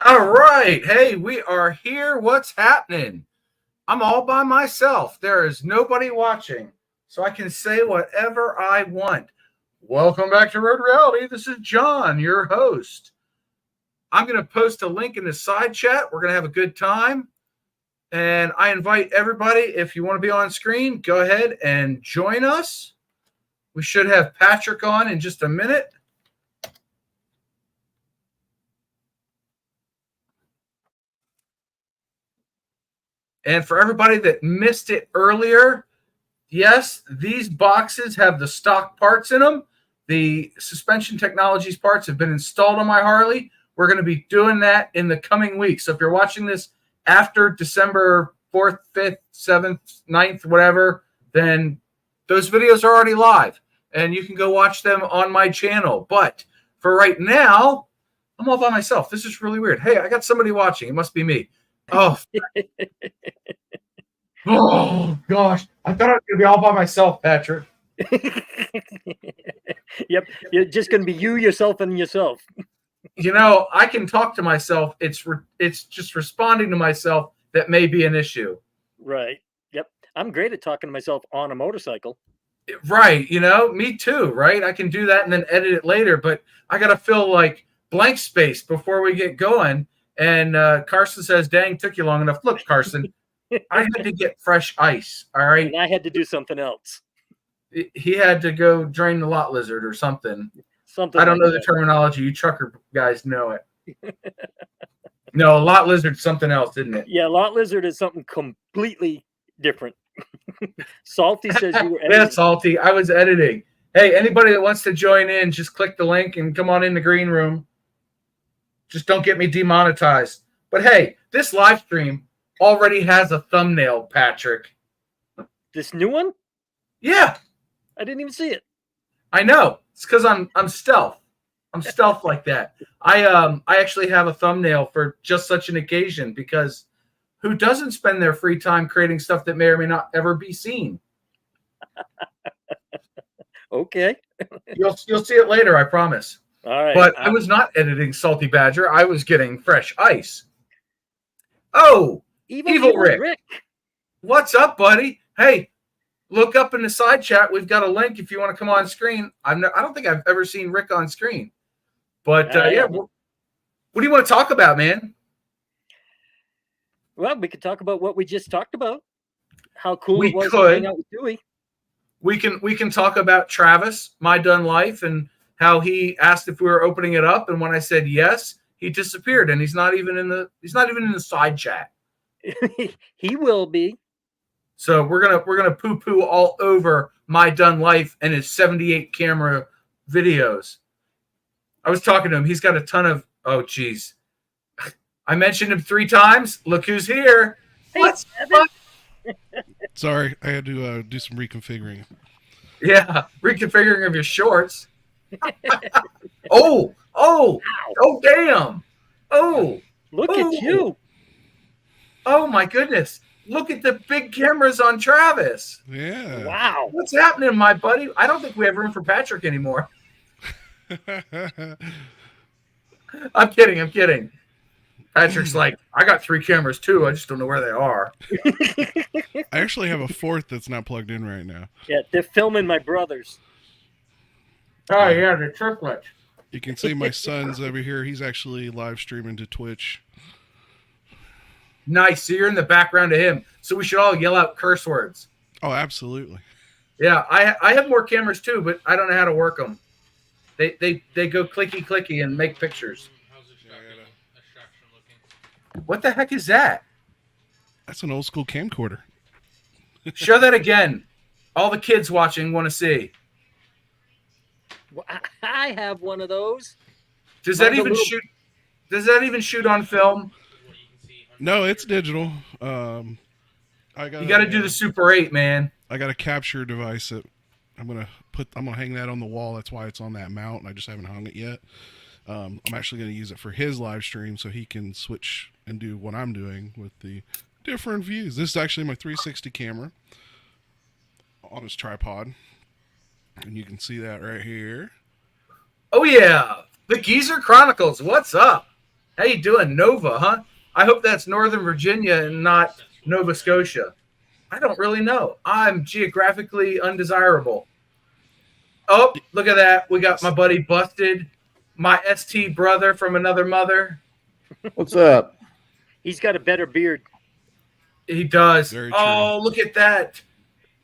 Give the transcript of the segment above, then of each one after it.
All right. Hey, we are here. What's happening? I'm all by myself. There is nobody watching, so I can say whatever I want. Welcome back to Road Reality. This is John, your host. I'm going to post a link in the side chat. We're going to have a good time. And I invite everybody, if you want to be on screen, go ahead and join us. We should have Patrick on in just a minute. And for everybody that missed it earlier, yes, these boxes have the stock parts in them. The suspension technologies parts have been installed on my Harley. We're going to be doing that in the coming weeks. So if you're watching this after December 4th, 5th, 7th, 9th, whatever, then those videos are already live and you can go watch them on my channel. But for right now, I'm all by myself. This is really weird. Hey, I got somebody watching. It must be me. Oh, oh gosh. I thought I was going to be all by myself, Patrick. Yep, you're just going to be you, yourself, and yourself. You know, I can talk to myself. It's just responding to myself that may be an issue. Right. Yep. I'm great at talking to myself on a motorcycle. Right. You know, me too. Right. I can do that and then edit it later, but I got to fill like blank space before we get going. And Carson says, dang, took you long enough. Look, Carson, I had to get fresh ice. All right. And I had to do something else. He had to go drain the lot lizard or something. Something I don't like know the terminology. You trucker guys know it. No, lot lizard's something else, isn't it? Yeah, lot lizard is something completely different. Salty says you were editing. Yeah, Salty. I was editing. Hey, anybody that wants to join in, just click the link and come on in the green room. Just don't get me demonetized. But hey, this live stream already has a thumbnail, Patrick. This new one? Yeah. I didn't even see it. I know. It's because I'm stealth. I'm stealth like that. I actually have a thumbnail for just such an occasion because who doesn't spend their free time creating stuff that may or may not ever be seen? Okay. You'll see it later, I promise. All right. But I was not editing Salty Badger. I was getting fresh ice. Oh, Evil Rick. What's up, buddy? Hey, look up in the side chat. We've got a link if you want to come on screen. I don't think I've ever seen Rick on screen. But yeah, what do you want to talk about, man? Well, we could talk about what we just talked about. How cool it was to hang out with Dewey. We can talk about Travis, My Done Life, and how he asked if we were opening it up, and when I said yes, he disappeared, and he's not even in the side chat. He will be. So we're gonna poo-poo all over My Done Life and his 78 camera videos. I was talking to him. He's got a ton of. Oh, geez. I mentioned him 3 times. Look who's here. Hey, what? Sorry, I had to do some reconfiguring. Yeah, reconfiguring of your shorts. Oh, damn. Oh. Look at you. Oh, my goodness. Look at the big cameras on Travis. Yeah. Wow. What's happening, my buddy? I don't think we have room for Patrick anymore. I'm kidding. Patrick's like, I got 3 cameras too. I just don't know where they are. I actually have a 4th that's not plugged in right now. Yeah, they're filming my brothers. Oh, yeah, the triplets. You can see my son's over here. He's actually live streaming to Twitch. Nice. So you're in the background of him. So we should all yell out curse words. Oh, absolutely. Yeah, I have more cameras too, but I don't know how to work them. They go clicky and make pictures. How's the extraction looking? What the heck is that? That's an old school camcorder. Show that again. All the kids watching want to see. Well, I have one of those. Does that even shoot on film? No, it's digital. You got to do the Super 8, man. I got a capture device that I'm gonna hang that on the wall. That's why it's on that mount. I just haven't hung it yet. I'm actually gonna use it for his live stream so he can switch and do what I'm doing with the different views. This is actually my 360 camera on his tripod, and you can see that right here. Oh yeah, the Geezer Chronicles. What's up? How you doing, Nova? Huh? I hope that's Northern Virginia and not Nova Scotia. I don't really know. I'm geographically undesirable. Oh, look at that. We got my buddy Busted, my ST brother from another mother. What's up? He's got a better beard. He does. Very true. Oh, look at that.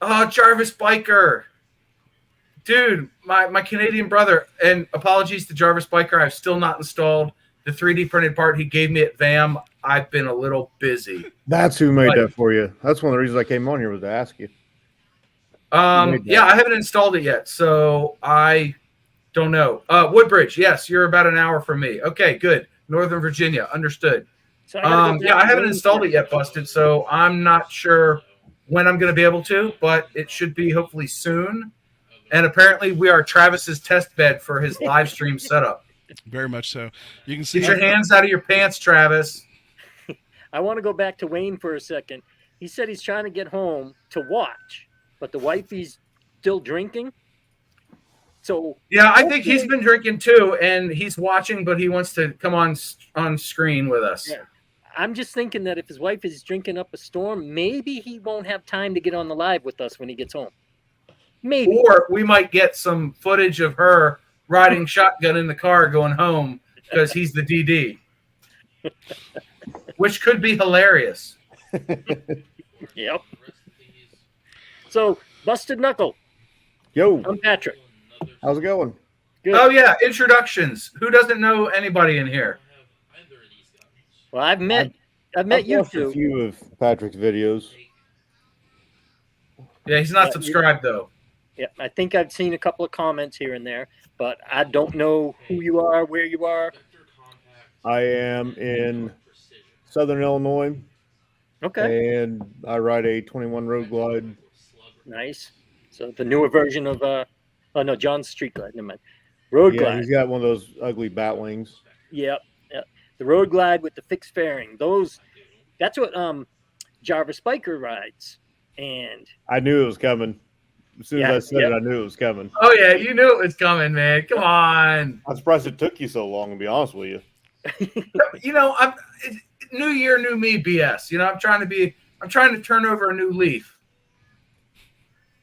Oh, Jarvis Biker. Dude, my Canadian brother, and apologies to Jarvis Biker, I've still not installed the 3D printed part he gave me at VAM. I've been a little busy. That's who made Right. that for you. That's one of the reasons I came on here was to ask you. Yeah, I haven't installed it yet, so I don't know. Woodbridge, yes, you're about an hour from me. Okay, good. Northern Virginia, understood. So I gotta go Yeah, back I to haven't Wayne installed for- it yet, Busted, so I'm not sure when I'm going to be able to, but it should be hopefully soon. And apparently we are Travis's test bed for his live stream setup. Very much so. You can see Get your hands out of your pants, Travis. I want to go back to Wayne for a second. He said he's trying to get home to watch, but the wifey's still drinking. So Yeah, I think he's been drinking too, and he's watching, but he wants to come on screen with us. Yeah. I'm just thinking that if his wife is drinking up a storm, maybe he won't have time to get on the live with us when he gets home. Maybe. Or we might get some footage of her riding shotgun in the car going home because he's the DD, which could be hilarious. Yep. So, Busted Knuckle. Yo, I'm Patrick. how's it going? Good. Oh yeah, introductions. Who doesn't know anybody in here? Well, I've met I've you watched a two. few of Patrick's videos. Yeah, he's not Yeah, subscribed though. Yeah, I think I've seen a couple of comments here and there, but I don't know who you are, where you are. I am in Southern Illinois, Okay, and I ride a 21 Road Glide. nice. So the newer version of oh no, John's Street Glide. Never mind. Road Yeah, Glide. he's got one of those ugly bat wings. Yep. The Road Glide with the fixed fairing. That's what Jarvis Biker rides. And I knew it was coming. As soon as Yeah, I said it, I knew it was coming. Oh yeah, you knew it was coming, man. Come on. I'm surprised it took you so long, to be honest with you. You know, new year, new me BS. You know, I'm trying to turn over a new leaf.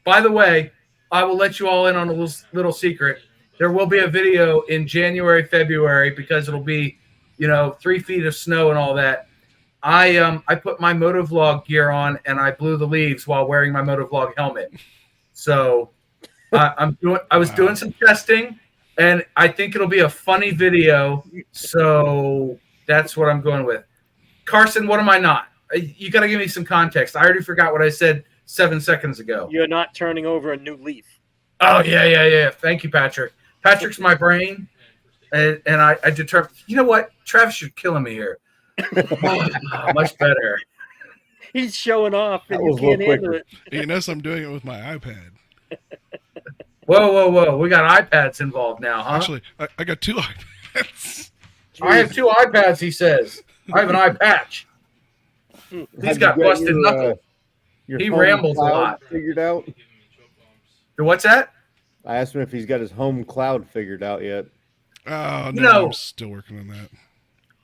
By the way, I will let you all in on a little secret. There will be a video in January, February, because it'll be, 3 feet of snow and all that. I put my motovlog gear on and I blew the leaves while wearing my motovlog helmet. So I was doing some testing, and I think it'll be a funny video. So that's what I'm going with. Carson, what am I not? You got to give me some context. I already forgot what I said 7 seconds ago. you're not turning over a new leaf. Oh, yeah. Thank you, Patrick. Patrick's my brain, and I determined, you know what? Travis, you're killing me here. Much better. He's showing off, and That you was a little can't handle quicker. it. You notice I'm doing it with my iPad. Whoa. We got iPads involved now, huh? Actually, I got two iPads. I have 2 iPads, he says. I have an eye patch. He's Have got you busted your, knuckle. your He home rambles a cloud lot. Figured out. What's that? I asked him if he's got his home cloud figured out yet. Oh, no, No. I'm still working on that.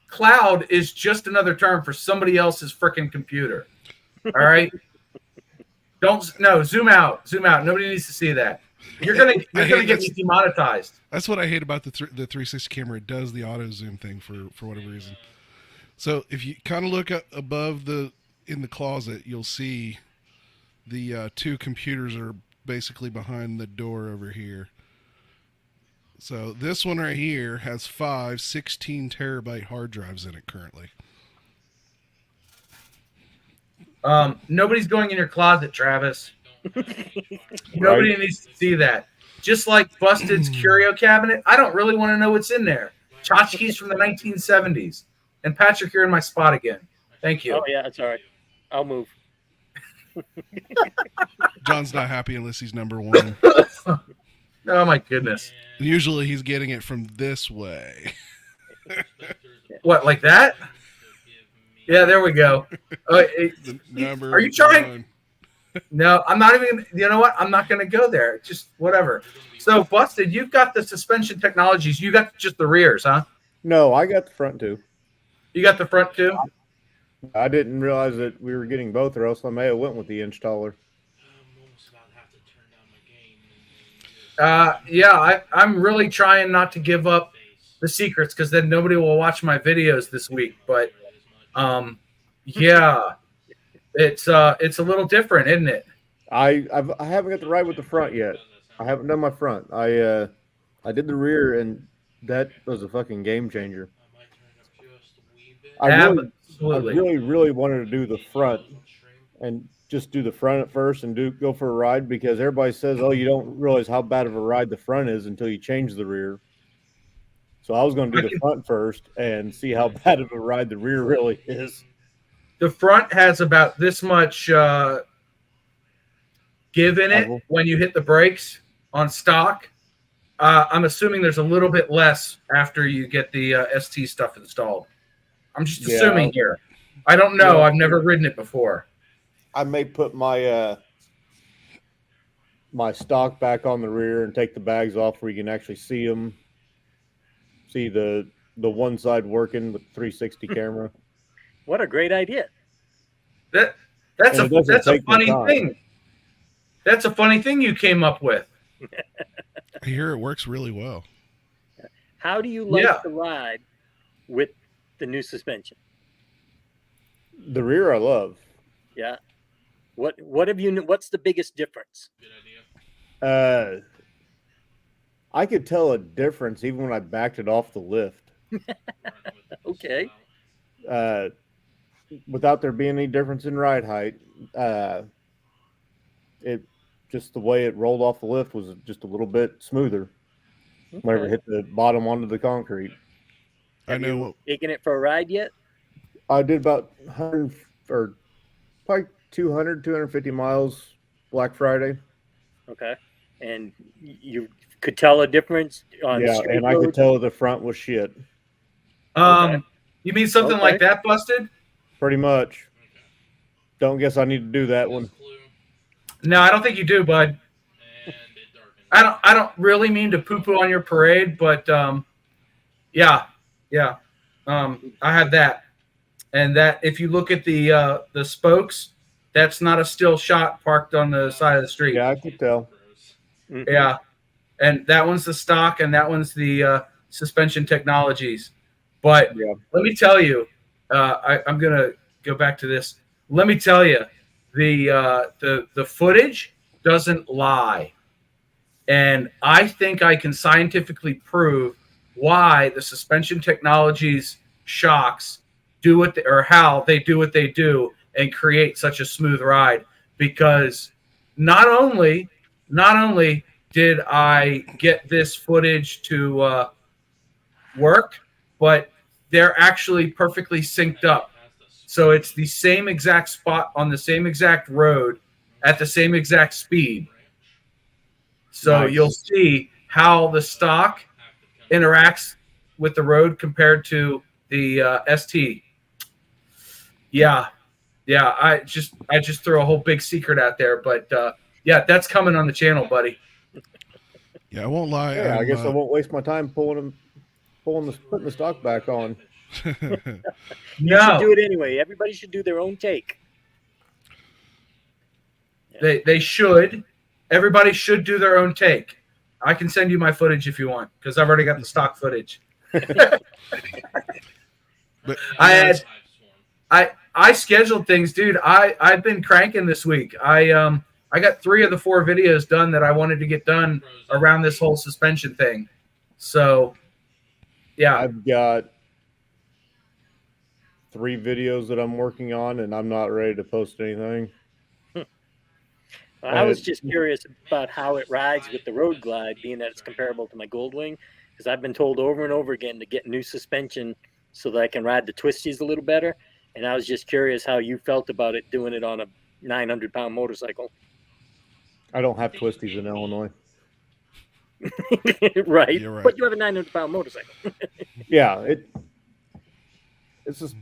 Cloud is just another term for somebody else's freaking computer. All right? Zoom out. Nobody needs to see that. You're gonna get me demonetized. That's what I hate about the 360 camera. It does the auto zoom thing for whatever reason. So if you kind of look above in the closet, you'll see the 2 computers are basically behind the door over here. So this one right here has 5 16 terabyte hard drives in it currently. Nobody's going in your closet, Travis. Nobody needs to see that. Just like Busted's curio cabinet, I don't really want to know what's in there. Tchotchkes from the 1970s. And Patrick, you're in my spot again. Thank you. Oh yeah, it's all right. I'll move. John's not happy unless he's number 1. Oh my goodness. Usually he's getting it from this way. What, like that? Yeah, there we go. The number Are you trying? 1. No, I'm not even. You know what? I'm not going to go there. Just whatever. So, Busted, you've got the suspension technologies. You got just the rears, huh? No, I got the front too. You got the front too? I didn't realize that we were getting both, or else I may have went with the inch taller. I'm almost about to have to turn down my game. Yeah, I'm really trying not to give up the secrets because then nobody will watch my videos this week. But yeah, it's a little different, isn't it? I haven't got the ride with the front yet. I haven't done my front. I did the rear, and that was a fucking game changer. I might turn it up just a wee bit. I Absolutely. really wanted to do the front and just do the front at first and go for a ride, because everybody says, oh, you don't realize how bad of a ride the front is until you change the rear. So I was going to do the front first and see how bad of a ride the rear really is. The front has about this much give in it when you hit the brakes on stock. I'm assuming there's a little bit less after you get the ST stuff installed. I'm just assuming here. I don't know. Yeah. I've never ridden it before. I may put my my stock back on the rear and take the bags off where you can actually see them. See the one side working with 360 camera. What a great idea. That's And it doesn't a take no funny time. thing. That's a funny thing you came up with. I hear it works really well. How do you like Yeah. the ride with the new suspension? The rear I love. Yeah. What have you? What's the biggest difference? Good idea. I could tell a difference even when I backed it off the lift. Okay. Without there being any difference in ride height, it just the way it rolled off the lift was just a little bit smoother whenever it hit the bottom onto the concrete. I Have know you what taken it for a ride yet? I did about 100 or probably 200, 250 miles Black Friday. Okay. And you could tell a difference on Yeah, street and I could roads? tell the front was shit. You mean something like that, Busted? Pretty much. Don't guess I need to do that one. No, I don't think you do, bud. And it darkened. I don't really mean to poo-poo on your parade, but yeah. I have that. And that if you look at the spokes, that's not a still shot parked on the side of the street. Yeah, I could tell. Mhm. Yeah. And that one's the stock and that one's the suspension technologies. But Yeah. let me tell you, I'm gonna go back to this. Let me tell you, the footage doesn't lie, and I think I can scientifically prove why the suspension technologies shocks do what or how they do what they do and create such a smooth ride. Because not only did I get this footage to work, but they're actually perfectly synced up. So it's the same exact spot on the same exact road at the same exact speed. So Nice. you'll see how the stock interacts with the road compared to the ST. Yeah. I just threw a whole big secret out there, but yeah, that's coming on the channel, buddy. Yeah, I won't lie. Yeah, I guess I won't waste my time putting the stock back on. You should No, do it anyway. Everybody should do their own take. they should. Everybody should do their own take. I can send you my footage if you want because I've already got the stock footage. But I scheduled things, dude. I've been cranking this week. I got 3 of the 4 videos done that I wanted to get done around this whole suspension thing. So, yeah. I've got 3 videos that I'm working on, and I'm not ready to post anything. I was just curious about how it rides with the Road Glide, being that it's comparable to my Goldwing, because I've been told over and over again to get new suspension so that I can ride the twisties a little better. And I was just curious how you felt about it doing it on a 900-pound motorcycle. I don't have twisties in Illinois. Right. You're right. But you have a 900-pound motorcycle. Yeah, it's just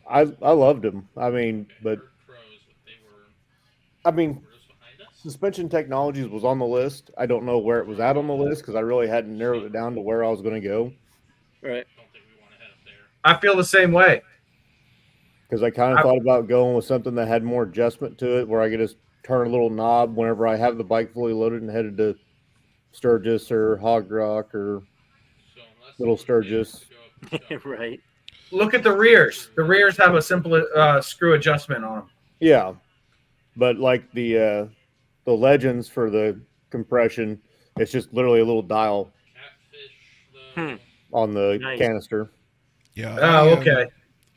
I loved them. I mean, but suspension technologies was on the list. I don't know where it was at on the list because I really hadn't narrowed it down to where I was going to go. Right. I feel the same way. Because I kind of thought about going with something that had more adjustment to it, where I could just turn a little knob whenever I have the bike fully loaded and headed to Sturgis or Hog Rock or So unless Little someone pays Sturgis. to go up to Right. Look at the rears. The rears have a simple screw adjustment on them. Yeah, but like the Legends for the compression, it's just literally a little dial Catfish, the on the Nice. canister. Yeah. Oh, okay.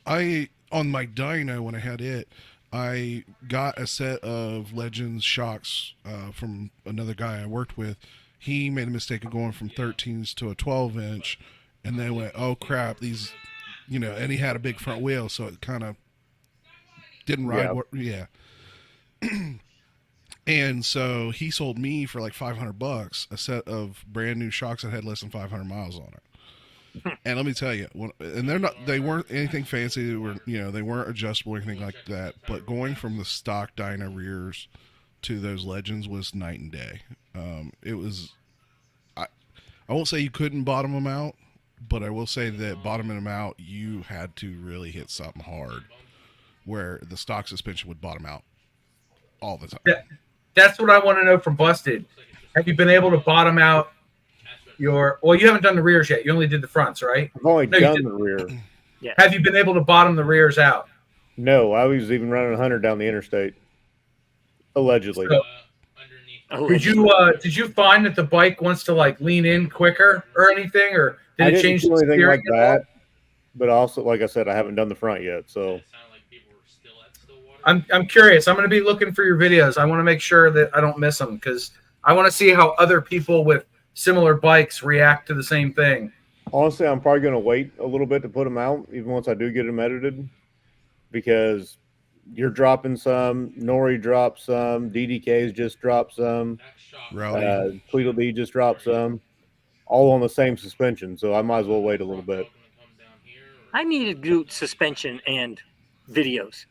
I on my dyno when I had it, I got a set of Legends shocks from another guy I worked with. He made a mistake of going from 13s to a 12-inch, and then went, "Oh crap, these," and he had a big front wheel, so it kind of didn't ride. Yeah. And so he sold me for like $500 a set of brand new shocks that had less than 500 miles on it. And let me tell you, they weren't anything fancy. They weren't adjustable or anything like that. But going from the stock dyno rears to those Legends was night and day. It was, I won't say you couldn't bottom them out, but I will say that bottoming them out, you had to really hit something hard, where the stock suspension would bottom out all the time. Yeah, that's what I want to know from Busted. Have you been able to bottom out well, you haven't done the rears yet. You only did the fronts, right? I've only No, you done did- the rear. Yeah. Have you been able to bottom the rears out? No, I was even running 100 down the interstate, allegedly. So- underneath. Did you find that the bike wants to like lean in quicker or anything, or did I it didn't change do the anything steering like at all? that, but also, like I said, I haven't done the front yet. So It sounded like people were still at Stillwater. I'm curious. I'm going to be looking for your videos. I want to make sure that I don't miss them because I want to see how other people with similar bikes react to the same thing. honestly, I'm probably going to wait a little bit to put them out, even once I do get them edited, because you're dropping some, Nori dropped some, DDK's just dropped some, That shot Rowdy. Tweedledee just dropped some, all on the same suspension. So I might as well wait a little bit. I need to do suspension and videos.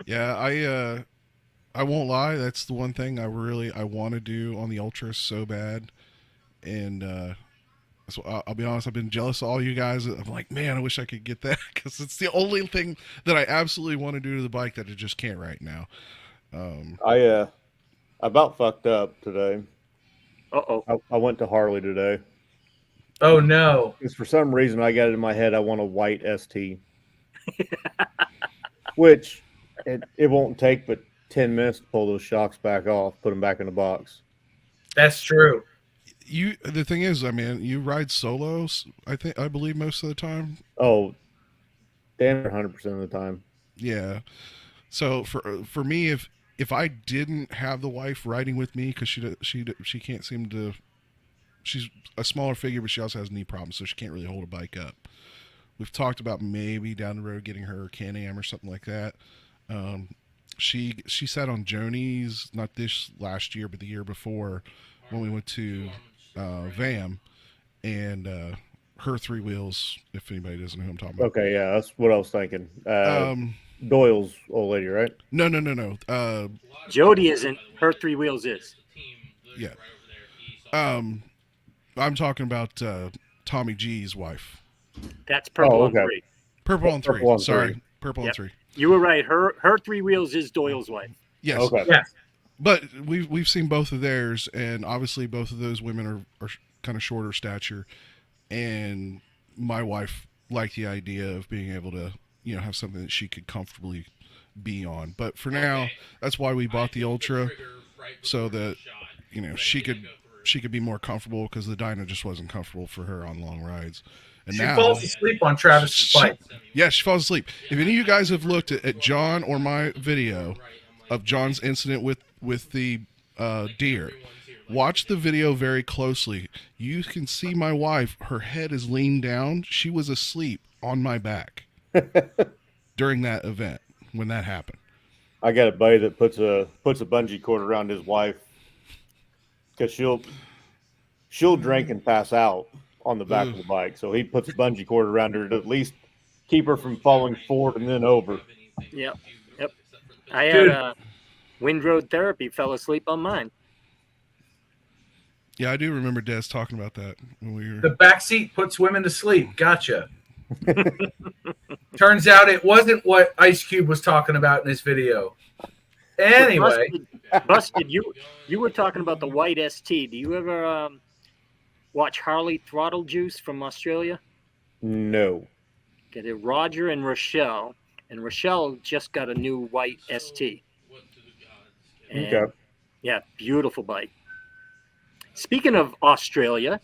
Yeah, I won't lie. That's the one thing I want to do on the Ultras so bad, and so I'll be honest. I've been jealous of all you guys. I'm like, man, I wish I could get that because it's the only thing that I absolutely want to do to the bike that I just can't right now. I about fucked up today. Uh-oh. I went to Harley today. Oh no! Because for some reason I got it in my head I want a white ST, which it won't take but 10 minutes to pull those shocks back off, put them back in the box. That's true. The thing is, I mean, you ride solos. I believe most of the time. Oh, damn, 100% of the time. Yeah. So for me, if I didn't have the wife riding with me because she can't seem to, she's a smaller figure, but she also has knee problems, so she can't really hold a bike up. We've talked about maybe down the road getting her a Can-Am or something like that. She sat on Joni's not this last year, but the year before when we went to VAM, and her three wheels. If anybody doesn't know who I'm talking about. Okay, yeah, that's what I was thinking. Doyle's old lady, right? No. Jody isn't. Her three wheels is. Yeah. I'm talking about Tommy G's wife. That's purple okay. on three. Purple on three. Purple on Sorry, three. purple on Yep. three. You were right. Her three wheels is Doyle's wife. Yes. Okay. Yeah. But we've seen both of theirs, and obviously both of those women are kind of shorter stature, and my wife liked the idea of being able to have something that she could comfortably be on. But for now, that's why we bought the Ultra, so that she could be more comfortable, because the dyno just wasn't comfortable for her on long rides. And She now, falls asleep on Travis's bike. yeah, she falls asleep. If any of you guys have looked at John or my video of John's incident with the deer, watch the video very closely. You can see my wife, her head is leaned down. She was asleep on my back during that event when that happened. I got a buddy that puts a bungee cord around his wife because she'll drink and pass out on the back of the bike. So he puts a bungee cord around her to at least keep her from falling forward and then over. Yep. I had wind road therapy. Fell asleep on mine. Yeah, I do remember Des talking about that when we were. The back seat puts women to sleep. Gotcha. Turns out it wasn't what Ice Cube was talking about in his video. Anyway, Busted, you were talking about the white ST. Do you ever watch Harley Throttle Juice from Australia? No. Okay, they're Roger and Rochelle, and Rochelle just got a new white ST. And, Okay. yeah, beautiful bike. Speaking of Australia,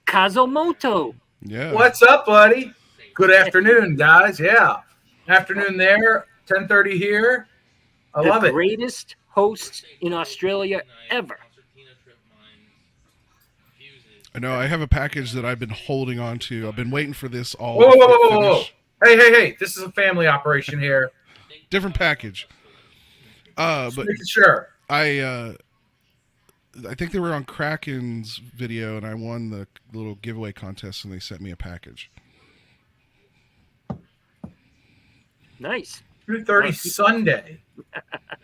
Kazumoto. Yeah. what's up, buddy? Good afternoon, guys. Yeah, afternoon there. 10:30 here. I love The it. greatest host in Australia ever. I know. I have a package that I've been holding on to. I've been waiting for this all. Whoa, to whoa, whoa, whoa, whoa! finish. Hey! This is a family operation here. Different package. Just But making sure. I think they were on Kraken's video, and I won the little giveaway contest, and they sent me a package. Nice. 2:30 Sunday.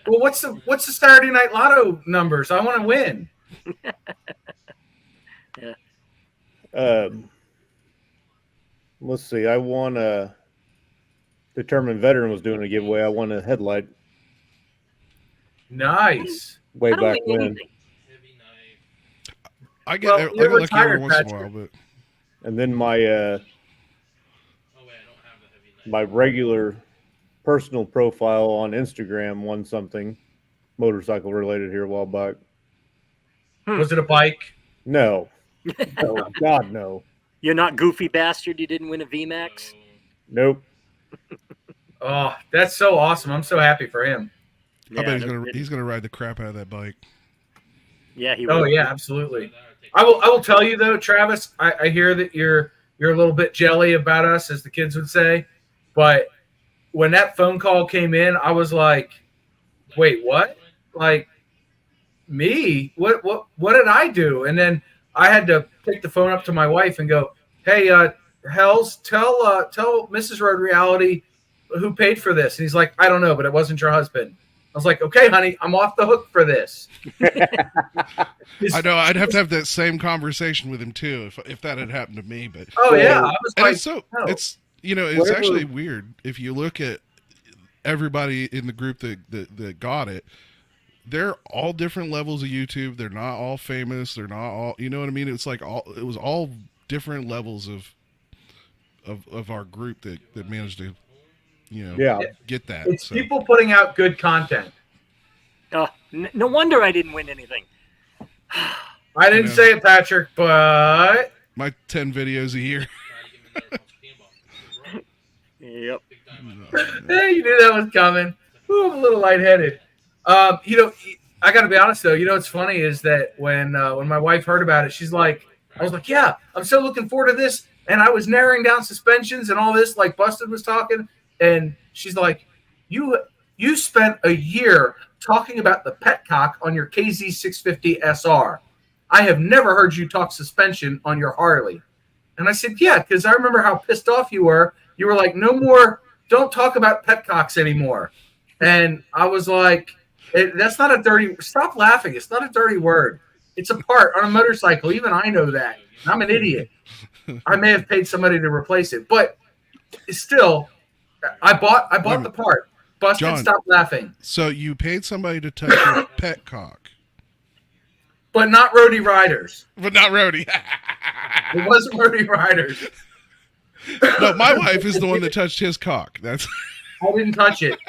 Well, what's the Saturday Night Lotto numbers? I want to win. Let's see. I won a Determined Veteran was doing a giveaway. I won a headlight Nice. way I don't back win when. anything. I get Well, I you're get lucky every retired, once in a Patrick. while, but And then my regular personal profile on Instagram won something motorcycle related here a while back. Was it a bike? No. No, God, no. You're not goofy bastard. You didn't win a VMAX. Nope. Oh, that's so awesome. I'm so happy for him. I bet no he's gonna ride the crap out of that bike. Yeah, he Oh will. yeah, absolutely. I will tell you though, Travis, I hear that you're a little bit jelly about us, as the kids would say. But when that phone call came in, I was like, wait, what? Like me? What did I do? And then I had to pick the phone up to my wife and go, hey, Hells, tell Mrs. Road Reality who paid for this. And he's like, I don't know, but it wasn't your husband. I was like, okay, honey, I'm off the hook for this. I know. I'd have to have that same conversation with him too if that had happened to me. But Oh yeah, I was and like, it's so no. it's it's Whatever. actually weird if you look at everybody in the group that got it. They're all different levels of YouTube. They're not all famous. They're not all, you know what I mean? It's like it was all different levels of our group that managed to, Yeah. get that. It's So, people putting out good content. No wonder I didn't win anything. I didn't Yeah. say it, Patrick, but my 10 videos a year. Yep. hey, you knew that was coming. Ooh, I'm a little lightheaded. I got to be honest though. What's funny is that when my wife heard about it, she's like, I was like, yeah, I'm so looking forward to this. And I was narrowing down suspensions and all this, like Busted was talking. And she's like, you spent a year talking about the petcock on your KZ650 SR. I have never heard you talk suspension on your Harley. And I said, yeah, because I remember how pissed off you were. You were like, no more, don't talk about petcocks anymore. And I was like, that's not a dirty, stop laughing. It's not a dirty word. It's a part on a motorcycle. Even I know that. I'm an idiot. I may have paid somebody to replace it, but still, I bought the part. Busted, John. stop laughing. So you paid somebody to touch your pet cock, But not roadie riders. but not Rody. It wasn't roadie riders. No, my wife is the one that touched his cock. That's I didn't touch it.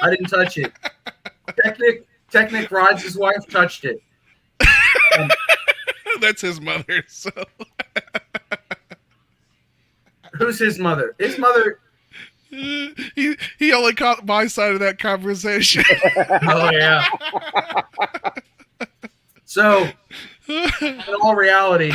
Technic rides his wife touched it. that's his mother. So Who's his mother? His mother. he only caught my side of that conversation. Oh yeah. So, in all reality,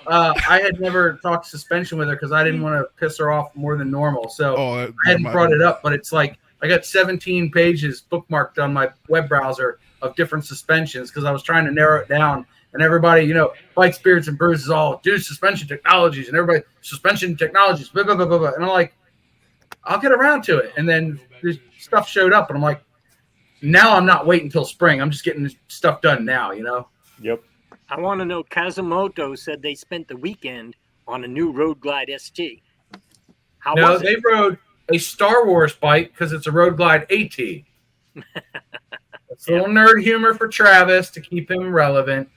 I had never talked suspension with her because I didn't want to piss her off more than normal. So I hadn't brought it up, but it's like I got 17 pages bookmarked on my web browser of different suspensions because I was trying to narrow it down. And everybody, Bike Spirits and Brews is all do suspension technologies, and everybody suspension technologies, blah, blah, blah, blah, blah. And I'm like, I'll get around to it. And then this stuff showed up, and I'm like, now I'm not waiting until spring. I'm just getting this stuff done now, Yep. I want to know. Kazumoto said they spent the weekend on a new Road Glide ST. How No, was they it? rode a Star Wars bike because it's a Road Glide AT. It's a little nerd humor for Travis to keep him relevant.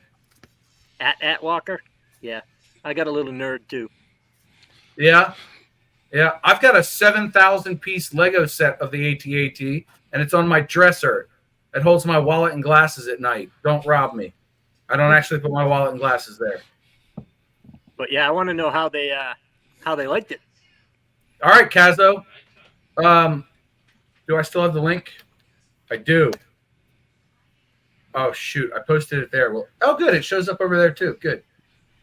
At Walker? Yeah. I got a little nerd too. Yeah. Yeah. I've got a 7,000 piece Lego set of the AT-AT, and it's on my dresser. It holds my wallet and glasses at night. Don't rob me. I don't actually put my wallet and glasses there. But yeah, I want to know how they liked it. All right, Kazo. Do I still have the link? I do. Oh, shoot. I posted it there. Well, oh, good. It shows up over there, too. Good.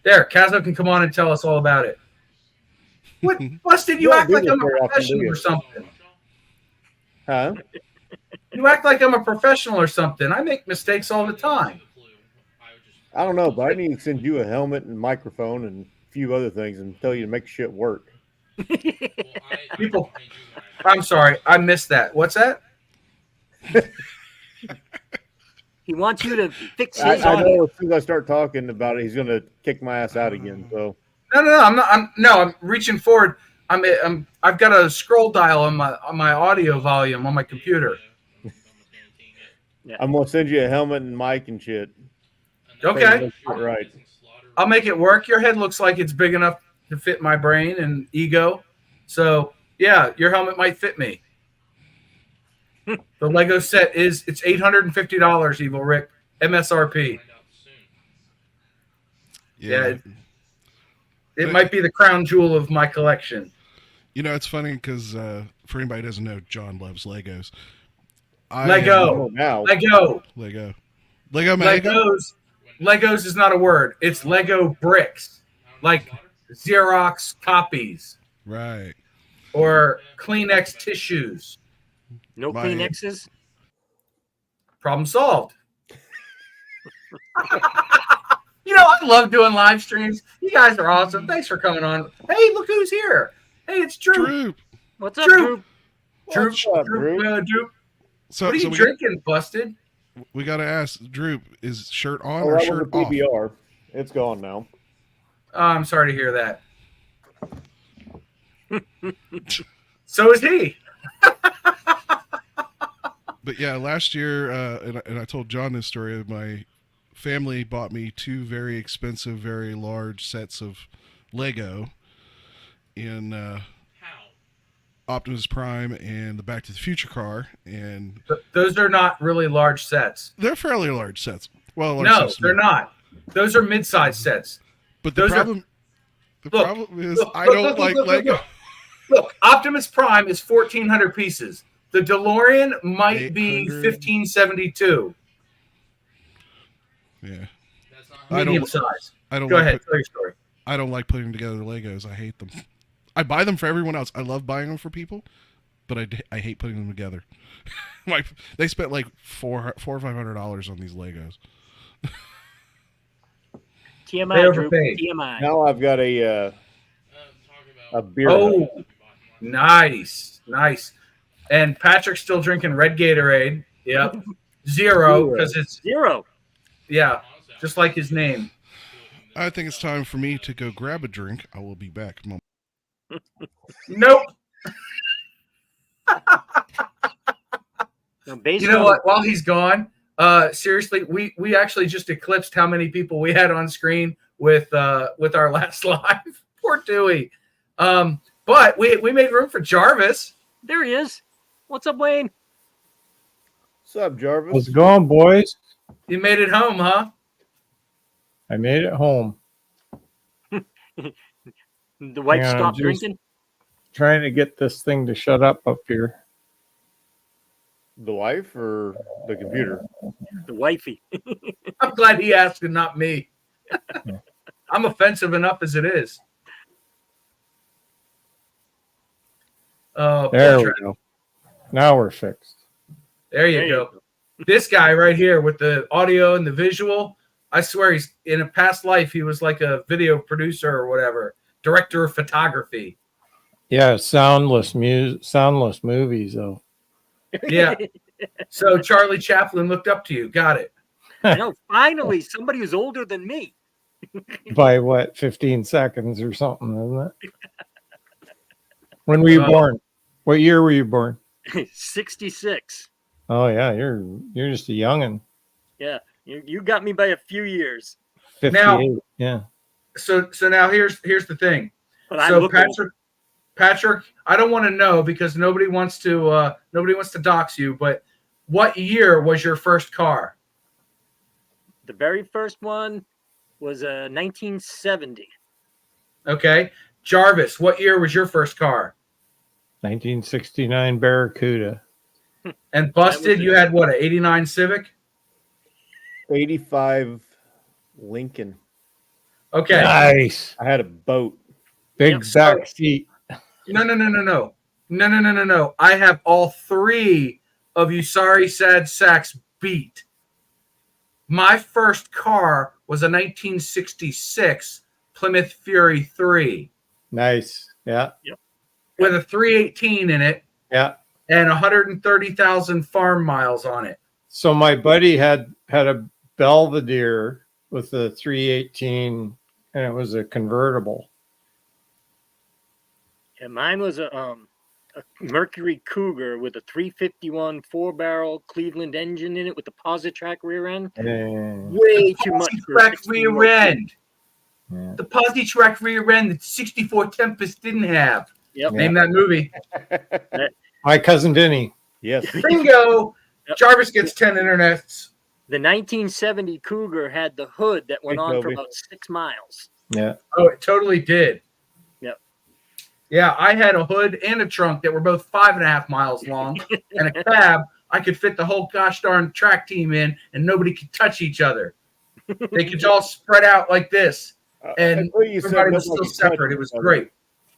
There. Kazo can come on and tell us all about it. What? Busted, you don't act do like this I'm a very often, do professional you? or something. Huh? You act like I'm a professional or something. I make mistakes all the time. I don't know, but I need to send you a helmet and microphone and a few other things and tell you to make shit work. People, I'm sorry. I missed that. What's that? He wants you to fix I his audio. know as soon as I start talking about it, he's going to kick my ass out again. So No. I'm not. I'm reaching forward. I've got a scroll dial on my audio volume on my computer. I'm going to send you a helmet and mic and shit. Okay. Right. I'll make it work. Your head looks like it's big enough to fit my brain and ego. So yeah, your helmet might fit me. The Lego set it's $850, Evil Rick, MSRP. Yeah, it might be the crown jewel of my collection. You know, it's funny because for anybody who doesn't know, John loves Legos. Lego. Now. Lego. Legos is not a word. It's Lego bricks, like Xerox copies. Right. Or Kleenex tissues. No Kleenexes? Problem solved. You know, I love doing live streams. You guys are awesome. Thanks for coming on. Hey, look who's here. Hey, it's Drew. What's up, Drew? Drew. So, what are you drinking, Busted? We got to ask, Drew, is shirt on or shirt off? PBR. It's gone now. Oh, I'm sorry to hear that. So is he. But yeah, last year, and I told John this story, my family bought me 2 very expensive, very large sets of Lego in Optimus Prime and the Back to the Future car. And those are not really large sets. They're fairly large sets. Well, no, they're not. Those are mid-sized sets. But the problem is I don't like Lego. Look, Optimus Prime is 1,400 pieces. The DeLorean might be 1,572. Yeah. Medium size. I don't. Go ahead. Tell your story. I don't like putting together Legos. I hate them. I buy them for everyone else. I love buying them for people, but I hate putting them together. They spent like $400 or $500 on these Legos. TMI, Drew. TMI. Now I've got a beer. Oh, nice. And Patrick's still drinking red Gatorade. Yep. Zero, because it's zero. Yeah, just like his name. I think it's time for me to go grab a drink. I will be back. Nope. You know what? While he's gone, seriously, we actually just eclipsed how many people we had on screen with our last live. Poor Dewey. But we made room for Jarvis. There he is. What's up, Wayne? What's up, Jarvis? How's it going, boys? You made it home, huh? I made it home. The wife stopped drinking? Trying to get this thing to shut up here. The wife or the computer? The wifey. I'm glad he asked and not me. I'm offensive enough as it is. There we go. Now we're fixed. There you go. This guy right here with the audio and the visual, I swear he's in a past life he was like a video producer or whatever, director of photography. Yeah, soundless movies though. Yeah. So Charlie Chaplin looked up to you. Got it. I know. Finally, somebody who's older than me. By what, 15 seconds or something, isn't it? When were you born? What year were you born? 66. Oh yeah, you're just a youngin. Yeah, you got me by a few years. 58. Now- Yeah. So now here's the thing. But I So look Patrick, I don't want to know because nobody wants to dox you. But what year was your first car? the very first one was 1970. Okay, Jarvis, what year was your first car? 1969 Barracuda. And Busted, you had what, an '89 Civic? 85 Lincoln. Okay. Nice. I had a boat. Big back seat. No. I have all three of you sorry sad sacks beat. My first car was a 1966 Plymouth Fury 3 Nice. Yeah. with a 318 in it Yeah. and 130,000 farm miles on it. So my buddy had a Belvedere with a 318, and it was a convertible. And mine was a Mercury Cougar with a 351 4-barrel Cleveland engine in it with the Positrack rear end. And Way too much for a Positrack 16-year-old rear kid. end. yeah. The Positrack rear end that 64 Tempest didn't have. Yep. Name that movie. My cousin Vinny. Yes. Bingo. Yep. Jarvis gets 10 internets. The 1970 Cougar had the hood that went Hey, on for Toby. about 6 miles. Yeah. Oh, it totally did. Yep. Yeah, I had a hood and a trunk that were both 5.5 miles long, and a cab I could fit the whole gosh darn track team in, and nobody could touch each other. They could all spread out like this, and Until you said everybody was nobody still could touch separate. It was each other. great.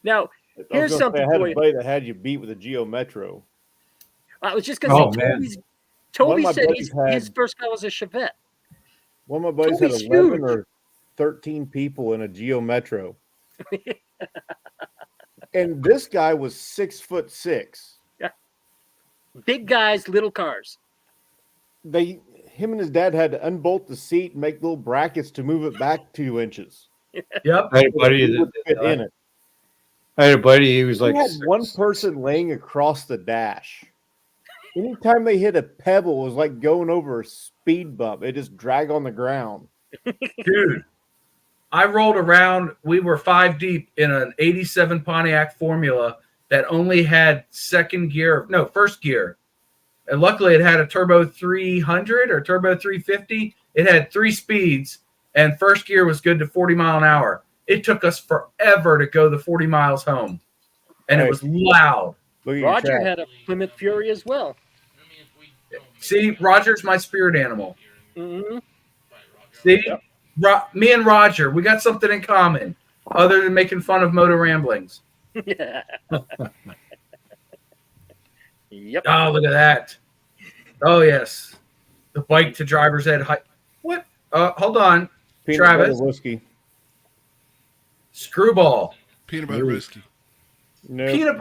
Now, I Here's was gonna something say, I had for a you. buddy that had you beat with a Geo Metro. I was just going to Oh, say, man. Toby One of my said buddies his had- first car was a Chevette. One of my buddies Toby's had 11 huge. or 13 people in a Geo Metro. And this guy was 6'6". Big guys, little cars. Him and his dad had to unbolt the seat and make little brackets to move it back 2 inches. Yep. I had a buddy He that would fit did in that. it. I had a buddy. He was He like had one person laying across the dash. Anytime they hit a pebble, it was like going over a speed bump. It just dragged on the ground. Dude, I rolled around. We were 5 deep in an 87 Pontiac Formula that only had first gear. And luckily it had a turbo 300 or turbo 350. It had 3 speeds, and first gear was good to 40 mile an hour. It took us forever to go the 40 miles home, and it Hey. was loud. Look at your Roger track. had a Plymouth Fury as well. See, Roger's my spirit animal. hmm See, me and Roger, we got something in common other than making fun of motor ramblings. Yeah. Yep. Oh, look at that. Oh, yes. The bike to driver's ed height. What? Hold on. Peanut Travis. butter whiskey. Screwball. Peanut butter whiskey. No. Peanut.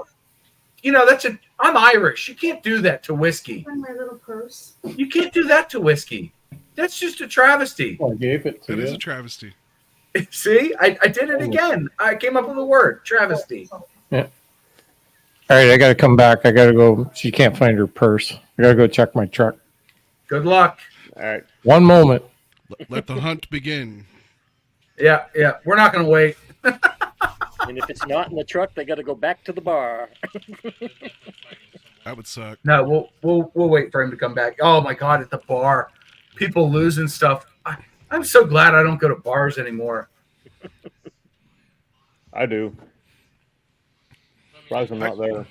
I'm Irish. You can't do that to whiskey. On my little purse. You can't do that to whiskey. That's just a travesty. I gave it to That is a you. travesty. See, I did it again. I came up with a word, travesty. All right, I got to come back. I got to go. She can't find her purse. I got to go check my truck. Good luck. All right. One moment. Let the hunt begin. Yeah. We're not going to wait. And if it's not in the truck, they got to go back to the bar. That would suck. No, we'll wait for him to come back. Oh my God, at the bar, people losing stuff. I'm so glad I don't go to bars anymore. I do. Surprised I'm not there.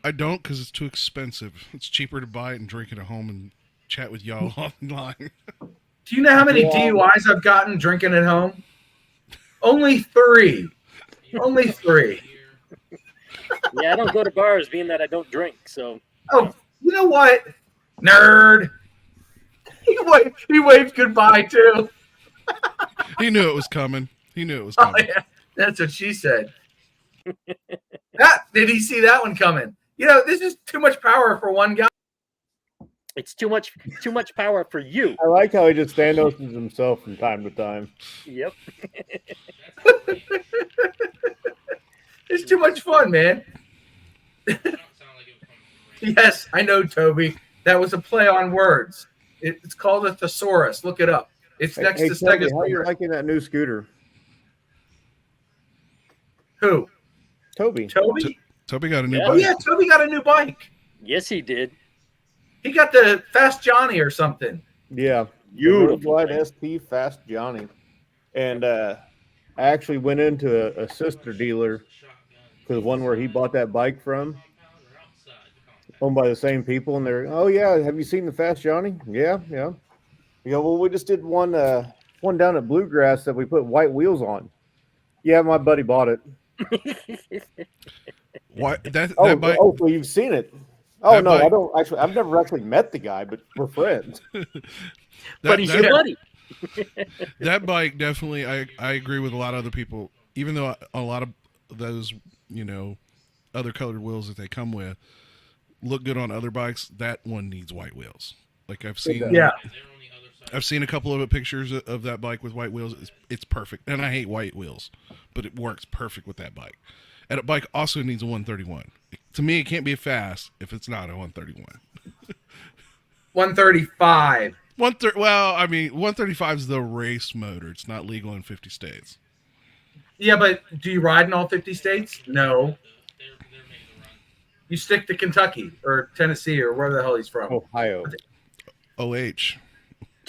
I don't because it's too expensive. It's cheaper to buy it and drink it at home and chat with y'all online. Do you know how many Yeah. DUIs I've gotten drinking at home? Only 3. Only 3. Yeah, I don't go to bars, being that I don't drink. So Oh, you know what? Nerd. He waved goodbye too. He knew it was coming. Oh, coming. yeah. That's what she said. Did he see that one coming? This is too much power for one guy. it's too much power for you. I like how he just Thanoses himself from time to time. Yep. It's too much fun, man. Yes, I know, Toby. That was a play on words. It's called a thesaurus. Look it up. It's next Hey, to Toby, how you Stegosaurus. liking that new scooter? Who? Toby. Toby? Toby got a new Yeah. Oh bike. yeah, Toby got a new bike. Yes, he did. He got the Fast Johnny or something. Yeah. Beautiful The Road Glide thing. ST Fast Johnny. And I actually went into a sister dealer to the one where he bought that bike from, owned by the same people. And they're, oh, yeah, have you seen the Fast Johnny? Yeah, yeah. You go, well, we just did one down at Bluegrass that we put white wheels on. Yeah, my buddy bought it. Why that Oh, bike? oh, well, you've seen it. Oh, That no, I bike- don't actually. I've never actually met the guy, but we're friends. But he's your buddy. That bike definitely. I agree with a lot of other people. Even though a lot of those other colored wheels that they come with look good on other bikes, that one needs white wheels. Like I've seen. Yeah. I've seen a couple of pictures of that bike with white wheels. It's perfect, and I hate white wheels, but it works perfect with that bike. And a bike also needs a 131. To me, it can't be fast if it's not a 131. 135. Well, I mean, 135 is the race motor. It's not legal in 50 states. Yeah, but do you ride in all 50 states? No. You stick to Kentucky or Tennessee or wherever the hell he's from. Ohio. OH.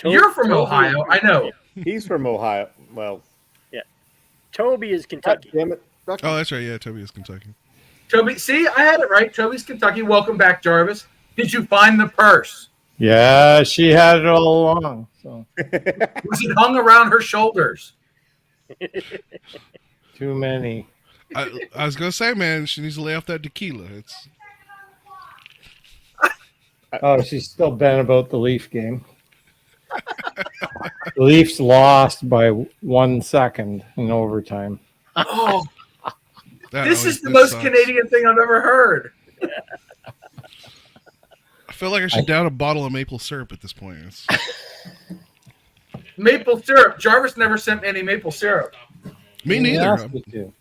You're from Toby- Ohio. I know. He's from Ohio. Well, Toby is God Kentucky. damn it. Oh, that's right. Yeah, Toby is Kentucky. Toby, see, I had it right. Toby's Kentucky. Welcome back, Jarvis. Did you find the purse? Yeah, she had it all along. So Was it hung around her shoulders? too many. I was gonna say, man, she needs to lay off that tequila. It's Oh, she's still bent about the Leaf game. The Leafs lost by 1 second in overtime. Oh, that this always- is the that most sucks. Canadian thing I've ever heard. I feel like I should down a bottle of maple syrup at this point. Maple syrup. Jarvis never sent me any maple syrup. Me He neither. asked me to.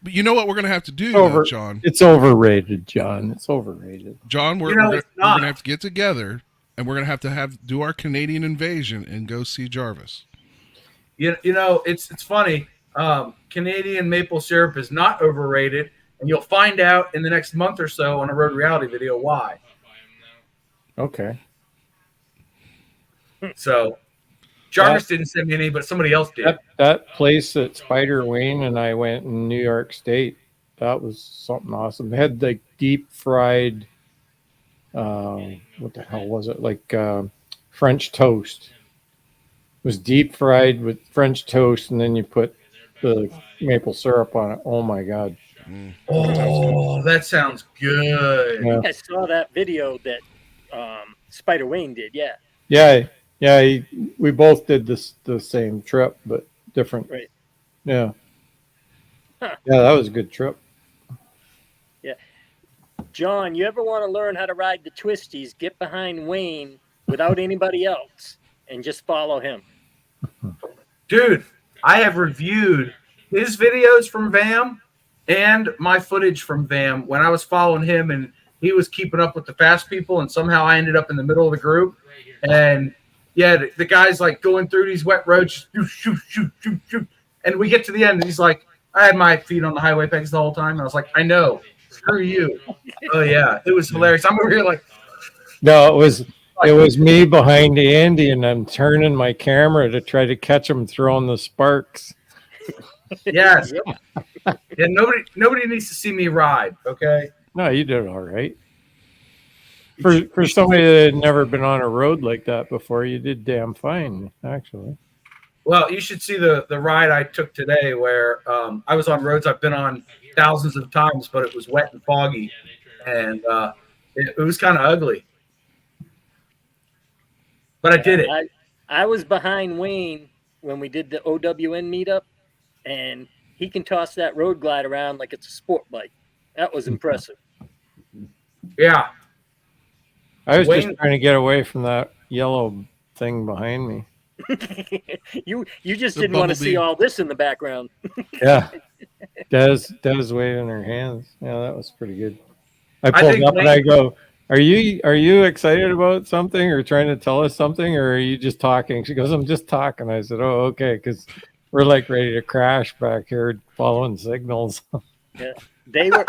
But you know what we're gonna have to do, John? It's overrated, John. It's overrated. John, we're it's not. gonna have to get together, and we're gonna have to do our Canadian invasion and go see Jarvis. You know, it's funny. Canadian maple syrup is not overrated, and you'll find out in the next month or so on a Road Reality video why. Okay. So, Jarvis didn't send me any, but somebody else did. That place that Spider Wayne and I went in New York State, that was something awesome. They had like deep fried, what the hell was it? Like French toast. It was deep fried with French toast, and then you put the maple syrup on it. Oh my God. Oh, that sounds good. Yeah. I saw that video that Spider Wayne did. Yeah. Yeah. We both did the same trip, but different. Right. Yeah. Huh. Yeah, that was a good trip. John, you ever want to learn how to ride the twisties? Get behind Wayne without anybody else and just follow him. Dude, I have reviewed his videos from VAM and my footage from VAM when I was following him and he was keeping up with the fast people, and somehow I ended up in the middle of the group. And yeah, the guy's like going through these wet roads, shoot. And we get to the end, and he's like, I had my feet on the highway pegs the whole time. And I was like, I know. Screw you. Oh, yeah. It was hilarious. I'm over here like, No, it was me behind Andy, and I'm turning my camera to try to catch him throwing the sparks. yes. Yeah, nobody needs to see me ride, okay? No, you did all right. For somebody that had never been on a road like that before, you did damn fine, actually. Well, you should see the ride I took today where I was on roads I've been on thousands of times, but it was wet and foggy, and it was kind of ugly. But I did it. I was behind Wayne when we did the OWN meetup, and he can toss that road glide around like it's a sport bike. That was impressive. Yeah. I was Wayne- just trying to get away from that yellow thing behind me. You just The didn't want to bumblebee. see all this in the background. Yeah. Des waving her hands. Yeah, that was pretty good. I I pulled think up and Wayne- I go, are you excited about something or trying to tell us something, or are you just talking? She goes, I'm just talking. I said, oh, okay, because we're like ready to crash back here following signals. They were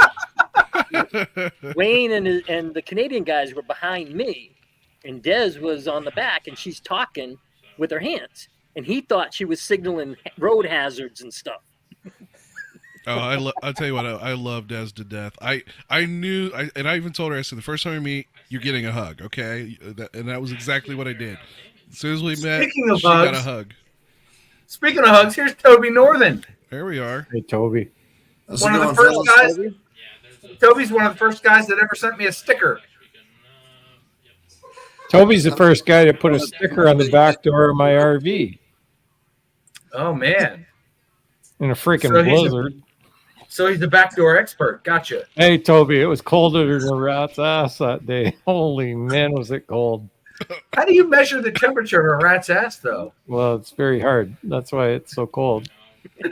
Wayne and the Canadian guys were behind me, and Des was on the back, and she's talking with her hands, and he thought she was signaling road hazards and stuff. Oh, I'll tell you what, I love Des to death. I knew, and I even told her, I said, the first time we meet, you're getting a hug, okay? And that was exactly what I did. As soon as we met, Speaking of she got a hugs, hug. Speaking of hugs, here's Toby Northern. There we are. Hey, Toby. How's One it of the going, first fellas? guys. Toby? Toby's one of the first guys that ever sent me a sticker. Toby's the first guy to put a sticker on the back door of my RV Oh man! in a freaking So he's a- blizzard. So he's the backdoor expert. Gotcha. Hey, Toby, it was colder than a rat's ass that day. Holy man, was it cold. How do you measure the temperature of a rat's ass, though? Well, it's very hard. That's why it's so cold. See,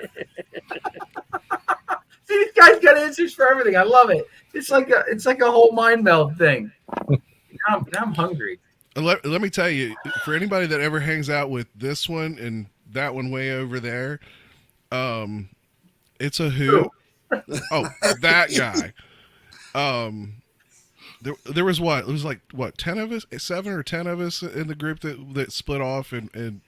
these guys got answers for everything. I love it. It's like a whole mind meld thing. Now I'm hungry. Let me tell you, for anybody that ever hangs out with this one and that one way over there, it's a hoot. Oh, that guy. There was what? It was like what, 10 of us, 7 or 10 of us in the group that split off, and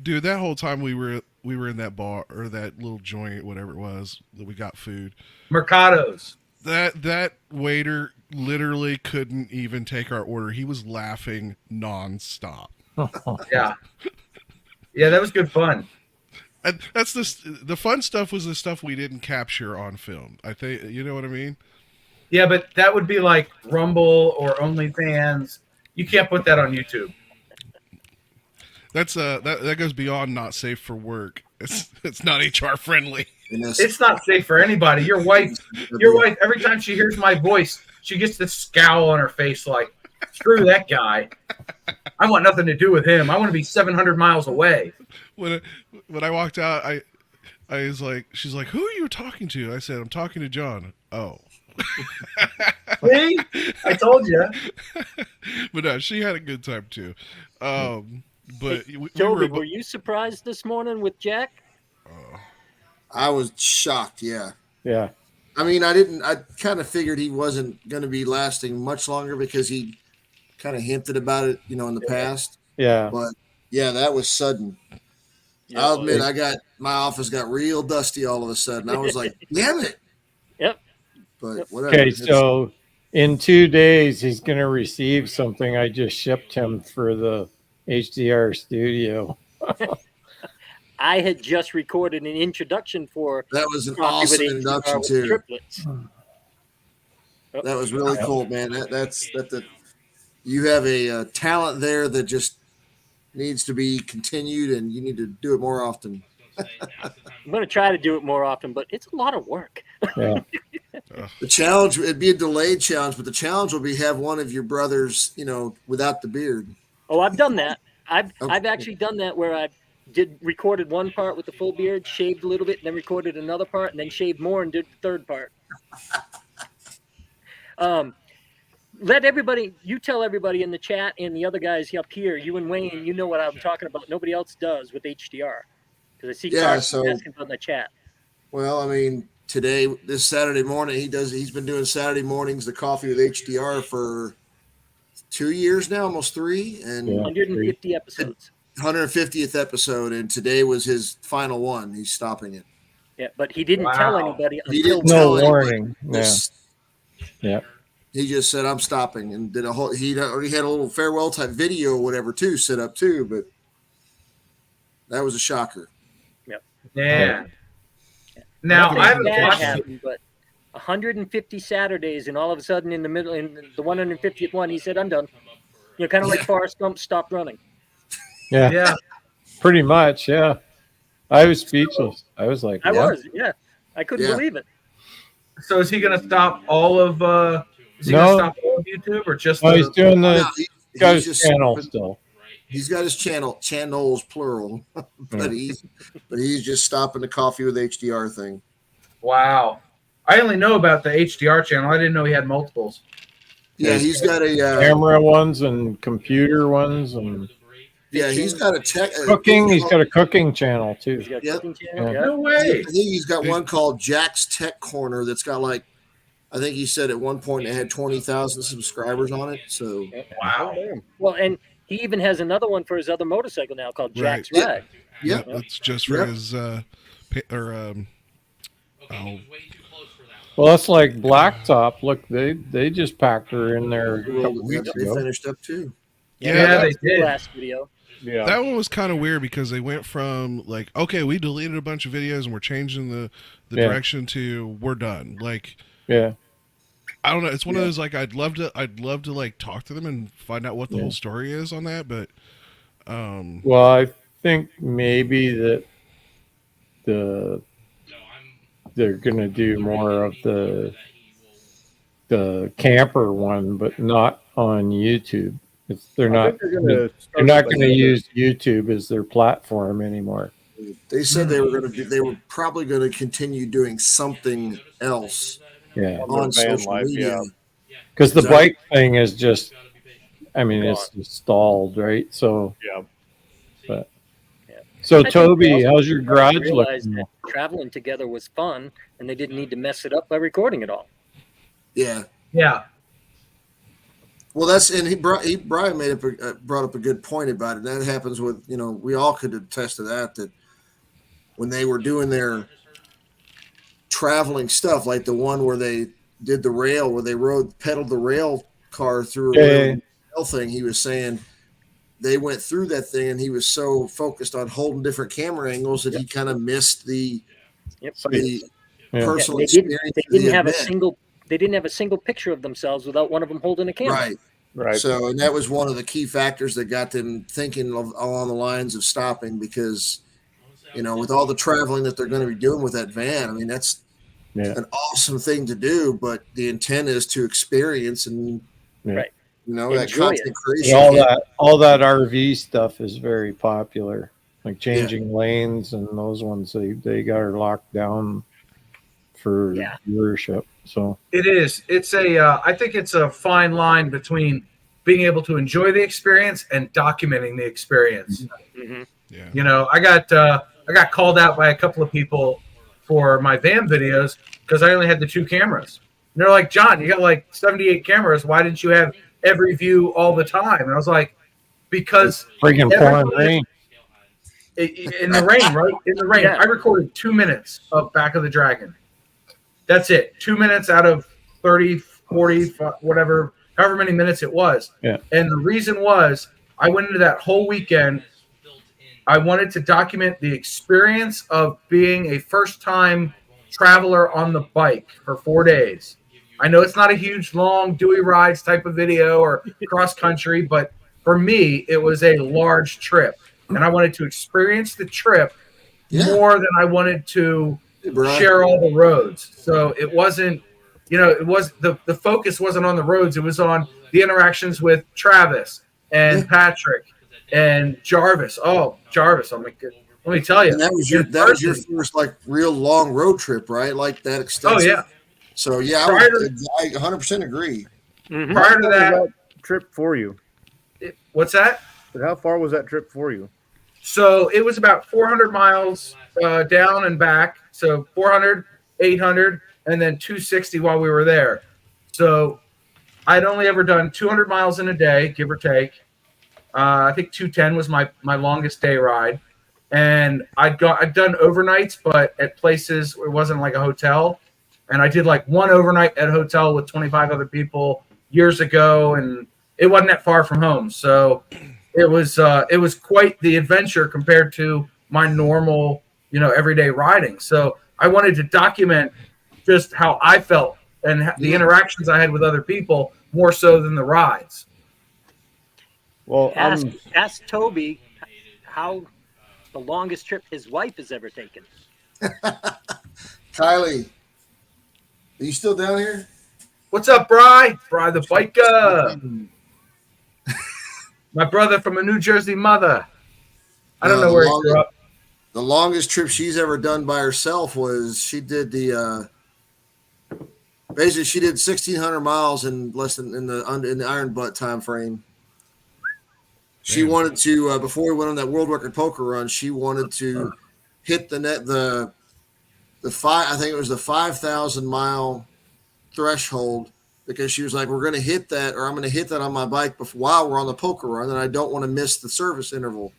dude, that whole time we were in that bar or that little joint, whatever it was, that we got food. Mercados. That waiter literally couldn't even take our order. He was laughing nonstop. Yeah. Yeah, that was good fun. And that's the fun stuff was the stuff we didn't capture on film. I think, you know what I mean? Yeah, but that would be like Rumble or OnlyFans. You can't put that on YouTube. That's that goes beyond not safe for work. It's not HR friendly. It's not safe for anybody. Your wife, every time she hears my voice, she gets this scowl on her face like, screw that guy. I want nothing to do with him. I want to be 700 miles away. When I walked out, I was like, she's like, who are you talking to? I said, I'm talking to John. Oh. See? I told you. But no, she had a good time too. But Hey, Toby, were you surprised this morning with Jack? I was shocked. Yeah. Yeah. I mean, I kind of figured he wasn't going to be lasting much longer because he kind of hinted about it, in the past. Yeah. But yeah, that was sudden. Yeah, I'll admit, my office got real dusty all of a sudden. I was like, damn it. Yep. But whatever. Okay, so in 2 days, he's going to receive something I just shipped him for the HDR studio. I had just recorded an introduction for That was an Coffee with awesome HDR introduction with too. triplets. That was really cool, man. You have a talent there that just needs to be continued, and you need to do it more often. I'm going to try to do it more often, but it's a lot of work. Yeah. The challenge, it'd be a delayed challenge, but the challenge will be have one of your brothers, without the beard. Oh, I've done that. I've actually done that where I recorded one part with the full beard, shaved a little bit, and then recorded another part, and then shaved more and did the third part. You tell everybody in the chat and the other guys up here, you and Wayne, you know what I'm talking about. Nobody else does with HDR. Because I see Carson asking about in the chat. Well, I mean, this Saturday morning, he's been doing Saturday mornings, the Coffee with HDR for 2 years now, almost 3. And 150 episodes. 150th episode, and today was his final one. He's stopping it. Yeah, but he didn't tell anybody. No warning. Yeah. He just said, I'm stopping, and did he already had a little farewell type video or whatever too, set up too, but that was a shocker. Yep. Yeah. Now I haven't watched it. But 150 Saturdays, and all of a sudden in the middle, in the 150th one, he said, I'm done. Kind of like Forrest Gump stopped running. Yeah. Pretty much, yeah. I was speechless. I was like, I couldn't believe it. So is he going to stop all of YouTube or just? He's doing he's got his just channel still. He's got his channels plural, but he's just stopping the Coffee with HDR thing. Wow. I only know about the HDR channel. I didn't know he had multiples. Yeah, he's got a camera ones and computer ones and yeah, he's got a tech cooking. He's got a cooking channel too. He's got a Yep. cooking channel. Yeah. Yeah. No I way. think he's got one called Jack's Tech Corner that's got like, I think he said at one point it had 20,000 subscribers on it. So Wow. Well, and he even has another one for his other motorcycle now called Jack's Right. Ride. yeah, Yep, that's just for Yep. his Okay, he was way too close for that one. Well, that's like Blacktop. Look, they just packed her in there a couple weeks they ago. finished up too. Yeah, that was they the did. last video. Yeah. that one was kind of weird because they went from like, okay, we deleted a bunch of videos and we're changing the Yeah. direction to we're done. Like, Yeah. I don't know. It's one of those like I'd love to like talk to them and find out what the Yeah. whole story is on that, but Well, I think maybe that No, they're gonna do more of the camper one, but not on YouTube. They're I not. think they're gonna They're start not with going to another- use YouTube as their platform anymore. They said they were going to do. They were probably going to continue doing something else Yeah, on van social life, media. yeah. because the Exactly. bike thing is just. I mean, it's stalled, right? So, Yeah. so I think Toby, also how's your garage realized looking? that traveling together was fun, and they didn't need to mess it up by recording it all. Yeah. Yeah. Well, that's and Brian brought up a good point about it. That happens with we all could attest to that. That when they were doing their traveling stuff, like the one where they did the rail, where they pedaled the rail car through a rail thing, he was saying they went through that thing, and he was so focused on holding different camera angles that he kind of missed the Yep. the Yeah. personal they experience. They of the didn't have a event. single. They didn't have a single picture of themselves without one of them holding a camera. Right. Right. So, and that was one of the key factors that got them thinking along the lines of stopping because, with all the traveling that they're going to be doing with that van, I mean, that's Yeah. an awesome thing to do, but the intent is to experience and, Yeah. Right. that Enjoy it. content creation. And all that RV stuff is very popular, like changing lanes and those ones. They got her locked down for Yeah. viewership. So It is. It's I think it's a fine line between being able to enjoy the experience and documenting the experience. Mm-hmm. yeah. I got called out by a couple of people for my van videos because I only had the 2 cameras. And they're like, John, you got like 78 cameras. Why didn't you have every view all the time? And I was like, because freaking pouring rain. in the rain, right? In the rain. Yeah. I recorded 2 minutes of Back of the Dragon. That's it. 2 minutes out of 30, 40, whatever, however many minutes it was. Yeah. And the reason was I went into that whole weekend. I wanted to document the experience of being a first-time traveler on the bike for 4 days. I know it's not a huge, long, Dewey Rides type of video or cross-country, but for me, it was a large trip. And I wanted to experience the trip more than I wanted to share all the roads. So it wasn't, it was the focus wasn't on the roads. It was on the interactions with Travis and Patrick and Jarvis. Oh, Jarvis! I'm like, let me tell you. And that was your first like real long road trip, right? Like that extensive. Oh yeah. So yeah, I 100% agree. Mm-hmm. Prior to that, trip for you. What's that? But how far was that trip for you? So it was about 400 miles down and back. So 400, 800, and then 260 while we were there. So I'd only ever done 200 miles in a day, give or take. I think 210 was my longest day ride. And I'd done overnights, but at places it wasn't like a hotel. And I did like one overnight at a hotel with 25 other people years ago, and it wasn't that far from home. So it was quite the adventure compared to my normal, everyday riding. So I wanted to document just how I felt and the interactions I had with other people more so than the rides. Well, ask Toby how the longest trip his wife has ever taken. Kylie, are you still down here? What's up, Bri? Bri the biker. My brother from a New Jersey mother. I don't know where he grew up. The longest trip she's ever done by herself was she did the basically she did 1,600 miles in less than in the iron butt time frame. She Damn. wanted to before we went on that world record poker run. She wanted to hit the five. I think it was the 5,000 mile threshold because she was like, "We're going to hit that, or I'm going to hit that on my bike while we're on the poker run, and I don't want to miss the service interval."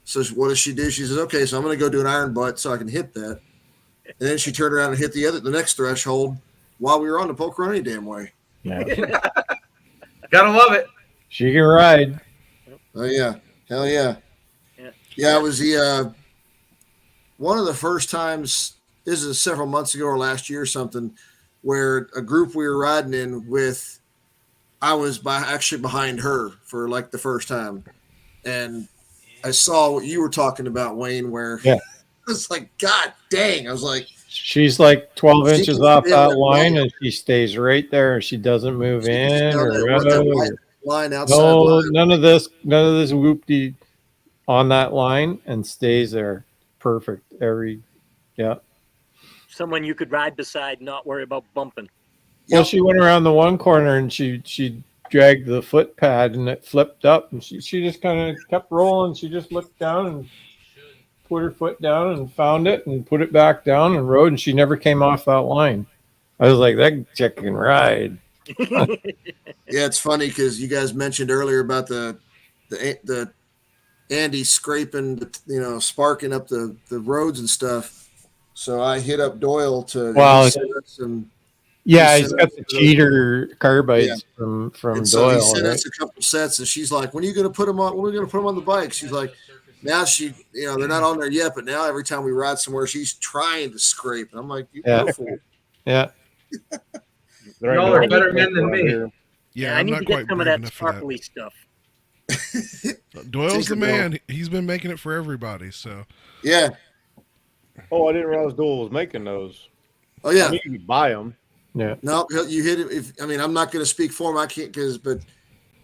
So what does she do? She says, "Okay, so I'm going to go do an iron butt so I can hit that." And then she turned around and hit the next threshold while we were on the poker run any damn way. Yeah. Gotta love it. She can ride. Oh yeah, hell yeah, Yeah. yeah. It was the one of the first times. This is several months ago or last year or something, where a group we were riding in with, I was actually behind her for like the first time, and I saw what you were talking about, Wayne. Where Yeah. it's like, God dang! I was like, She's like 12 She inches can off feel that that line, line. and she stays right there, and she doesn't move she just in down or that, out. that or- white line outside. No, line. none of this whoopty on that line, and stays there. Perfect. Someone you could ride beside, not worry about bumping. Well, Yep. she went around the one corner and she dragged the foot pad and it flipped up, and she just kind of kept rolling. She just looked down and put her foot down and found it and put it back down and rode, and she never came off that line. I was like, that chick can ride. Yeah, it's funny because you guys mentioned earlier about the Andy scraping, sparking up the roads and stuff. So I hit up Doyle to Well, send us some. Yeah, He he's sent got us the those- cheater carbides Yeah. from And so he Doyle, sent right? us a couple sets, and she's like, "When are you going to put them on? When are we going to put them on the bike?" She's like, "Now they're not on there yet, but now every time we ride somewhere, she's trying to scrape." And I'm like, "You Yeah. go for it." Yeah. There ain't Y'all no are way better to men than around me. here. Yeah, I I'm need not to quite get some of brave that enough for that. sparkly stuff. Doyle's the Tinkerbell. man. He's been making it for everybody. So Yeah. Oh, I didn't realize Doyle was making those. Oh yeah. I mean, you could buy them. Yeah. No, you hit it. I'm not going to speak for him. I can't but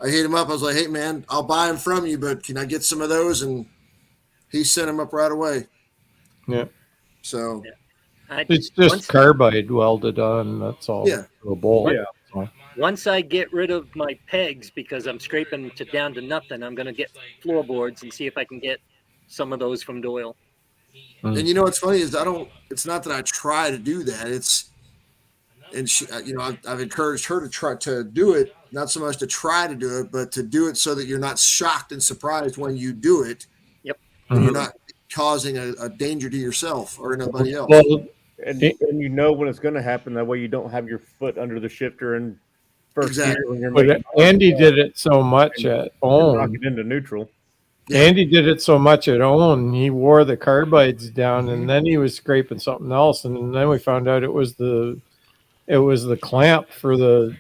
I hit him up. I was like, "Hey man, I'll buy them from you, but can I get some of those?" And he sent them up right away. Yeah. So It's just once- carbide welded on. That's all. Yeah. To a bolt. Yeah. Once I get rid of my pegs because I'm scraping down to nothing, I'm going to get floorboards and see if I can get some of those from Doyle. And what's funny is it's not that I try to do that. And she, I've encouraged her to try to do it, not so much to try to do it, but to do it so that you're not shocked and surprised when you do it. Yep. And Mhm. you're not causing a danger to yourself or anybody else. Well, And you know when it's going to happen. That way you don't have your foot under the shifter in first Exactly. gear when you're but making Andy did it so much at knock Own. it into neutral. Yeah. Andy did it so much at Own. He wore the carbides down, and then he was scraping something else, and then we found out it was the clamp for the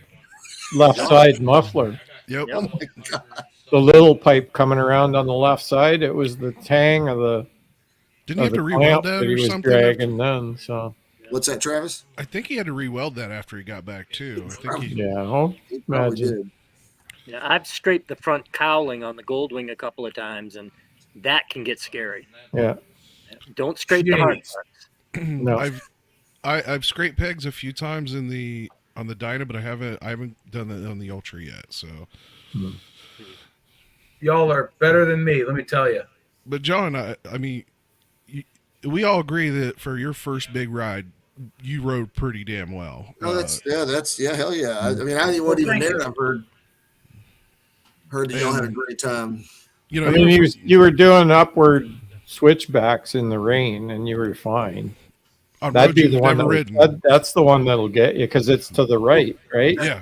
left side muffler. yep. Oh my God. The little pipe coming around on the left side. It was the tang of the Didn't he of have the to clamp reweld that that he or was something? dragging then. So What's that, Travis? I think he had to reweld that after he got back too. I think he. yeah, oh, He probably Imagine. did. Yeah, I've scraped the front cowling on the Goldwing a couple of times, and that can get scary. yeah. Don't scrape the hard Jeez. parts. No. I've scraped pegs a few times on the Dyna, but I haven't done that on the Ultra yet. So, Y'all are better than me, let me tell you. but John, I mean, we all agree that for your first big ride, you rode pretty damn well. Oh, hell yeah. I mean, I wasn't even thank there. you. And I've heard that y'all had a great time. you know, I mean, you were doing upward switchbacks in the rain, and you were fine. on That'd road be you've the one never that, ridden. that's the one that'll get you because it's to the right, right? Yeah,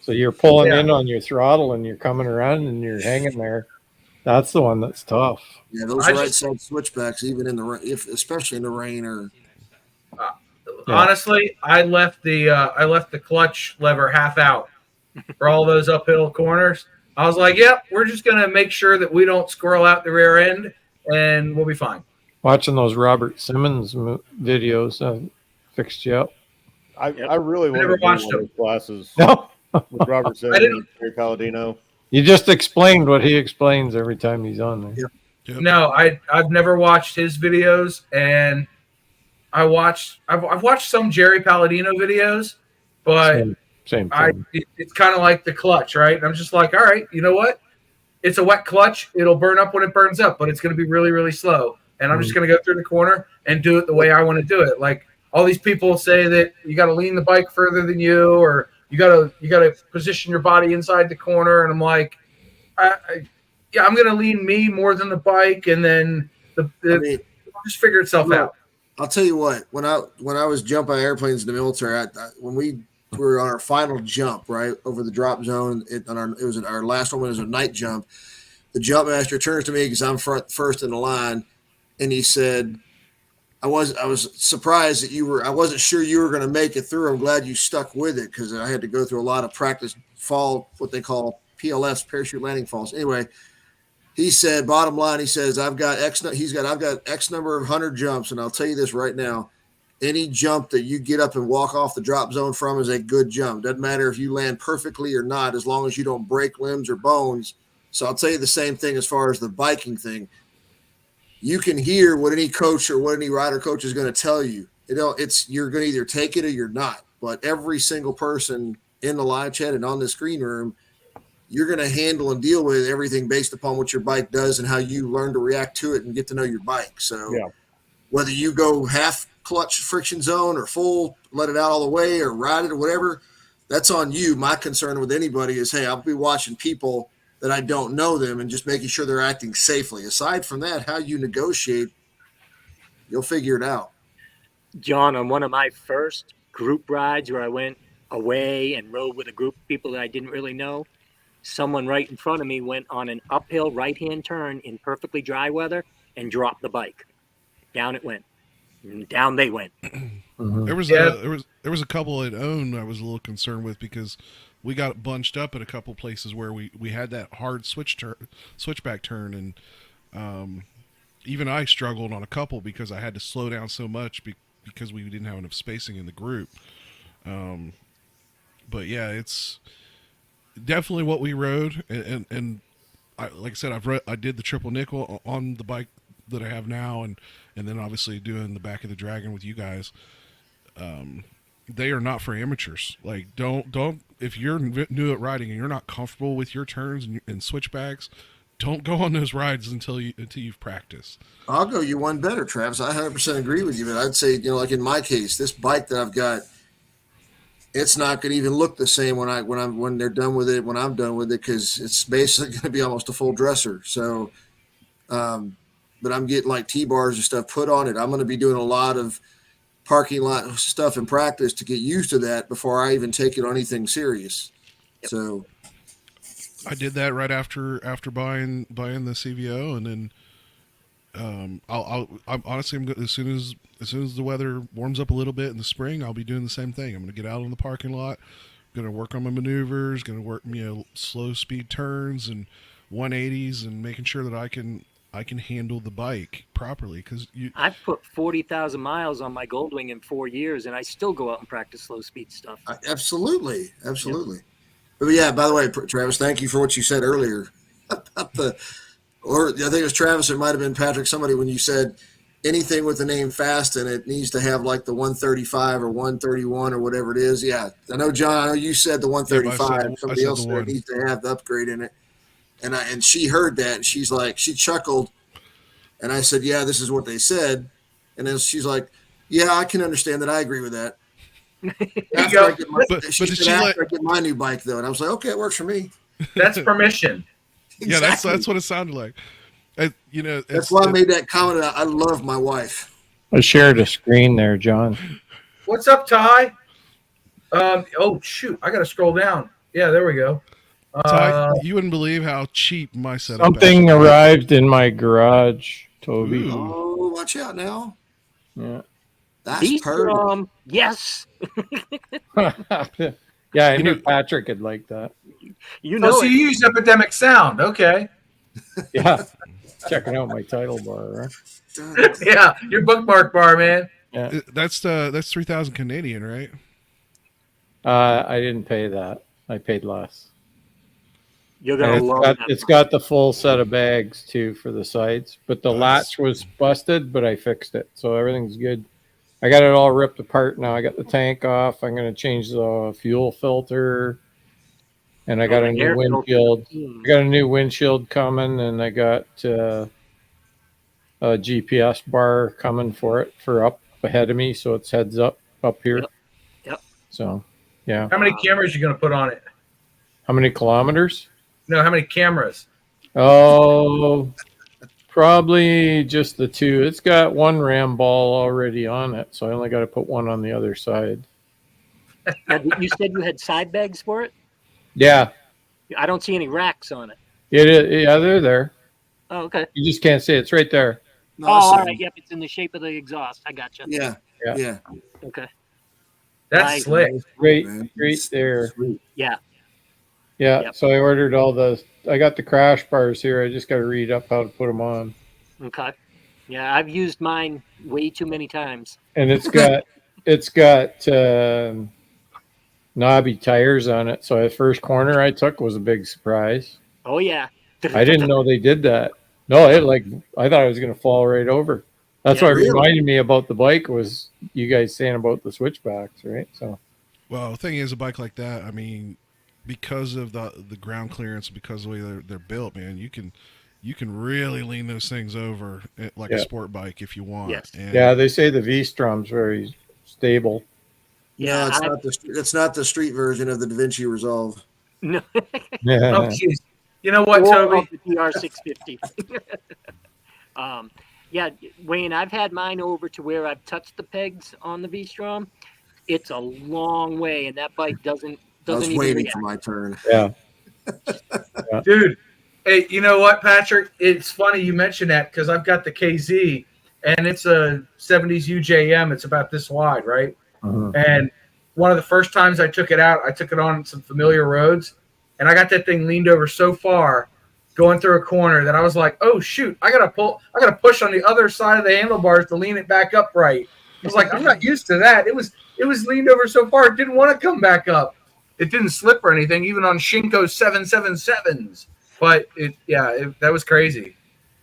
So you're pulling Yeah. in on your throttle and you're coming around and you're hanging there. That's the one that's tough. Yeah, those I right just- side switchbacks, even in the rain, especially in the rain, or Yeah. Honestly, I left the clutch lever half out for all those uphill corners. I was like, "Yep, we're just gonna make sure that we don't squirrel out the rear end, and we'll be fine." Watching those Robert Simmons videos fixed you up. I really want never to do watched one of those classes No, with Robert Simmons didn't- and Terry Palladino. you just explained what he explains every time he's on there. Yep. No, I've never watched his videos, and I've watched some Jerry Palladino videos, But Same thing. it's kind of like the clutch, right? And I'm just like, all right, you know what? It's a wet clutch. It'll burn up when it burns up, but it's going to be really, really slow. And I'm just going to go through the corner and do it the way I want to do it. Like all these people say that you got to lean the bike further than you, or you got to position your body inside the corner. And I'm like, yeah, I'm going to lean me more than the bike, and then it'll just figure itself out. I'll tell you what. When I was jumping airplanes in the military, when we were on our final jump right over the drop zone, it was our last one. It was a night jump. The jump master turns to me because I'm first in the line, and he said, I was surprised that I wasn't sure you were going to make it through. I'm glad you stuck with it because I had to go through a lot of practice fall, what they call PLFs, parachute landing falls. Anyway, he said, bottom line, he says, I've got X number of 100 jumps, and I'll tell you this right now. Any jump that you get up and walk off the drop zone from is a good jump. Doesn't matter if you land perfectly or not, as long as you don't break limbs or bones. So I'll tell you the same thing as far as the biking thing. You can hear what any coach or what any rider coach is going to tell you. You're going to either take it or you're not. But every single person in the live chat and on the screen room, you're going to handle and deal with everything based upon what your bike does and how you learn to react to it and get to know your bike. So whether you go half clutch friction zone or full, let it out all the way or ride it or whatever, that's on you. My concern with anybody is, hey, I'll be watching people that I don't know them and just making sure they're acting safely. Aside from that, how you negotiate, you'll figure it out. John, on one of my first group rides where I went away and rode with a group of people that I didn't really know, someone right in front of me went on an uphill right-hand turn in perfectly dry weather and dropped the bike. Down it went. And down they went. There was a couple at Own I was a little concerned with because we got bunched up at a couple places where we had that hard switchback turn, and even I struggled on a couple because I had to slow down so much because we didn't have enough spacing in the group. But yeah, it's definitely what we rode, and like I said, I did the triple nickel on the bike that I have now, and then obviously doing the back of the Dragon with you guys. They are not for amateurs. Like, don't if you're new at riding and you're not comfortable with your turns and switchbacks, don't go on those rides until you've practiced. I'll go you one better, Travis. I 100% agree with you, but I'd say, like in my case, this bike that I've got, it's not going to even look the same when they're done with it, when I'm done with it, because it's basically going to be almost a full dresser. So, but I'm getting like T-bars and stuff put on it. I'm going to be doing a lot of parking lot stuff in practice to get used to that before I even take it on anything serious. Yep. So I did that right after buying the CVO, and then I'm honestly, as soon as the weather warms up a little bit in the spring, I'll be doing the same thing. I'm going to get out in the parking lot, going to work on my maneuvers, going to work slow speed turns and 180s, and making sure that I can handle the bike properly. Because I've put 40,000 miles on my Goldwing in 4 years, and I still go out and practice slow speed stuff. Absolutely. Yep. But yeah, by the way, Travis, thank you for what you said earlier about or I think it was Travis, it might have been Patrick, somebody, when you said anything with the name fast in it needs to have like the 135 or 131 or whatever it is. Yeah, I know, John, I know you said the 135. Somebody else there needs to have the upgrade in it. And she heard that, and she's like, she chuckled, and I said, yeah, this is what they said. And then she's like, yeah, I can understand that. I agree with that. After I get my new bike, though, and I was like, okay, it works for me. That's permission. Exactly. Yeah, that's what it sounded like. That's why I made that comment. I love my wife. I shared a screen there, John. What's up, Ty? Oh shoot, I got to scroll down. Yeah, there we go. Ty, you wouldn't believe how cheap my setup. Something arrived in my garage, Toby. Oh, watch out now. Yeah. That's perfect. Yes. Yeah, I knew Patrick would like that. So you use Epidemic Sound. Okay. Yeah. Checking out my title bar. Right? Yeah, your bookmark bar, man. Yeah. That's 3,000 Canadian, right? I didn't pay that. I paid less. You're gonna love that. It's got the full set of bags too for the sides, but the latch was busted, but I fixed it, so everything's good. I got it all ripped apart now. I got the tank off. I'm going to change the fuel filter, and I got a new windshield. I got a new windshield coming, and I got a GPS bar coming for it for up ahead of me, so it's heads up here. Yep. So, yeah. How many cameras you going to put on it? How many kilometers? No, how many cameras? Oh, probably just the two. It's got one ram ball already on it, so I only got to put one on the other side. Now, you said you had side bags for it? Yeah. I don't see any racks on it. Yeah, they're there. Oh, okay. You just can't see it. It's right there. No, Oh, I see all them. right. Yep, it's in the shape of the exhaust. I gotcha. Yeah. Yeah. Yeah. Okay. That's Nice. slick. Right, Man. right there. Sweet. Yeah. Yeah. Yep. So I ordered I got the crash bars here. I just got to read up how to put them on. Okay. Yeah, I've used mine way too many times. And it's got knobby tires on it. So the first corner I took was a big surprise. Oh yeah. I didn't know they did that. No, I thought I was going to fall right over. That's Yeah, what really? reminded me about the bike was you guys saying about the switchbacks, right? So Well, the thing is, a bike like that, I mean, because of the ground clearance, because of the way they're built, man, you can really lean those things over like a sport bike if you want. Yes. And yeah, they say the V-Strom's very stable. Yeah. No, it's not the street version of the Da Vinci Resolve. No. Oh, Yeah. jeez. You know what, Or Toby? the DR650. Yeah, Wayne, I've had mine over to where I've touched the pegs on the V-Strom. It's a long way, and that bike doesn't I was even waiting react. for my turn. Yeah. Dude, hey, you know what, Patrick? It's funny you mentioned that because I've got the KZ, and it's a 70s UJM. It's about this wide, right? Mhm. And one of the first times I took it out, I took it on some familiar roads, and I got that thing leaned over so far going through a corner that I was like, oh, shoot, I got to push on the other side of the handlebars to lean it back up right. I was like, I'm not used to that. It was leaned over so far, it didn't want to come back up. It didn't slip or anything, even on Shinko's 777s. But that was crazy.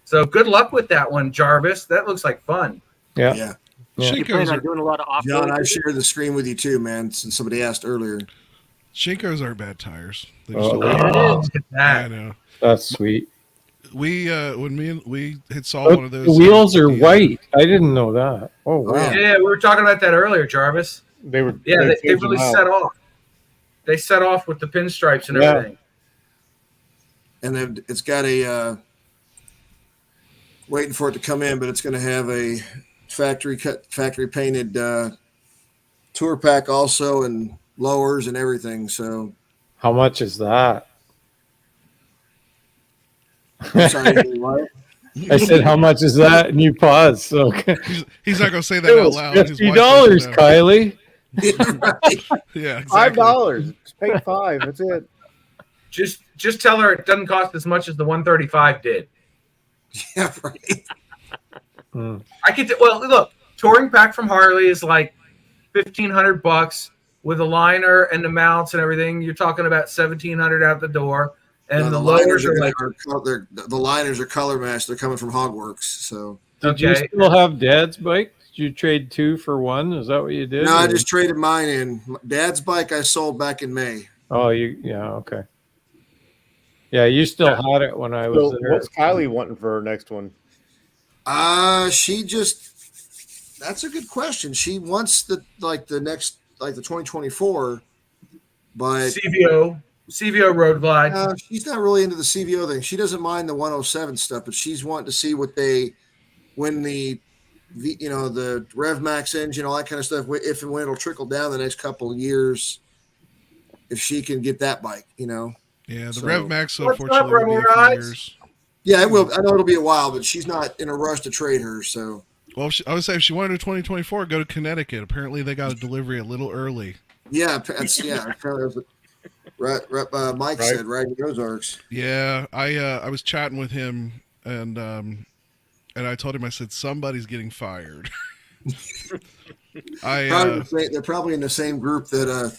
So good luck with that one, Jarvis. That looks like fun. Yeah. Yeah. Yeah. You plan Shinkos on are, doing a lot of off-road? John, I shared the screen with you too, man, since somebody asked earlier. Shinkos aren't bad tires. They Oh, don't- Oh, look at I that. know. That's sweet. We when we had saw Oh, one of those. the wheels are the, white. I didn't know that. Oh wow. yeah. Yeah, we were talking about that earlier, Jarvis. They were. Yeah, they changed really them out. set off. They set off with the pinstripes and Yeah. everything. And then it's got a waiting for it to come in, but it's going to have a factory painted tour pack also, and lowers and everything. So How much is that? I'm sorry, what? I said, how much is that? And you paused. So he's not gonna say that it out was loud. His wife $50, doesn't know. Kylie. Right. Yeah, exactly. $5. Just pay $5. That's it. Just tell her it doesn't cost as much as the 135 did. Yeah, right. Hmm. Well, look, touring pack from Harley is like $1,500 with a liner and the mounts and everything. You're talking about $1,700 out the door, and No, the lowers are like the liners are color matched. They're coming from Hogworks. So Did you okay. still have Dad's bike? Did you trade 2 for 1? Is that what you did? no, I or- just traded mine in. Dad's bike I sold back in May. Oh, okay. Yeah, you still had it when I was So there. what's Kylie wanting for her next one? That's a good question. She wants the 2024, but CVO Road Glide. she's not really into the CVO thing. She doesn't mind the 107 stuff, but she's wanting to see when the Rev Max engine, all that kind of stuff, if and when it'll trickle down the next couple of years, if she can get that bike, Yeah, the So- Rev Max What's unfortunately up, will be a Rebel few Rides? years. Yeah, it will. I know it'll be a while, but she's not in a rush to trade her. So Well, I would say if she wanted a 2024, go to Connecticut. Apparently, they got a delivery a little early. yeah, apparently Mike Right. said right in the Ozarks. Yeah, I was chatting with him and I told him, I said, somebody's getting fired. They're probably in the same group that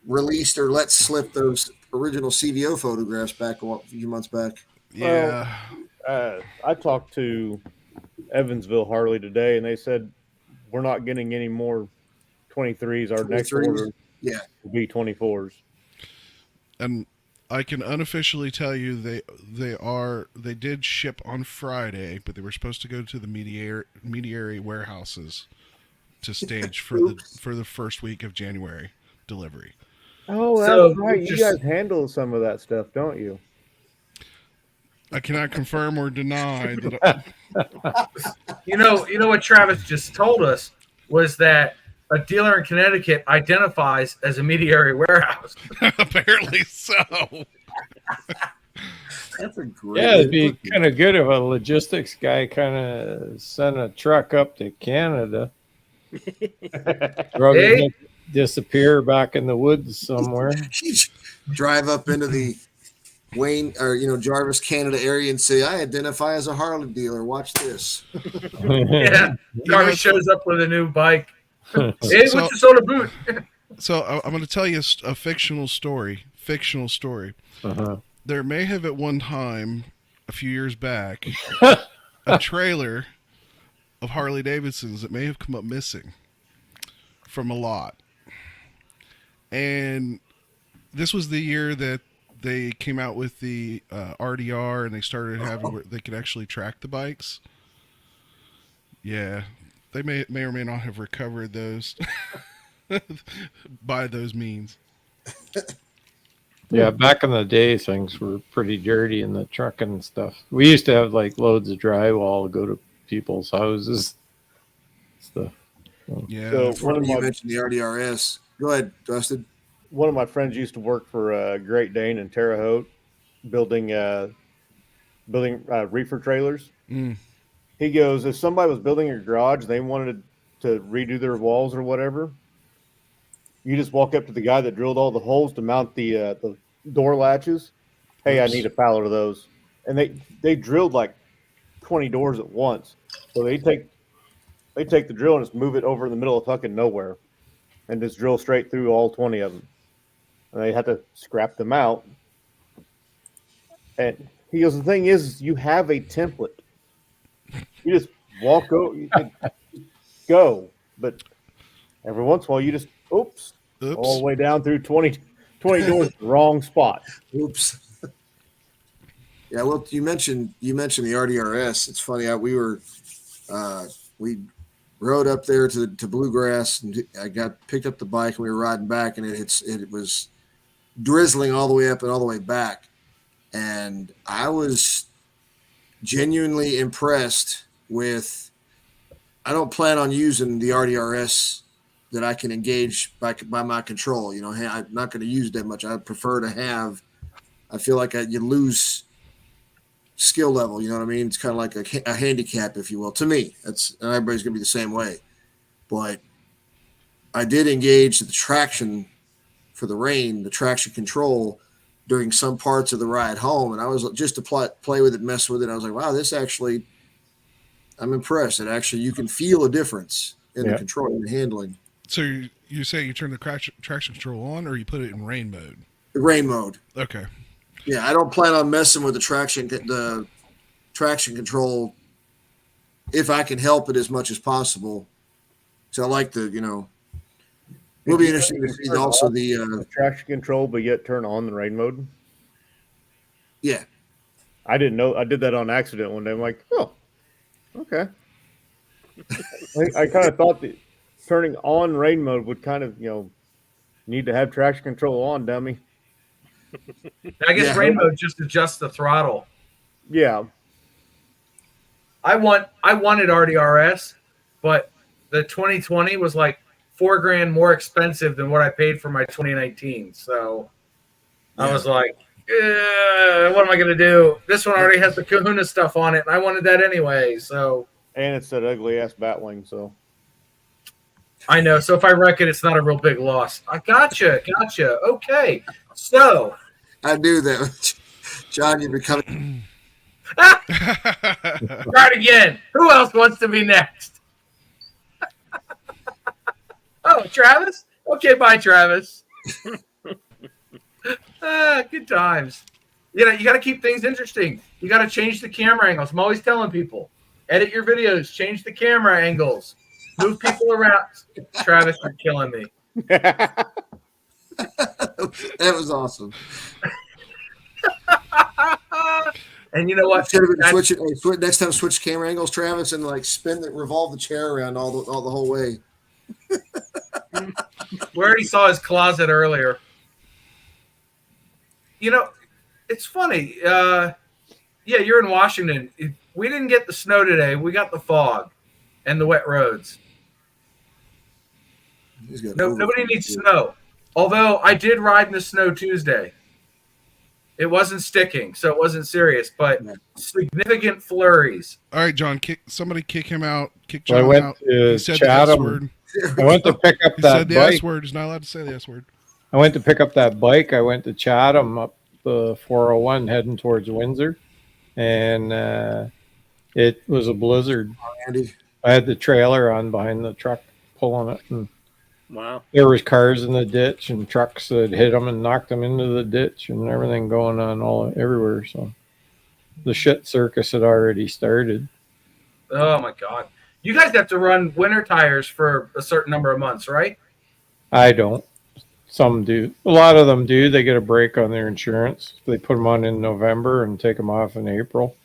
released or let slip those original CVO photographs back a few months back. Yeah. I talked to Evansville Harley today, and they said we're not getting any more 23s. Our next 23s? order Yeah. will be 24s. And I can unofficially tell you they did ship on Friday, but they were supposed to go to the mediary warehouses to stage for the first week of January delivery. Oh, So, that's right. You just- guys handle some of that stuff, don't you? I cannot confirm or deny that. You know what Travis just told us was that a dealer in Connecticut identifies as a mediary warehouse. Apparently so. That's a great. Yeah, it'd be kind of good if a logistics guy kind of sent a truck up to Canada. Rather Hey. than disappear back in the woods somewhere. You drive up into the Wayne or Jarvis, Canada area and say, "I identify as a Harley dealer. Watch this." Yeah, Jarvis shows up with a new bike. Hey, So- what's this on a boot? So I'm going to tell you a fictional story. Fictional story. Uh-huh. There may have at one time, a few years back, a trailer of Harley Davidsons that may have come up missing from a lot. And this was the year that they came out with the RDR and they started having where they could actually track the bikes. Yeah, they may or may not have recovered those by those means. Yeah, back in the day, things were pretty dirty in the truck and stuff. We used to have like loads of drywall go to people's houses. Stuff. Yeah, So One you mentioned the RDRS. Go ahead, Dustin. one of my friends used to work for Great Dane in Terre Haute, building reefer trailers. Mm. He goes, if somebody was building a garage, they wanted to redo their walls or whatever, you just walk up to the guy that drilled all the holes to mount the door latches. Hey, I need a pallet of those. And they drilled like 20 doors at once. So they take the drill and just move it over in the middle of fucking nowhere and just drill straight through all 20 of them. And they had to scrap them out. And he goes, the thing is, you have a template. You just walk over, go. But every once in a while, you just, all the way down through 20 doors, wrong spot. Oops. Yeah, well, you mentioned the RDRS. It's funny. We rode up there to Bluegrass, and I picked up the bike, and we were riding back, and it was drizzling all the way up and all the way back, and I was genuinely impressed with. I don't plan on using the RDRS that I can engage by my control. I'm not going to use it that much. I prefer to have. I feel like you lose skill level. You know what I mean? It's kind of like a handicap, if you will. To me, and everybody's going to be the same way. But I did engage the traction for the rain, the traction control during some parts of the ride home, and I was just to play with it, mess with it. I was like, wow, this actually. I'm impressed. It actually, you can feel a difference in the control and handling. So you say you turn the traction control on, or you put it in rain mode? The rain mode. Okay. Yeah, I don't plan on messing with the traction control if I can help it as much as possible. So I like the, It'll be interesting to see also the traction control, but yet turn on the rain mode. Yeah, I didn't know. I did that on accident one day. I'm like, oh, okay. I kind of thought that turning on rain mode would kind of, need to have traction control on, dummy. I guess rain mode just adjusts the throttle. Yeah. I wanted RDRS, but the 2020 was like $4,000 more expensive than what I paid for my 2019. So I was like, what am I going to do? This one already has the Kahuna stuff on it, and I wanted that anyway. So, and it's that ugly ass Batwing. So I know. So if I wreck it, it's not a real big loss. I gotcha. Okay. So I knew that, John. You're becoming. Try it again. Who else wants to be next? Oh, Travis? Okay, bye, Travis. Good times. You got to keep things interesting. You got to change the camera angles. I'm always telling people, edit your videos, change the camera angles. Move people around. Travis, you're killing me. That was awesome. And you know what? Should have been That- switching. Next time, switch camera angles, Travis, and like revolve the chair around all the whole way. we already saw his closet earlier. You know, it's funny. Yeah, you're in Washington. We didn't get the snow today. We got the fog and the wet roads. Nobody needs snow. Although I did ride in the snow Tuesday. It wasn't sticking, so it wasn't serious, but significant flurries. All right, John, somebody kick him out. Kick Well, I John went out. to He said the S Chatham. word. I went to pick up He that said the bike. S word. He's not allowed to say the S word. I went to pick up that bike. I went to Chatham up the 401 heading towards Windsor, and it was a blizzard. Andy. I had the trailer on behind the truck pulling it, and Wow. there was cars in the ditch and trucks that hit them and knocked them into the ditch and everything going on everywhere. So the shit circus had already started. Oh my God. You guys have to run winter tires for a certain number of months, right? I don't. Some do. A lot of them do. They get a break on their insurance. They put them on in November and take them off in April.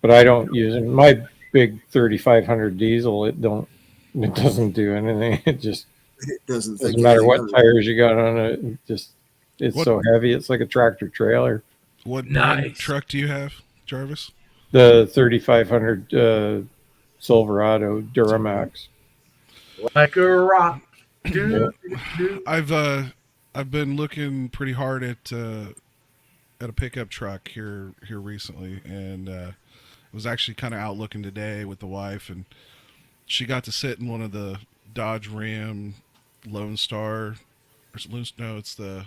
But I don't use them. My big 3500 diesel, it doesn't do anything. It just Doesn't matter what tires you got on it. It's What- so heavy. It's like a tractor trailer. What brand Nice. truck do you have, Jarvis? The 3500 Silverado Duramax. Like a rock. Dude. I've been looking pretty hard at a pickup truck here recently, and I was actually kind of out looking today with the wife, and she got to sit in one of the Dodge Ram Lone Star. No, it's the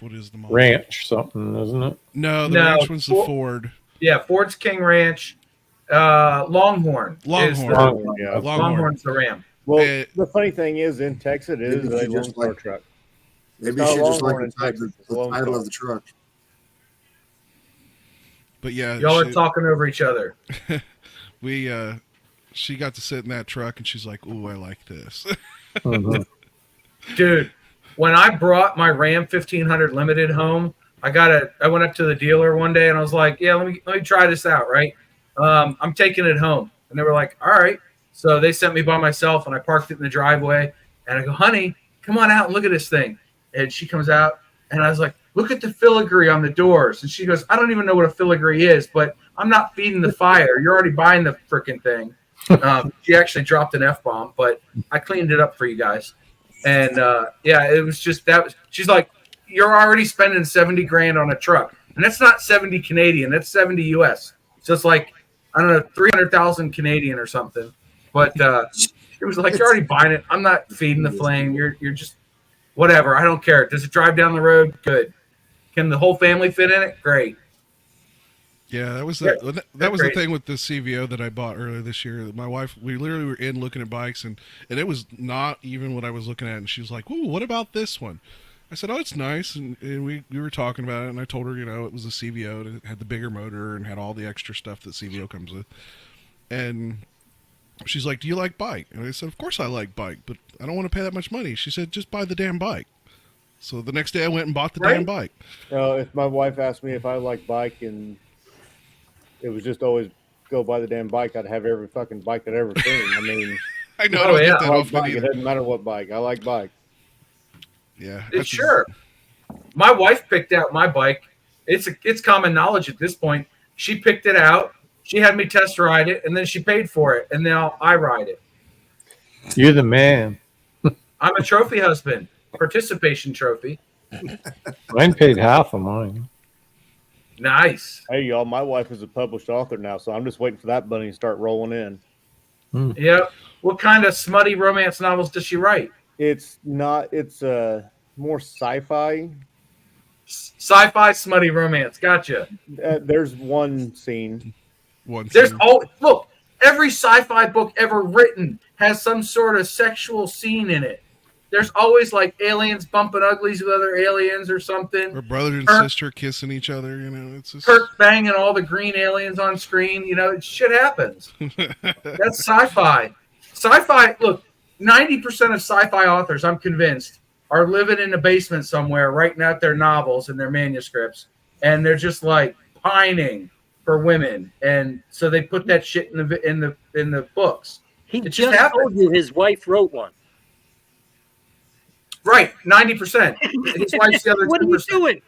what is the model? Ranch something, isn't it? No, the No, Ranch one's the Ford. Yeah, Ford's King Ranch. Longhorn. Longhorn. Yeah. Longhorn. Longhorn's the Ram. Well, Eh, the funny thing is, in Texas, it is Maybe a you Lone just Star like- truck. Maybe It's you should not just like Longhorn the in Texas, it's a the Lone title Star. of the truck. But yeah, Y'all are talking over each other. she got to sit in that truck, and she's like, "Ooh, I like this." Mhm. Dude, when I brought my Ram 1500 Limited home, I went up to the dealer one day and I was like, yeah, let me try this out, right? I'm taking it home. And they were like, all right. So they sent me by myself and I parked it in the driveway and I go, honey, come on out and look at this thing. And she comes out and I was like, look at the filigree on the doors. And she goes, I don't even know what a filigree is, but I'm not feeding the fire. You're already buying the freaking thing. She actually dropped an F-bomb, but I cleaned it up for you guys. And yeah, it was just she's like, you're already spending 70 grand on a truck. And that's not 70 Canadian, that's 70 US. So it's like, I don't know, 300,000 Canadian or something. But it was like, you're already buying it. I'm not feeding the flame. You're just whatever. I don't care. Does it drive down the road? Good. Can the whole family fit in it? Great. Yeah, that was Yeah, that was the great. thing with the CVO that I bought earlier this year. My wife, we literally were in looking at bikes, and it was not even what I was looking at. And she was like, "Ooh, what about this one?" I said, "Oh, it's nice." And we were talking about it, and I told her, it was a CVO, and it had the bigger motor and had all the extra stuff that CVO comes with. And she's like, "Do you like bike?" And I said, "Of course I like bike, but I don't want to pay that much money." She said, "Just buy the damn bike." So the next day I went and bought the damn bike. If my wife asked me if I like bike and it was just always go buy the damn bike, I'd have every fucking bike I'd ever seen. I mean, I know Oh, I don't yeah. get that I like often bike. It either. doesn't matter what bike. I like bike. Yeah, It's sure. My wife picked out my bike. It's common knowledge at this point. She picked it out. She had me test ride it, and then she paid for it, and now I ride it. You're the man. I'm a trophy husband, participation trophy. Mine paid half of mine. Nice. Hey, y'all, my wife is a published author now, so I'm just waiting for that money to start rolling in. Yep. What kind of smutty romance novels does she write? It's not, it's more sci-fi. Sci-fi smutty romance. Gotcha. There's one scene. There's every sci-fi book ever written has some sort of sexual scene in it. There's always like aliens bumping uglies with other aliens or something. Or brother and Kirk- sister kissing each other. You know, it's just. Kirk banging all the green aliens on screen. You know, shit happens. That's sci-fi. Sci-fi. Look, 90% of sci-fi authors, I'm convinced, are living in a basement somewhere, writing out their novels and their manuscripts, and they're just like pining for women, and so they put that shit in the books. He It just just happened. told you his wife wrote one. Right, 90%. His wife's the other What are you 10%. doing?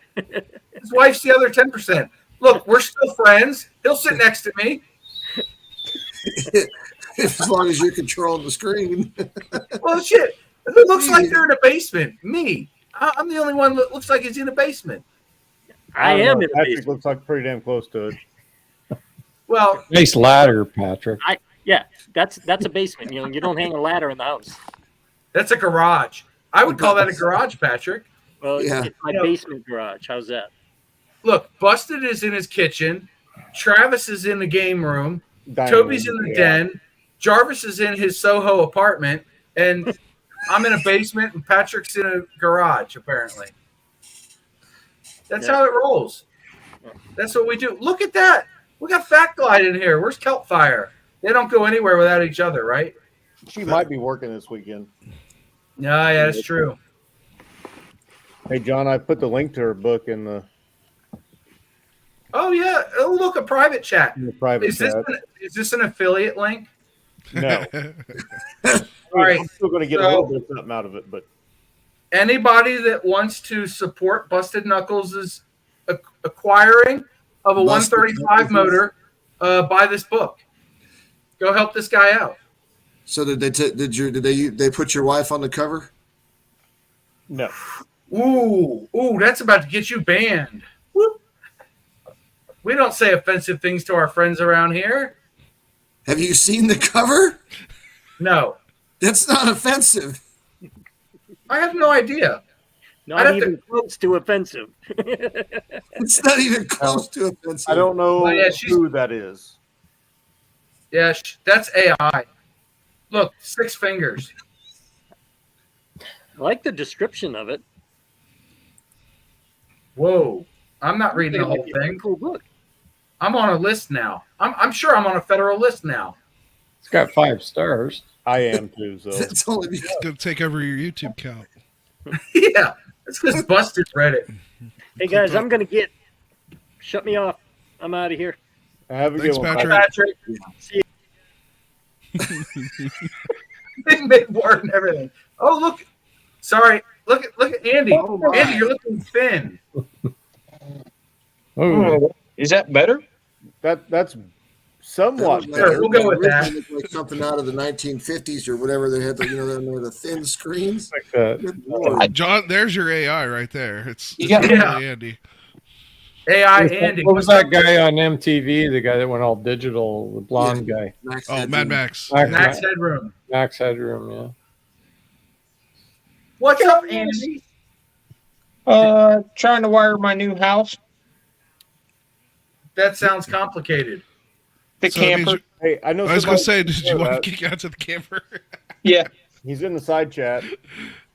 His wife's the other 10%. Look, we're still friends. He'll sit next to me. As long as you're controlling the screen. Well, shit. Who looks like they're in a basement? Me. I'm the only one that looks like he's in a basement. I don't am know. in the Patrick basement. looks like pretty damn close to it. Well, Nice ladder, Patrick. Yeah, that's a basement. You know, you don't hang a ladder in the house. that's a garage. I would call that a garage, Patrick. Well, Yeah. it's my You know- basement garage. How's that? Look, Busted is in his kitchen. Travis is in the game room. Dining Toby's in room, the yeah. den. Jarvis is in his Soho apartment. And I'm in a basement, and Patrick's in a garage, apparently. That's Yeah. how it rolls. That's what we do. Look at that. We got Fat Glide in here. Where's Kelp Fire? They don't go anywhere without each other, right? She might be working this weekend. Yeah, that's true. Hey, John, I put the link to her book in the Oh, yeah. Oh, look, a private chat. private Is this, chat. is this an affiliate link? No. All right. I'm still going to get a little bit of something out of it, but Anybody that wants to support Busted Knuckles' acquiring of a Busted 135 Knuckles. motor, buy this book. Go help this guy out. So did they put your wife on the cover? no. Ooh, that's about to get you banned. Whoop. We don't say offensive things to our friends around here. Have you seen the cover? No, That's not offensive. I have no idea. I'd Not have even close to offensive. It's not even close to offensive. I don't know Well, yeah, she's- who that is. Yeah, that's AI. Look, 6 fingers. I like the description of it. Whoa, I'm not reading the whole It's a thing. cool book. I'm on a list now. I'm sure I'm on a federal list now. It's got 5 stars. I am too, so That's only because It's gonna take over your YouTube count. Yeah, it's because Busted read it. Hey guys, I'm gonna get. Shut me off. I'm out of here. have a Thanks, good one. Patrick. Patrick. Big mid-word and everything. Oh, look. Sorry. Look at Andy. Oh, my. Andy, you're looking thin. Oh, Is that better? That's somewhat That was better. Sure, we'll go with that. originally looked like something out of the 1950s or whatever. They had the thin screens. like that. Good Lord. John, there's your AI right there. It's Yeah. really Andy. AI Andy. What was that guy on MTV? The guy that went all digital, the blonde guy. Max Oh, Headroom. Mad Max. Max Headroom. Max Headroom, yeah. What's up, Andy? Trying to wire my new house. That sounds complicated. The So it means camper. Hey, I know. I was gonna say, somebody- did you want to kick out to the camper? Yeah. He's in the side chat.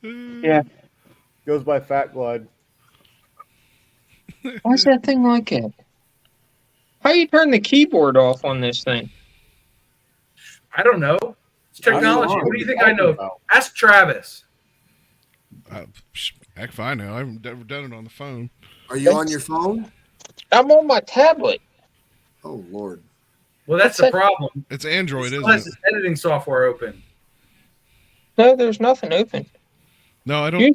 Yeah. Goes by Fat Glide. Why's that thing like it? How you turn the keyboard off on this thing? I don't know. It's technology. What do you think I know? Ask Travis. Heck if I know. I've never done it on the phone. Are you on your phone? I'm on my tablet. Oh Lord. Well, that's the problem. It's Android, He isn't still has it? his editing software open. No, there's nothing open. No, You-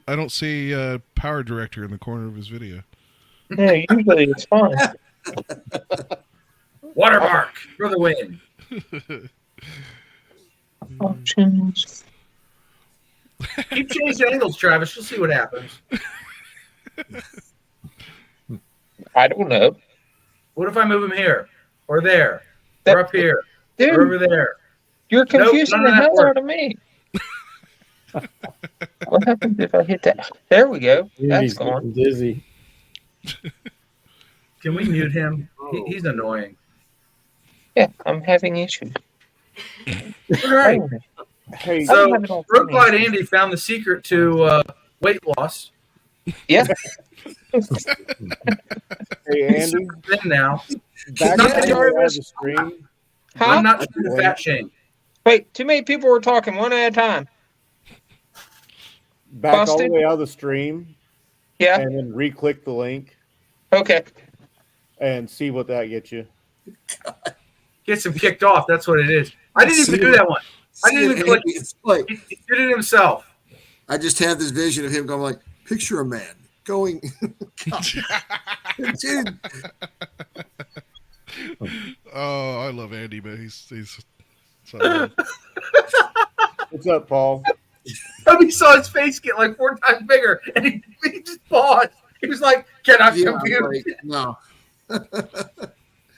I don't see Power Director in the corner of his video. No, usually it's fine. Watermark for the win. Options. Keep changing angles, Travis. You'll see what happens. I don't know. What if I move him here or there That- or up here or Dude, over there? you're confusing none of the that hell worked. out of me. What happens if I hit that? There we go. That's He's gone. getting dizzy. Can we mute him? He's annoying. Yeah, I'm having issues. All right. Hey, So, have it all Road Glide finished. Andy found the secret to weight loss. Yeah. hey, He's Andy, super thin now. back Not all that the you- way out of the stream. I'm Huh? not trying to fat shame. Wait, too many people were talking one at a time. Back all the Busted? way out of the stream, Yeah. and then re-click the link Okay. and see what that gets you. Gets him kicked off. That's what it is. I didn't even do that one. I didn't even click. It's like He did it himself. I just have this vision of him going like, picture a man going. Dude, Oh, I love Andy, but he's so What's up, Paul? Toby saw his face get like 4 times bigger, and he just paused. He was like, "Cannot yeah, compute." like, no,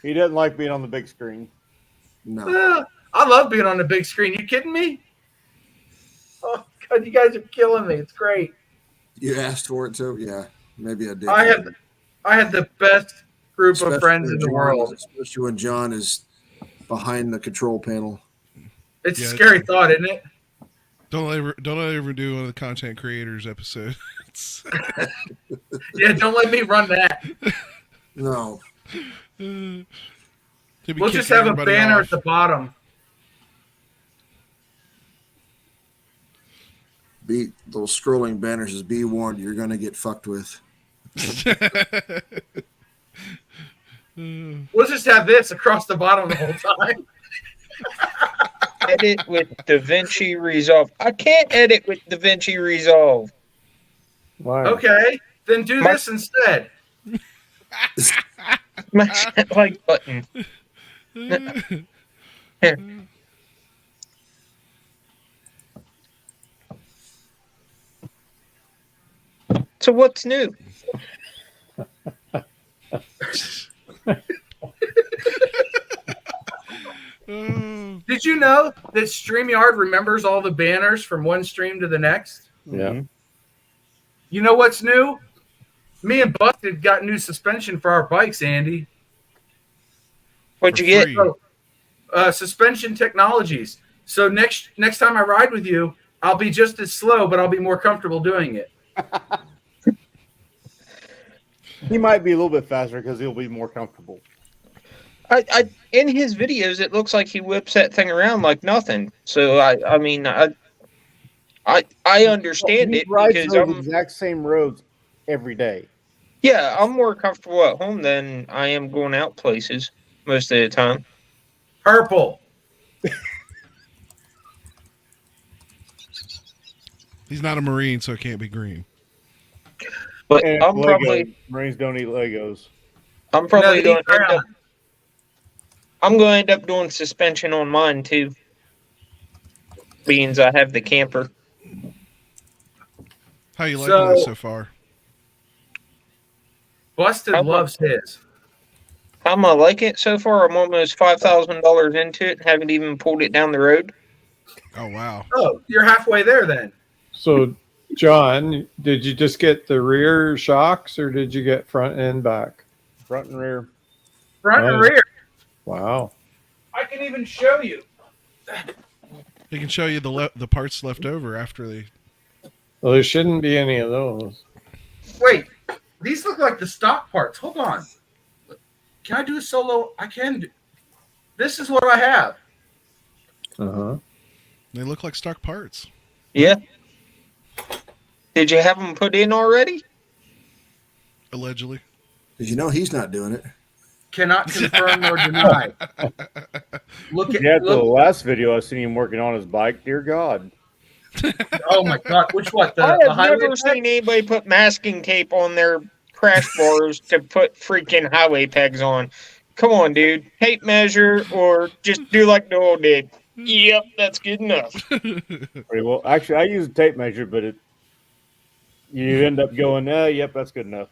He doesn't like being on the big screen. no. I love being on the big screen. You kidding me? Oh God, you guys are killing me. It's great. You asked for it too. Yeah, maybe I did. I had the best group Especially of friends when in the John world. especially when John is behind the control panel. It's a Yeah. scary thought, isn't it? don't ever do one of the content creators episodes. Yeah, don't let me run that. No, He'll be We'll just kicking have a everybody banner off. at the bottom. those scrolling banners is be warned, you're gonna get fucked with. We'll just have this across the bottom the whole time. Edit with DaVinci Resolve. I can't edit with DaVinci Resolve. Why? Okay, then do My- this instead. Smash that like button. Here. So what's new? Oh, Did you know that StreamYard remembers all the banners from one stream to the next? Yeah. You know what's new? Me and Busted got new suspension for our bikes, Andy. What'd you for get? free. Suspension technologies. So next time I ride with you, I'll be just as slow, but I'll be more comfortable doing it. He might be a little bit faster because he'll be more comfortable. I in his videos it looks like he whips that thing around like nothing. So I understand He it rides because those exact same roads every day. yeah, I'm more comfortable at home than I am going out places most of the time. Purple. He's not a Marine, so it can't be green. But And I'm Lego. probably Marines don't eat Legos. I'm probably No, going to end up I'm going to end up doing suspension on mine too. Being I have the camper. How you liking it so far? Busted How loves his. I'm gonna like it so far. I'm almost $5,000 into it and haven't even pulled it down the road. Oh wow! Oh, you're halfway there then. So, John, did you just get the rear shocks or did you get front and back? Front and rear. Front and Nice. rear. Wow. I can even show you. He can show you the parts left over after they. Well, there shouldn't be any of those. Wait, these look like the stock parts. Hold on. Can I do a solo? I can do. This is what I have. Uh-huh. They look like stock parts. Yeah. Did you have them put in already? Allegedly. Because you know he's not doing it. Cannot confirm nor deny. Look at Yeah, the look. last video I seen him working on his bike. Dear God. Oh my God! Which what I the have highway? never seen anybody put masking tape on their crash bars to put freaking highway pegs on. Come on, dude. Tape measure or just do like Noel did. Yep, that's good enough. Pretty well. Actually, I use a tape measure, but you end up going, yep, that's good enough.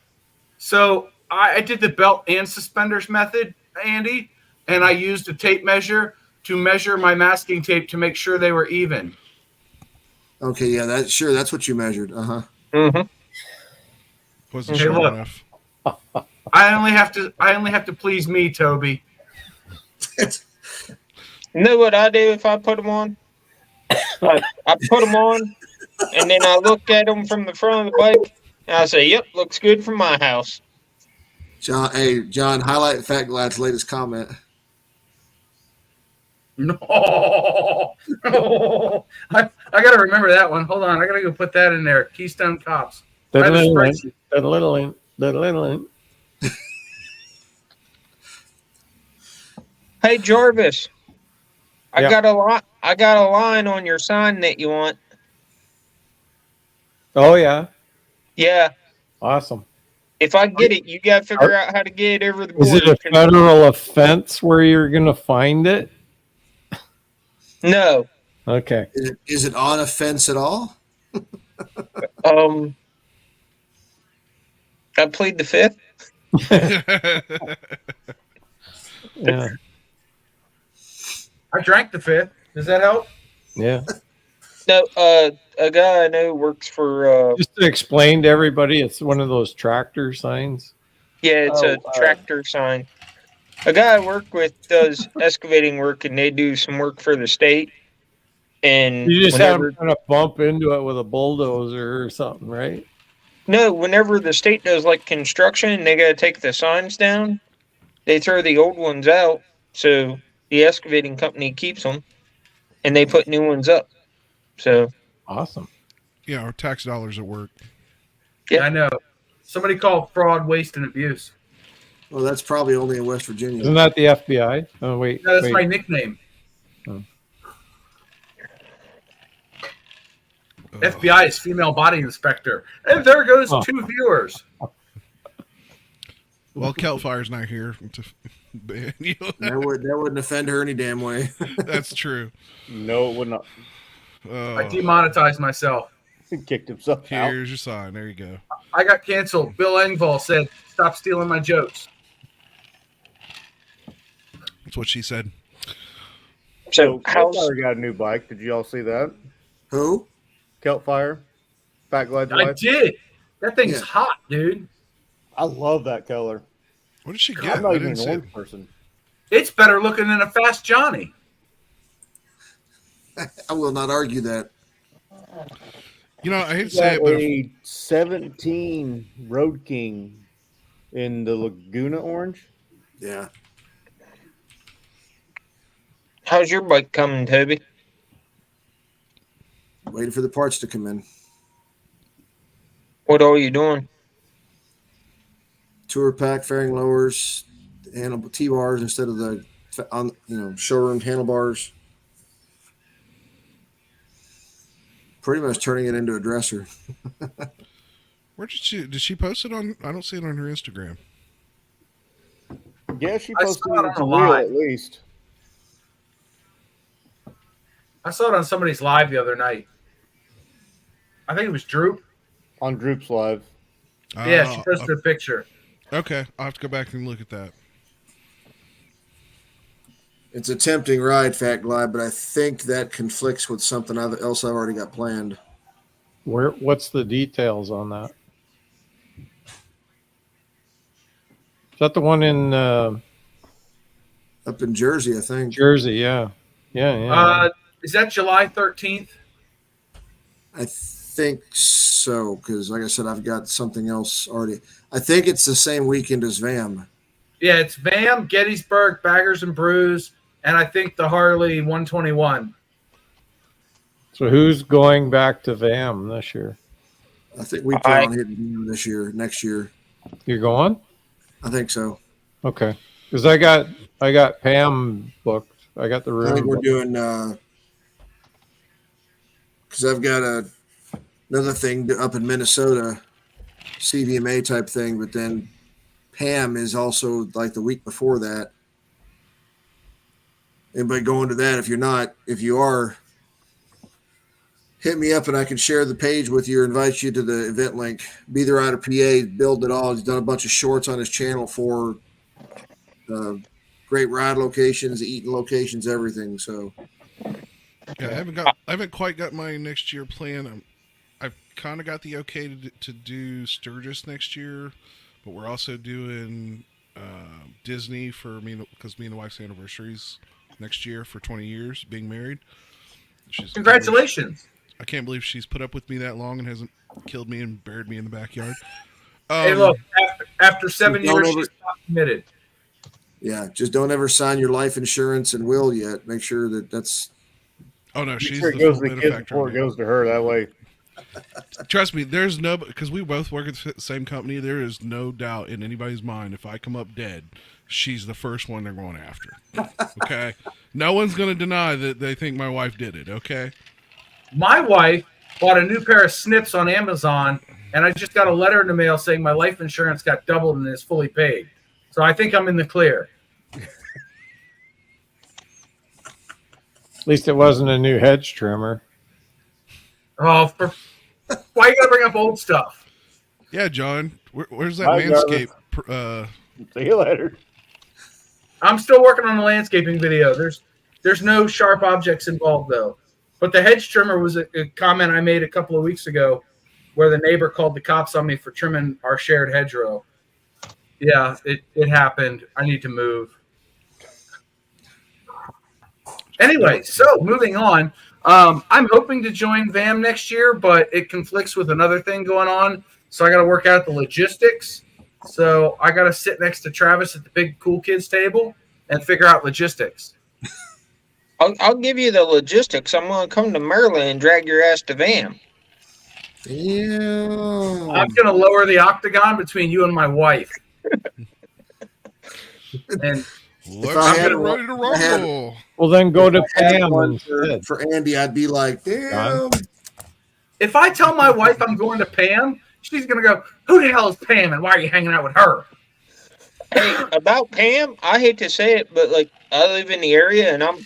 So I did the belt and suspenders method, Andy, and I used a tape measure to measure my masking tape to make sure they were even. Okay, yeah, that's what you measured. Uh-huh. Mm-hmm. Wasn't Hey, sure look. enough. I only have to please me, Toby. You know what I do if I put them on? I put them on, and then I look at them from the front of the bike, and I say, "Yep, looks good from my house." John, hey, John, highlight Fat Glad's latest comment. No, I gotta remember that one. Hold on, I gotta go put that in there. Keystone Cops. I have a spreadsheet. Hey Jarvis, I Yeah. got a lot. I got a line on your sign that you want. Oh yeah, Yeah, awesome. if I get it, you got to figure out how to get it over the Is it border. a federal offense where you're gonna find it? No, Okay. Is it on a fence at all? I plead the fifth. Yeah. I drank the fifth. Does that help? Yeah. No, a guy I know works for. Just to explain to everybody, it's one of those tractor signs. Yeah, it's a tractor sign. A guy I work with does excavating work, and they do some work for the state. And You just have whenever to kind of bump into it with a bulldozer or something, right? no, whenever the state does like construction, they got to take the signs down. They throw the old ones out, so the excavating company keeps them, and they put new ones up. So Awesome. Yeah, our tax dollars at work. Yeah. I know. Somebody call fraud, waste, and abuse. Well, that's probably only in West Virginia. Isn't that the FBI? Oh wait. No, that's wait. my nickname. Oh. FBI is female body inspector. And there goes Oh. 2 viewers. Well, Keltfire's not here to ban you. That wouldn't offend her any damn way. That's true. No, it would not. I demonetized myself. He kicked himself out. Here's your sign. There you go. I got canceled. Bill Engvall said, "Stop stealing my jokes." That's what she said. So how's Keltfire got a new bike. Did you all see that? Who? Keltfire, Fat Glad's I wife. did. That thing's Yeah. hot, dude. I love that color. What did she get? I'm not I even didn't an see it. orange person. It's better looking than a Fast Johnny. I will not argue that. You know, I hate to Got say it, but a 17 Road King in the Laguna orange. Yeah. how's your bike coming, Toby? Waiting for the parts to come in. What are you doing? Tour pack, fairing lowers, handle T-bars instead of the showroom handlebars. Pretty much turning it into a dresser. where did she post it on? I don't see it on her Instagram. Yeah, she I posted saw it it on to a wheel live. at least. I saw it on somebody's live the other night. I think it was Droop. On Droop's Live. Yeah, she posted a picture. Okay, I'll have to go back and look at that. It's a tempting ride, Fat Glide, but I think that conflicts with something else I've already got planned. What's the details on that? Is that the one in Up in Jersey, I think. Jersey? Yeah. Yeah. Is that July 13th? I think so, because like I said, I've got something else already. I think it's the same weekend as VAM. Yeah, it's VAM, Gettysburg, Baggers and Brews, and I think the Harley 121. So who's going back to VAM this year? I think we plan on hitting VAM next year. You're going? I think so. Okay. Because I got Pam booked. I got the room. I think we're booked. doing because I've got another thing up in Minnesota, CVMA type thing, but then Pam is also like the week before that. Anybody going to that? If you are, hit me up and I can share the page with you or invite you to the event link. Be the Rider PA, build it all. He's done a bunch of shorts on his channel for great ride locations, eating locations, everything. So Yeah, I haven't quite got my next year plan. I've kind of got the okay to do Sturgis next year, but we're also doing Disney for me because me and the wife's anniversaries next year for 20 years being married. Congratulations. I can't believe she's put up with me that long and hasn't killed me and buried me in the backyard. Hey, look, after 7 don't years, ever- she's not committed. Yeah, just don't ever sign your life insurance and will yet. Make sure that's. Oh no, Make she's sure the it goes full to the kids benefactor. before it goes to her. That way, Trust me, there's no, because we both work at the same company. There is no doubt in anybody's mind if I come up dead, she's the first one they're going after. Okay, no one's going to deny that they think my wife did it. Okay, My wife bought a new pair of snips on Amazon, and I just got a letter in the mail saying my life insurance got doubled and is fully paid. So I think I'm in the clear. At least it wasn't a new hedge trimmer. Oh, why you gotta bring up old stuff? yeah, John, where's that Bye, Manscaped? see you later. I'm still working on the landscaping video. There's no sharp objects involved though. But the hedge trimmer was a comment I made a couple of weeks ago, where the neighbor called the cops on me for trimming our shared hedgerow. Yeah, it happened. I need to move. Anyway, so moving on. I'm hoping to join VAM next year, but it conflicts with another thing going on. So I got to work out the logistics. So I got to sit next to Travis at the big cool kids table and figure out logistics. I'll give you the logistics. I'm gonna come to Maryland and drag your ass to VAM. Damn. I'm going to lower the octagon between you and my wife. And Let's I get had ready to rumble. Well, then go to If I had Pam one instead. for Andy, I'd be like, damn. if I tell my wife I'm going to Pam, she's going to go, who the hell is Pam and why are you hanging out with her? Hey, about Pam, I hate to say it, but like I live in the area and I'm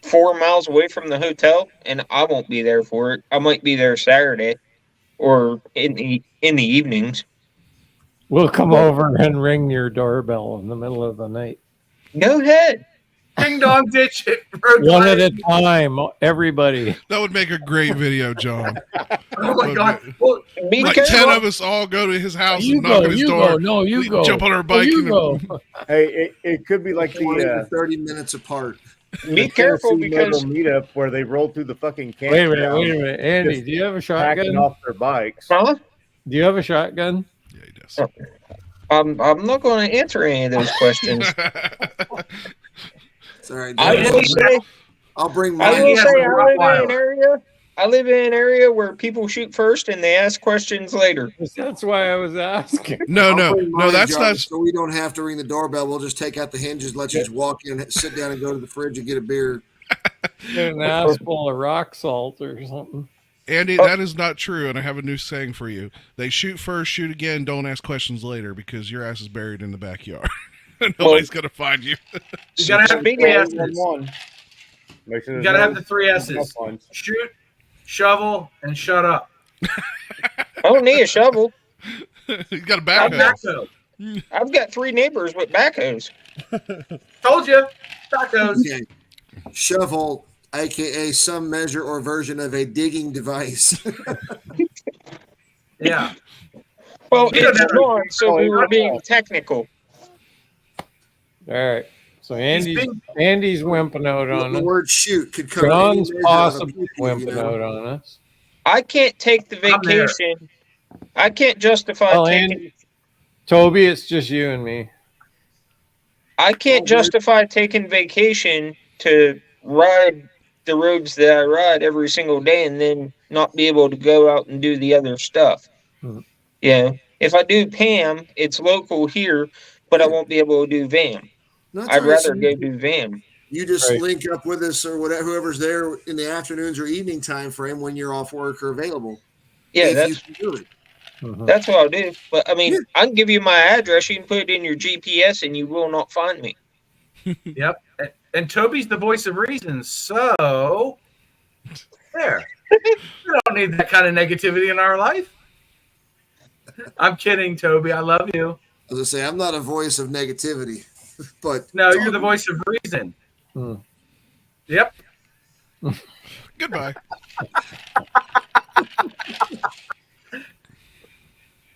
4 miles away from the hotel, and I won't be there for it. I might be there Saturday or in the evenings. We'll come over and ring your doorbell in the middle of the night. Go ahead. Ding dong ditch it. Road One at fire. a time, everybody. That would make a great video, John. Oh my God. Well, Be Like careful. 10 of us all go to his house You and knock go, on his you door. go. No, you We go. jump on our Oh, bike you and go. Hey, it could be like 20 to the 30 minutes apart. Be careful Tennessee because Mobile meetup where they roll through the fucking camp. Wait a minute. Andy, do you have a Packing shotgun? off their bikes. huh? Do you have a shotgun? yeah, he does. I'm not going to answer any of those questions. It's all right. I will say I'll bring I mine. will has say a I live in Rottweiler. an area. I live in an area where people shoot first and they ask questions later. That's why I was asking. No, I'll no, bring no, mine, that's John, not. So we don't have to ring the doorbell. We'll just take out the hinges, let you just walk in, and sit down, and go to the fridge and get a beer. Get an ass full of rock salt or something. Andy, that is not true, and I have a new saying for you. They shoot first, shoot again, don't ask questions later because your ass is buried in the backyard. Nobody's going to find you. you got to have Speaking three of- S's. Make sure You there's got to no have the 3 S's. ones. Shoot, shovel, and shut up. I don't need a shovel. He's got a I've backhoe. got- Backhoe. I've got 3 neighbors with backhoes. Told you. Tacos. Okay. Shovel, aka some measure or version of a digging device. Yeah. Well, You don't it's have- not, so we were being technical. All right. So Andy's being- wimping out on The us. word shoot could cover any John's measure of a possibly pee-pee, wimping out on us. I can't take the I'm there. vacation. I can't justify Well, taking. Andy, Toby, it's just you and me. I can't Oh, justify taking vacation to ride the roads that I ride every single day and then not be able to go out and do the other stuff. Mhm. Yeah. If I do Pam, it's local here, but I won't be able to do VAM. That's I'd all right, so rather go do VAM. You just Right. link up with us or whatever, whoever's there in the afternoons or evening time frame when you're off work or available. Yeah, if that's you can do it. Mhm. that's what I'll do. But I mean, Yeah. I can give you my address. You can put it in your GPS, and you will not find me. Yep. And Toby's the voice of reason. So, there. We don't need that kind of negativity in our life. I'm kidding, Toby. I love you. As I say, I'm not a voice of negativity, but No, you're the voice of reason. Hmm. Yep. Goodbye.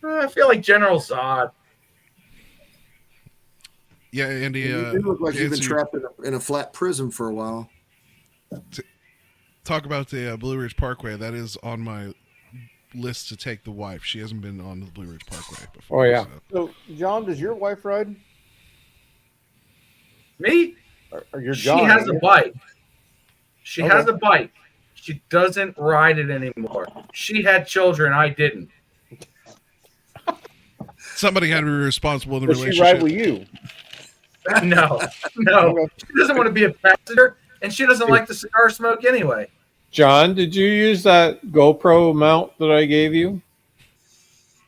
I feel like General Zod. Yeah, Andy. you do look like you've been answer- trapped in a flat prism for a while. talk about the Blue Ridge Parkway. That is on my list to take the wife. She hasn't been on the Blue Ridge Parkway before. Oh, yeah. So, John, does your wife ride? Me? Or your She John? has a bike. She Okay. has a bike. She doesn't ride it anymore. She had children. I didn't. Somebody had to be responsible in the Does she relationship. ride with you? No. Okay. She doesn't want to be a passenger, and she doesn't like the cigar smoke anyway. John, did you use that GoPro mount that I gave you?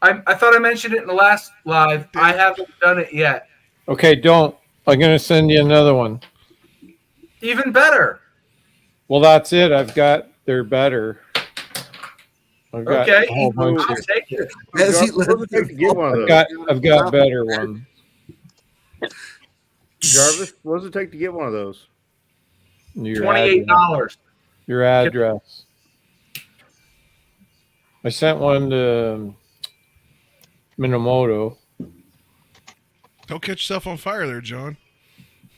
I thought I mentioned it in the last live. I haven't done it yet. Okay, don't. I'm going to send you another one. Even better. Well, that's it. They're better. I've got Okay. a whole bunch I'll of, take it. As he Jarvis, what does it take to get one of those? I've got better ones. Jarvis, what does it take to get one of those? Your $28. address. Your address. I sent one to Minamoto. Don't catch yourself on fire there, John.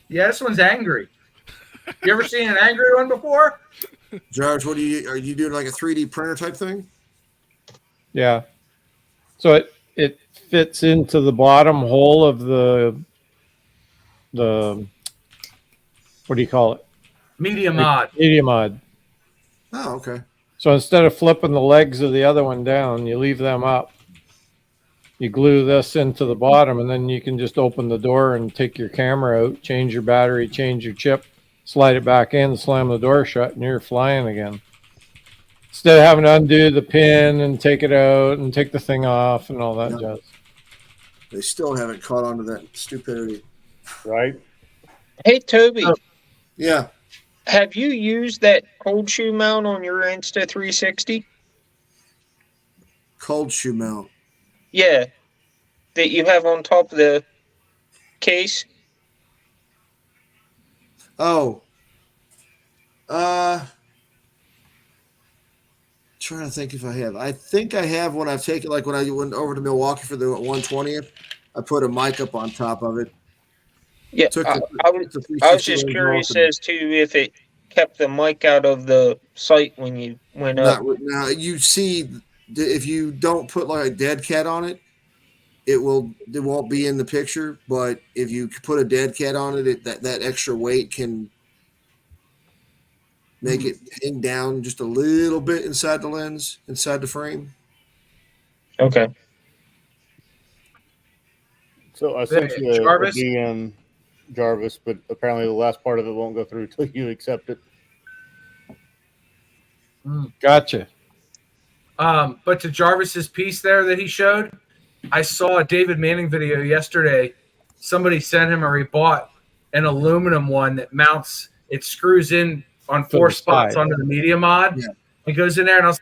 Yeah, this one's angry. You ever seen an angry one before? Jarvis, are you doing like a 3D printer type thing? Yeah. So it fits into the bottom hole of the what do you call it? Media mod. Media mod. Oh, okay. So instead of flipping the legs of the other one down, you leave them up. You glue this into the bottom, and then you can just open the door and take your camera out, change your battery, change your chip, slide it back in, slam the door shut, and you're flying again. Instead of having to undo the pin and take it out and take the thing off and all that Yeah. jazz. They still haven't caught on to that stupidity. Right? Hey, Toby, Yeah. have you used that cold shoe mount on your Insta 360? Cold shoe mount. Yeah, that you have on top of the case. Oh. Trying to think if I have. I think I have when I've taken, like when I went over to Milwaukee for the 120th. I put a mic up on top of it. Yeah, Took I the was 360 just lens curious off and as to if it kept the mic out of the sight when you went up. now you see if you don't put like a dead cat on it, it won't be in the picture. But if you put a dead cat on it, that extra weight can make it hang down just a little bit inside the lens, inside the frame. Okay. So I sent you a Jarvis? DM, Jarvis, but apparently the last part of it won't go through until you accept it. Gotcha. But to Jarvis's piece there that he showed, I saw a David Manning video yesterday. Somebody sent him or he bought an aluminum one that mounts, it screws in on 4 the spots side. under the media mod. Yeah. It goes in there, and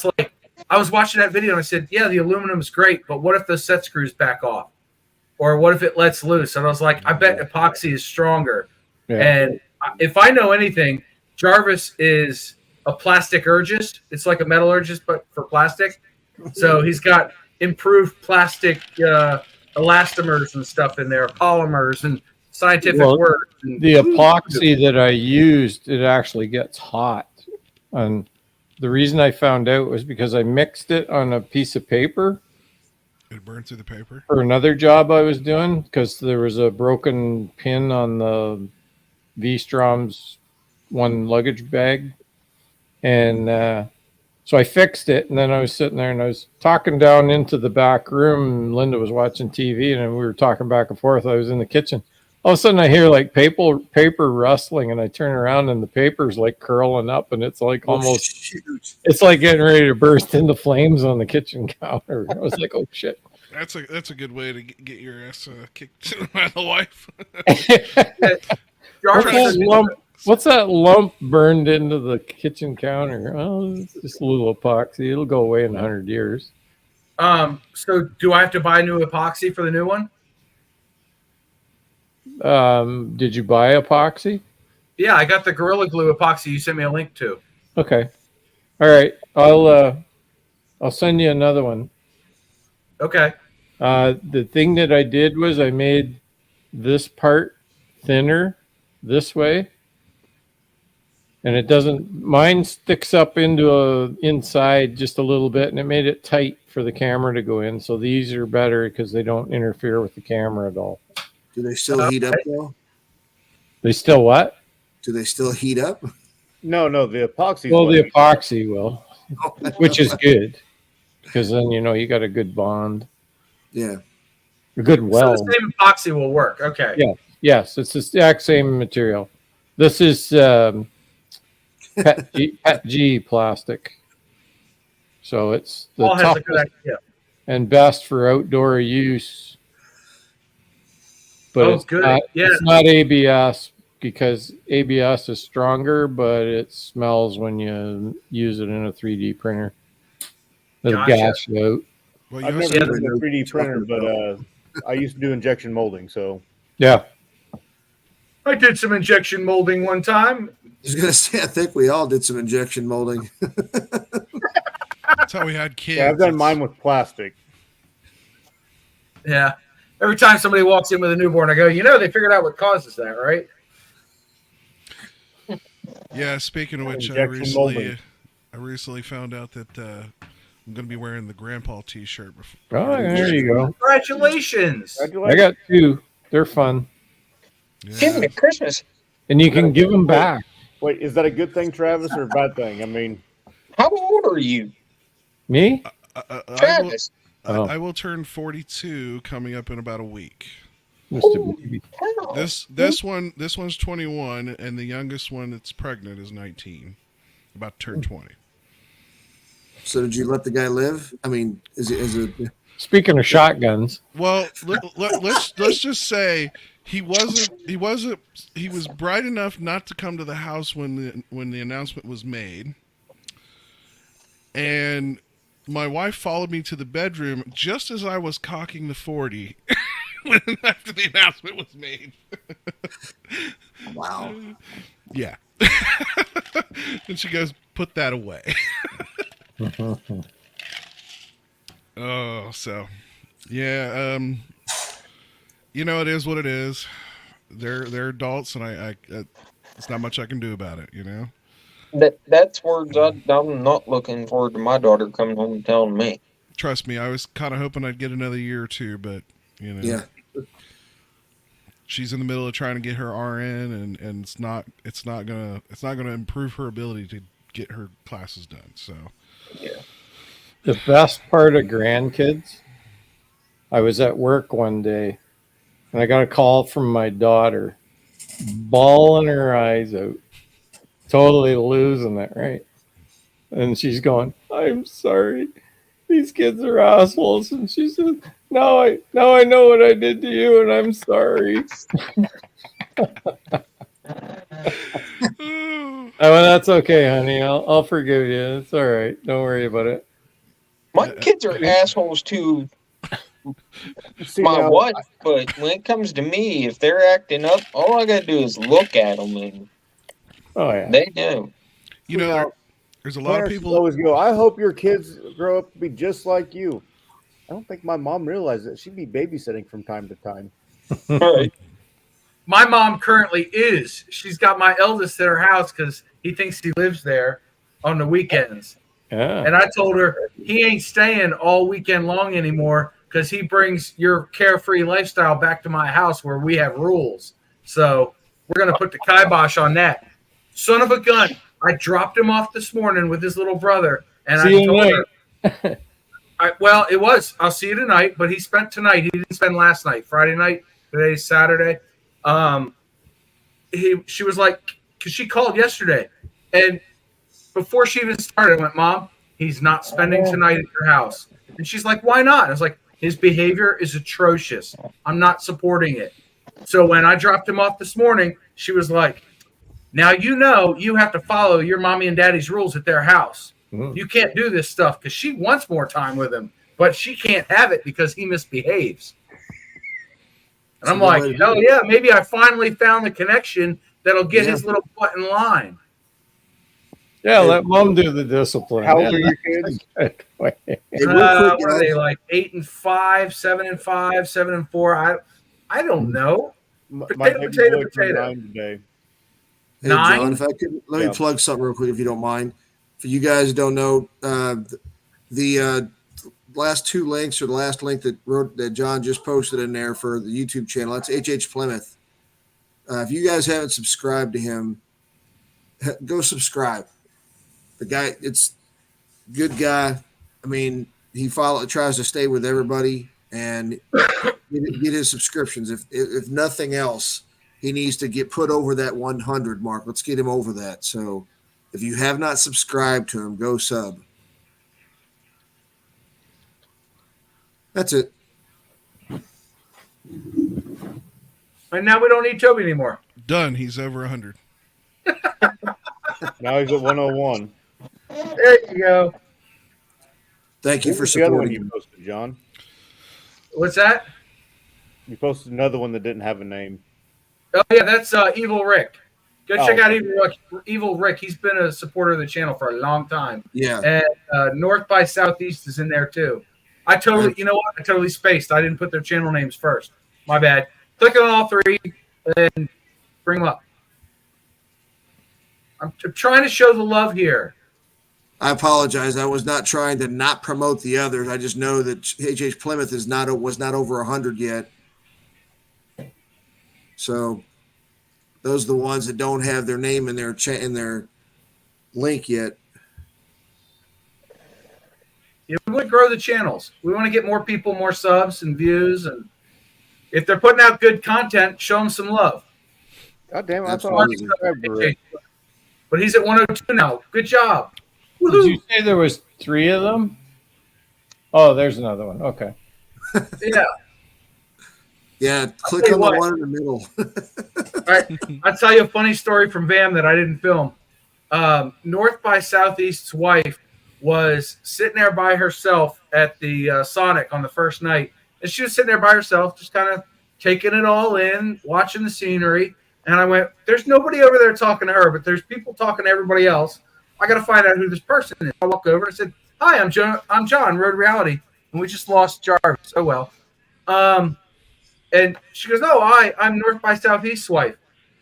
I was watching that video and I said, yeah, the aluminum is great, but what if the set screws back off? Or what if it lets loose? And I was like, I bet epoxy is stronger. Yeah. And if I know anything, Jarvis is a plasticurgist. It's like a metallurgist, but for plastic. So he's got improved plastic elastomers and stuff in there, polymers and scientific Well, words. And The epoxy that I used, it actually gets hot. And the reason I found out was because I mixed it on a piece of paper It burned through the paper. for another job I was doing because there was a broken pin on the V-Strom's one luggage bag. And so I fixed it, and then I was sitting there and I was talking down into the back room, and Linda was watching TV, and we were talking back and forth. I was in the kitchen. All of a sudden I hear like paper rustling, and I turn around and the paper's like curling up, and it's like almost, shoot. it's like getting ready to burst into flames on the kitchen counter. I was like, oh shit. That's a good way to get your ass kicked by the wife. Jarvis, What's that lump burned into the kitchen counter? Oh, it's just a little epoxy. It'll go away in 100 years. so do I have to buy new epoxy for the new one? Did you buy epoxy? Yeah, I got the Gorilla Glue epoxy you sent me a link to. Okay. All right. I'll send you another one. Okay. The thing that I did was I made this part thinner this way. And it doesn't. Mine sticks up into inside just a little bit, and it made it tight for the camera to go in. So these are better because they don't interfere with the camera at all. Do they still heat up though? They still what? Do they still heat up? No, the epoxy. Well, the epoxy will, which is good because then you got a good bond, Yeah. a good So weld. the same epoxy will work. Okay. Yeah. Yes, it's the exact same material. This is PET G plastic, so it's the Paul has a good toughest idea. and best for outdoor use. But Oh, it's good. not, Yeah. it's not ABS because ABS is stronger, but it smells when you use it in a 3D printer. It'll Gotcha. gash you out. Well, I've you never also, used a 3D printer, but I used to do injection molding. So Yeah. I did some injection molding one time. I was gonna say, I think we all did some injection molding. that's how we had kids. yeah, I've done It's- mine with plastic. Yeah. Every time somebody walks in with a newborn, I go, they figured out what causes that, right? Yeah, speaking of which, Injection molding. I recently found out that I'm going to be wearing the grandpa T-shirt. Oh, there you go. Congratulations. I got 2. They're fun, Give me Christmas. and you can give them back. Wait, is that a good thing, Travis, or a bad thing? I mean, How old are you, Me? Travis? I will turn 42 coming up in about a week. Mr. Baby. Wow. This one's 21, and the youngest one that's pregnant is 19, about to turn 20. So did you let the guy live? I mean, is it? Speaking of shotguns, Well, let's just say he was bright enough not to come to the house when the announcement was made, and my wife followed me to the bedroom just as I was cocking the 40 after the announcement was made. Wow. Yeah. And she goes, "Put that away." Oh, so yeah, it is what it is. They're adults, and I it's not much I can do about it. That's words I'm not looking forward to my daughter coming home and telling me. Trust me, I was kind of hoping I'd get another year or two, but Yeah. she's in the middle of trying to get her RN, and it's not gonna improve her ability to get her classes done. So the best part of grandkids, I was at work one day, and I got a call from my daughter, bawling her eyes out, totally losing it, right? And she's going, "I'm sorry. These kids are assholes." And she said, now I know what I did to you, and I'm sorry. I went, "That's okay, honey. I'll forgive you. It's all right. Don't worry about it." My kids are assholes to see, my now, wife, but when it comes to me, if they're acting up, all I gotta do is look at them, and Oh yeah. they know. there's a lot of parents people. always go, "I hope your kids grow up to be just like you." I don't think my mom realized that she'd be babysitting from time to time. Right. My mom currently is. She's got my eldest at her house because he thinks he lives there on the weekends. Yeah. And I told her he ain't staying all weekend long anymore because he brings your carefree lifestyle back to my house where we have rules. So we're going to put the kibosh on that. Son of a gun. I dropped him off this morning with his little brother. And See I you told tonight. her. It was. I'll see you tonight. But he spent tonight. He didn't spend last night. Friday night. Today's Saturday. She was like, because she called yesterday. And before she even started, I went, "Mom, he's not spending tonight at your house." And she's like, "Why not?" I was like, "His behavior is atrocious. I'm not supporting it." So when I dropped him off this morning, she was like, "Now you have to follow your mommy and daddy's rules at their house. You can't do this stuff," because she wants more time with him, but she can't have it because he misbehaves. And I'm like, "Oh yeah, maybe I finally found the connection that'll get his little butt in line." Yeah, let mom do the discipline. How old are your kids? Hey, real quick, What are they guys, like? 8 and 5, 7 and 5, 7 and 4. I don't know. My Potato, baby potato, boy turned potato. 9 today. Hey, John, 9? if I could, let Yeah. me plug something real quick, if you don't mind. For you guys who don't know, the last two links, or the last link that John just posted in there for the YouTube channel, that's HH Plymouth. If you guys haven't subscribed to him, go subscribe. The guy, it's good guy. I mean, he tries to stay with everybody and get his subscriptions. If nothing else, he needs to get put over that 100 mark. Let's get him over that. So, if you have not subscribed to him, go sub. That's it. And now we don't need Toby anymore. Done. He's over 100. Now he's at 101. There you go. Thank you What for was the other one supporting you him. posted, John? What's that? You posted another one that didn't have a name. Oh, yeah, that's Evil Rick. Go check out okay. Evil Rick. He's been a supporter of the channel for a long time. Yeah. And North by Southeast is in there too. I totally spaced. I didn't put their channel names first. My bad. Click on all three and bring them up. I'm trying to show the love here. I apologize. I was not trying to not promote the others. I just know that HH Plymouth was not over 100 yet. So those are the ones that don't have their name in their link yet. Yeah, we want to grow the channels. We want to get more people, more subs and views, and if they're putting out good content, show them some love. God damn it! I That's thought I funny. subscribed to Rick. But he's at 102 now. Good job. Did Woohoo. you say there was 3 of them? Oh, there's another one. Okay. Yeah. Yeah, click tell on you the what. one in the middle. All right. I'll tell you a funny story from VAM that I didn't film. North by Southeast's wife was sitting there by herself at the Sonic on the first night. And she was sitting there by herself, just kind of taking it all in, watching the scenery. And I went, there's nobody over there talking to her, but there's people talking to everybody else. I got to find out who this person is. I walk over and I said, hi, I'm John, Road Reality. And we just lost Jarvis. Oh, well. And she goes, no, I'm North by Southeast's wife.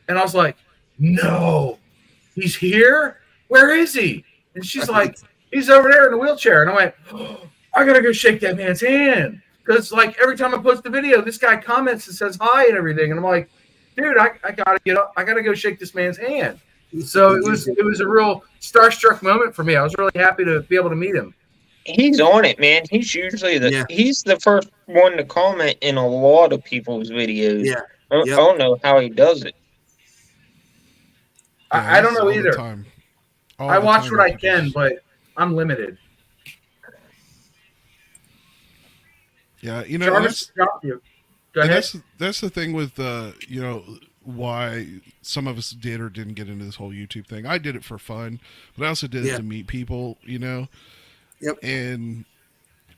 And I was like, no, he's here? Where is he? And she's like, he's over there in the wheelchair. And I went, oh, I got to go shake that man's hand. Because, like, every time I post the video, this guy comments and says hi and everything. And I'm like, dude, I got to get up. I got to go shake this man's hand. So it was a real starstruck moment for me. I was really happy to be able to meet him. He's on it, man. He's usually he's the first one to comment in a lot of people's videos. Yeah. I don't know how he does it. Yeah, I don't he's know all the either. time. All I the watch time what I he can, posts. but I'm limited. Yeah, you know, Jarvis, go and ahead. that's the thing with why some of us did or didn't get into this whole YouTube thing. I did it for fun, but I also did it to meet people, Yep. And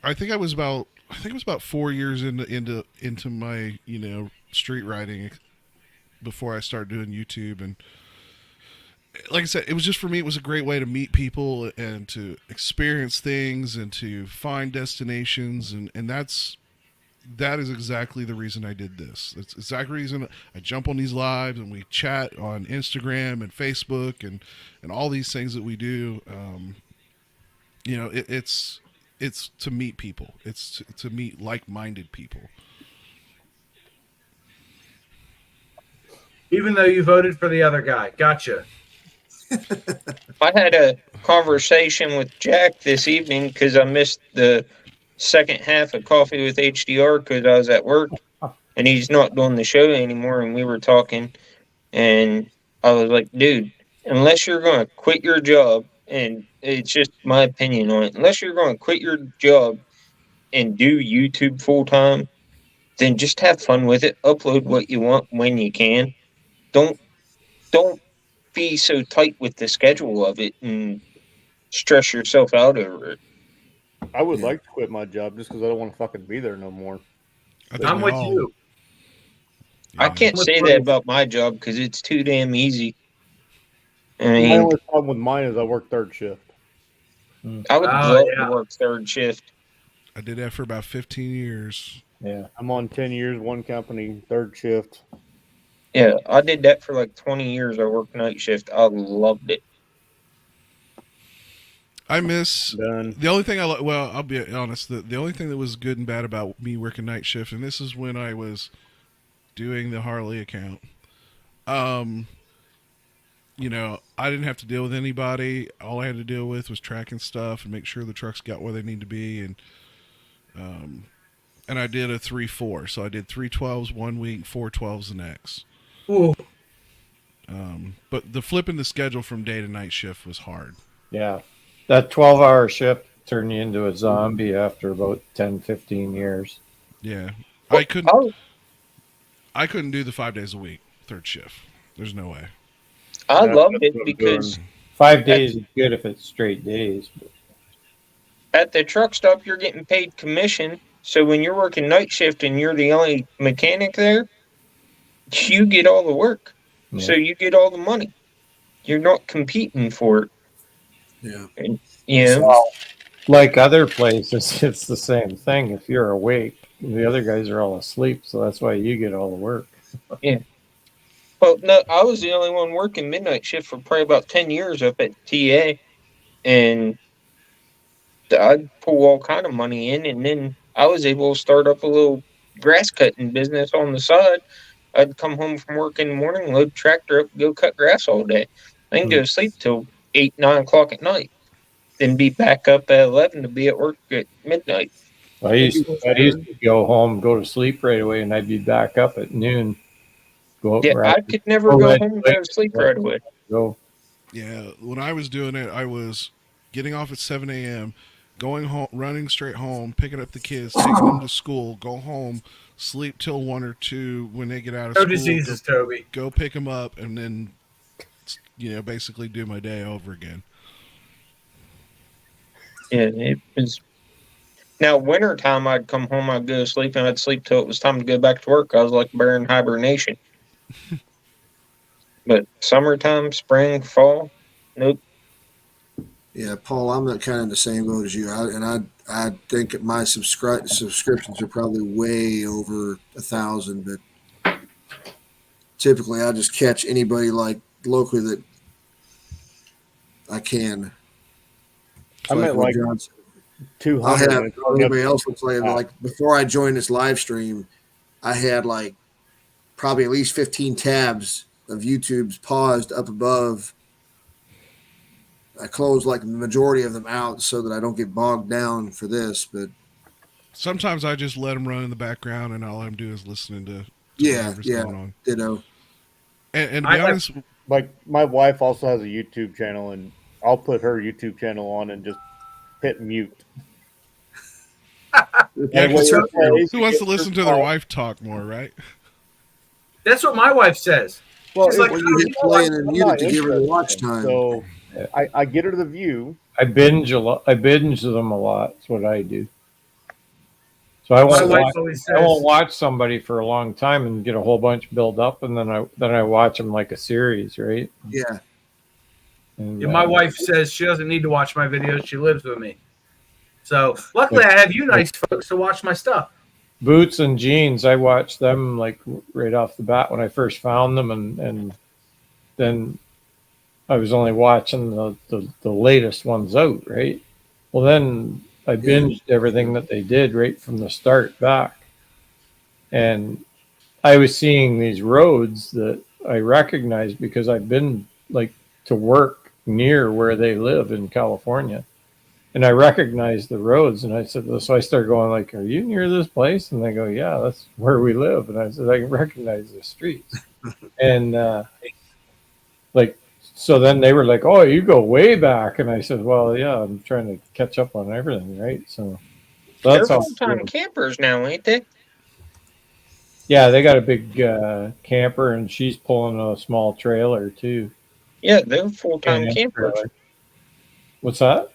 I think it was about 4 years into my street riding before I started doing YouTube. And like I said, it was just, for me, it was a great way to meet people and to experience things and to find destinations, and that is exactly the reason I did this. That's exactly the reason I jump on these lives and we chat on Instagram and Facebook and all these things that we do. It's to meet people. It's to meet like-minded people. Even though you voted for the other guy. Gotcha. I had a conversation with Jack this evening because I missed the second half of Coffee with HDR because I was at work, and he's not doing the show anymore. And we were talking, and I was like, dude, unless you're going to quit your job, and it's just my opinion on it, unless you're going to quit your job and do YouTube full time, then just have fun with it. Upload what you want when you can. Don't be so tight with the schedule of it and stress yourself out over it. I would like to quit my job just because I don't want to fucking be there no more. I think I'm we with all- you. I can't say that about my job because it's too damn easy. I My mean, only problem with mine is I work third shift. I would Oh, love yeah. to work third shift. I did that for about 15 years. Yeah. I'm on 10 years, one company, third shift. Yeah, I did that for like 20 years. I worked night shift. I loved it. I miss Done. the only thing well, I'll be honest. The only thing that was good and bad about me working night shift, and this is when I was doing the Harley account. Um, I didn't have to deal with anybody. All I had to deal with was tracking stuff and make sure the trucks got where they need to be, and I did a 3-4. So I did 3/12s one week, 4/12s the next. Ooh, But the flipping the schedule from day to night shift was hard. Yeah. That 12-hour shift turned you into a zombie after about 10, 15 years. Yeah, Well, I couldn't do the 5 days a week third shift. There's no way. I Yeah, loved that's it what I'm because doing. 5 days is good if it's straight days. at the truck stop you're getting paid commission. So when you're working night shift and you're the only mechanic there, you get all the work. Yeah. So you get all the money. You're not competing for it. Yeah. And, you know, Well, like other places, it's the same thing. If you're awake, the other guys are all asleep, so that's why you get all the work. well, no, I was the only one working midnight shift for probably about 10 years up at TA, and I'd pull all kind of money in, and then I was able to start up a little grass cutting business on the side. I'd come home from work in the morning, load the tractor up, go cut grass all day. I can go to sleep till 8, 9 o'clock at night, then be back up at 11 to be at work at midnight. I used to go home, go to sleep right away, and I'd be back up at noon. Go out Yeah, right. I could never go home and go to sleep right away. Go. Yeah, when I was doing it, I was getting off at 7 a.m., going home, running straight home, picking up the kids, taking them to school, go home, sleep till 1 or 2 when they get out of no school. diseases, Toby. Go pick them up, and then basically do my day over again. Yeah, it was. Now, wintertime, I'd come home, I'd go to sleep, and I'd sleep till it was time to go back to work. I was like a bear in hibernation. But summertime, spring, fall, nope. Yeah, Paul, I'm not kind of in the same boat as you. I think my subscriptions are probably way over 1,000, but typically I just catch anybody like locally that I can. I'm at what like John said. 200. I have anybody else will play like before I joined this live stream, I had like probably at least 15 tabs of YouTube's paused up above. I close like the majority of them out so that I don't get bogged down for this. But sometimes I just let them run in the background, and all I'm doing is listening to whatever's going on. Ditto. And to be honest, like my wife also has a YouTube channel, and I'll put her YouTube channel on and just hit mute. Yeah, who wants to listen to their wife talk more, right? That's what my wife says. Well, She's like, when you hit play and mute it to give her the watch time. So I get her the view. I binge a lot. I binge them a lot. That's what I do. So I won't watch somebody for a long time and get a whole bunch build up, and then I watch them like a series, right? Yeah. And, Yeah, my wife says she doesn't need to watch my videos. She lives with me. So luckily, I have you nice folks to watch my stuff. Boots and Jeans, I watched them like right off the bat when I first found them, and then I was only watching the latest ones out, right? Well, then I binged everything that they did right from the start back. And I was seeing these roads that I recognized because I've been like to work near where they live in California. And I recognized the roads, and I said, so I started going like, "Are you near this place?" And they go, "Yeah, that's where we live." And I said, "I recognize the streets." And so then they were like, "Oh, you go way back." And I said, "Well, yeah, I'm trying to catch up on everything, right?" So that's They're how. full-time campers now, ain't they? Yeah, they got a big camper, and she's pulling a small trailer too. Yeah, they're full-time campers. Trailer. What's that?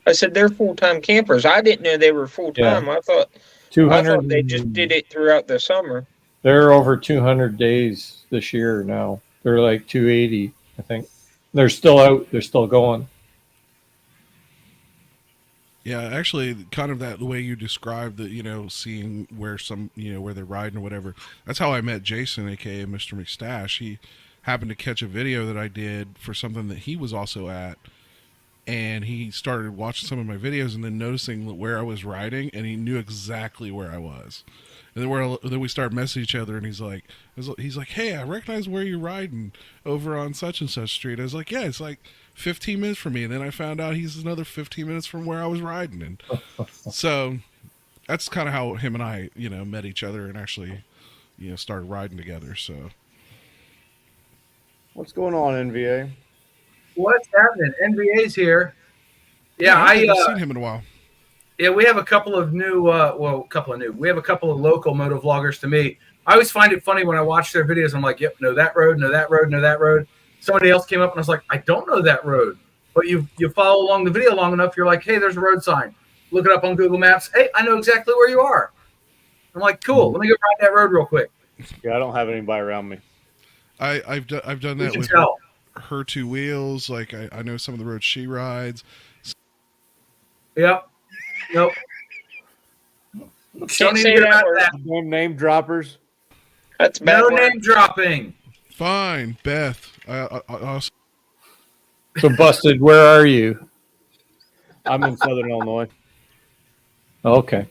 I said they're full-time campers. I didn't know they were full-time. Yeah. I thought 200. they just did it throughout the summer. They're over 200 days this year now. They're like 280, I think. They're still out. They're still going. Yeah, actually, kind of that the way you described that, seeing where where they're riding or whatever. That's how I met Jason, aka Mr. McStash. He happened to catch a video that I did for something that he was also at, and he started watching some of my videos and then noticing where I was riding, and he knew exactly where I was. And then we started messaging each other, and he's like, "Hey, I recognize where you're riding over on such and such street." I was like, "Yeah, it's like 15 minutes from me." And then I found out he's another 15 minutes from where I was riding, and so that's kind of how him and I, met each other and actually, started riding together. So What's going on, NVA? What's happening? NBA's here. Yeah, I haven't seen him in a while. Yeah, we have a couple of new. We have a couple of local moto vloggers to meet. I always find it funny when I watch their videos. I'm like, "Yep, know that road, know that road, know that road." Somebody else came up and I was like, "I don't know that road," but you follow along the video long enough, you're like, "Hey, there's a road sign." Look it up on Google Maps. Hey, I know exactly where you are. I'm like, "Cool. Let me go ride that road real quick." Yeah, I don't have anybody around me. I've done that with her two wheels. Like I know some of the roads she rides. Yep. Nope. Can't say that word. No name droppers. That's a bad No word. name dropping. Fine, Beth. I So, Busted, where are you? I'm in Southern Illinois. Okay.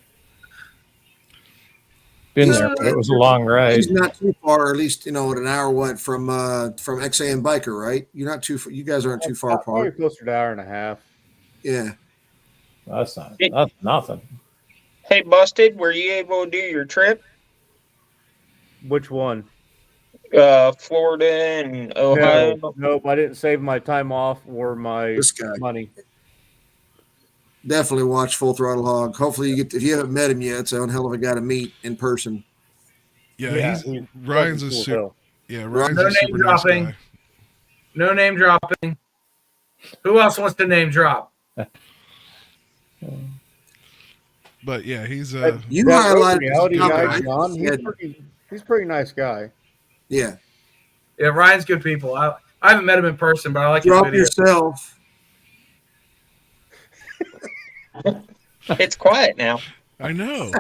Been there, but it was a long ride. He's not too far, or at least at an hour from XAM Biker, right? You're not too. You guys aren't too far Probably apart. closer to an hour and a half. Yeah. That's nothing. Hey, Busted, were you able to do your trip? Which one? Florida and Ohio. Nope, I didn't save my time off or my This guy. money. Definitely watch Full Throttle Hog. Hopefully, if you haven't met him yet, it's a hell of a guy to meet in person. Ryan's a super. Yeah, Ryan's No a super name nice dropping. guy. No name dropping. Who else wants to name drop? But yeah, he's You That highlighted reality his guy, comment. John. Yeah. He's a pretty nice guy. Yeah. Yeah, Ryan's good people. I haven't met him in person, but I like his Drop videos. yourself. It's quiet now. I know.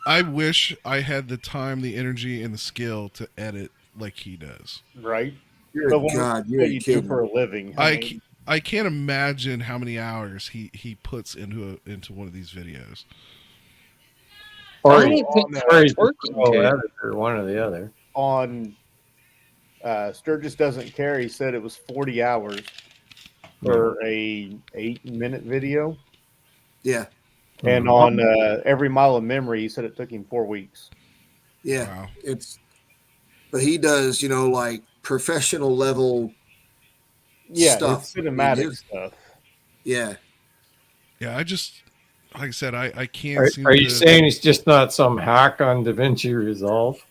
I wish I had the time, the energy, and the skill to edit like he does. Right? You're But a what god. you You're do kidding. for a living. I can't imagine how many hours he puts into one of these videos. Or I he's don't think or he's it's working, a pro too. editor, one or the other. On Sturgis Doesn't Care, he said it was 40 hours for a 8-minute video. Yeah. And on Every Mile of Memory, he said it took him 4 weeks. Yeah. Wow. But he does, like professional level stuff. It's cinematic stuff. Yeah. Yeah, like I said, I can't seem Are to. you saying he's just not some hack on DaVinci Resolve?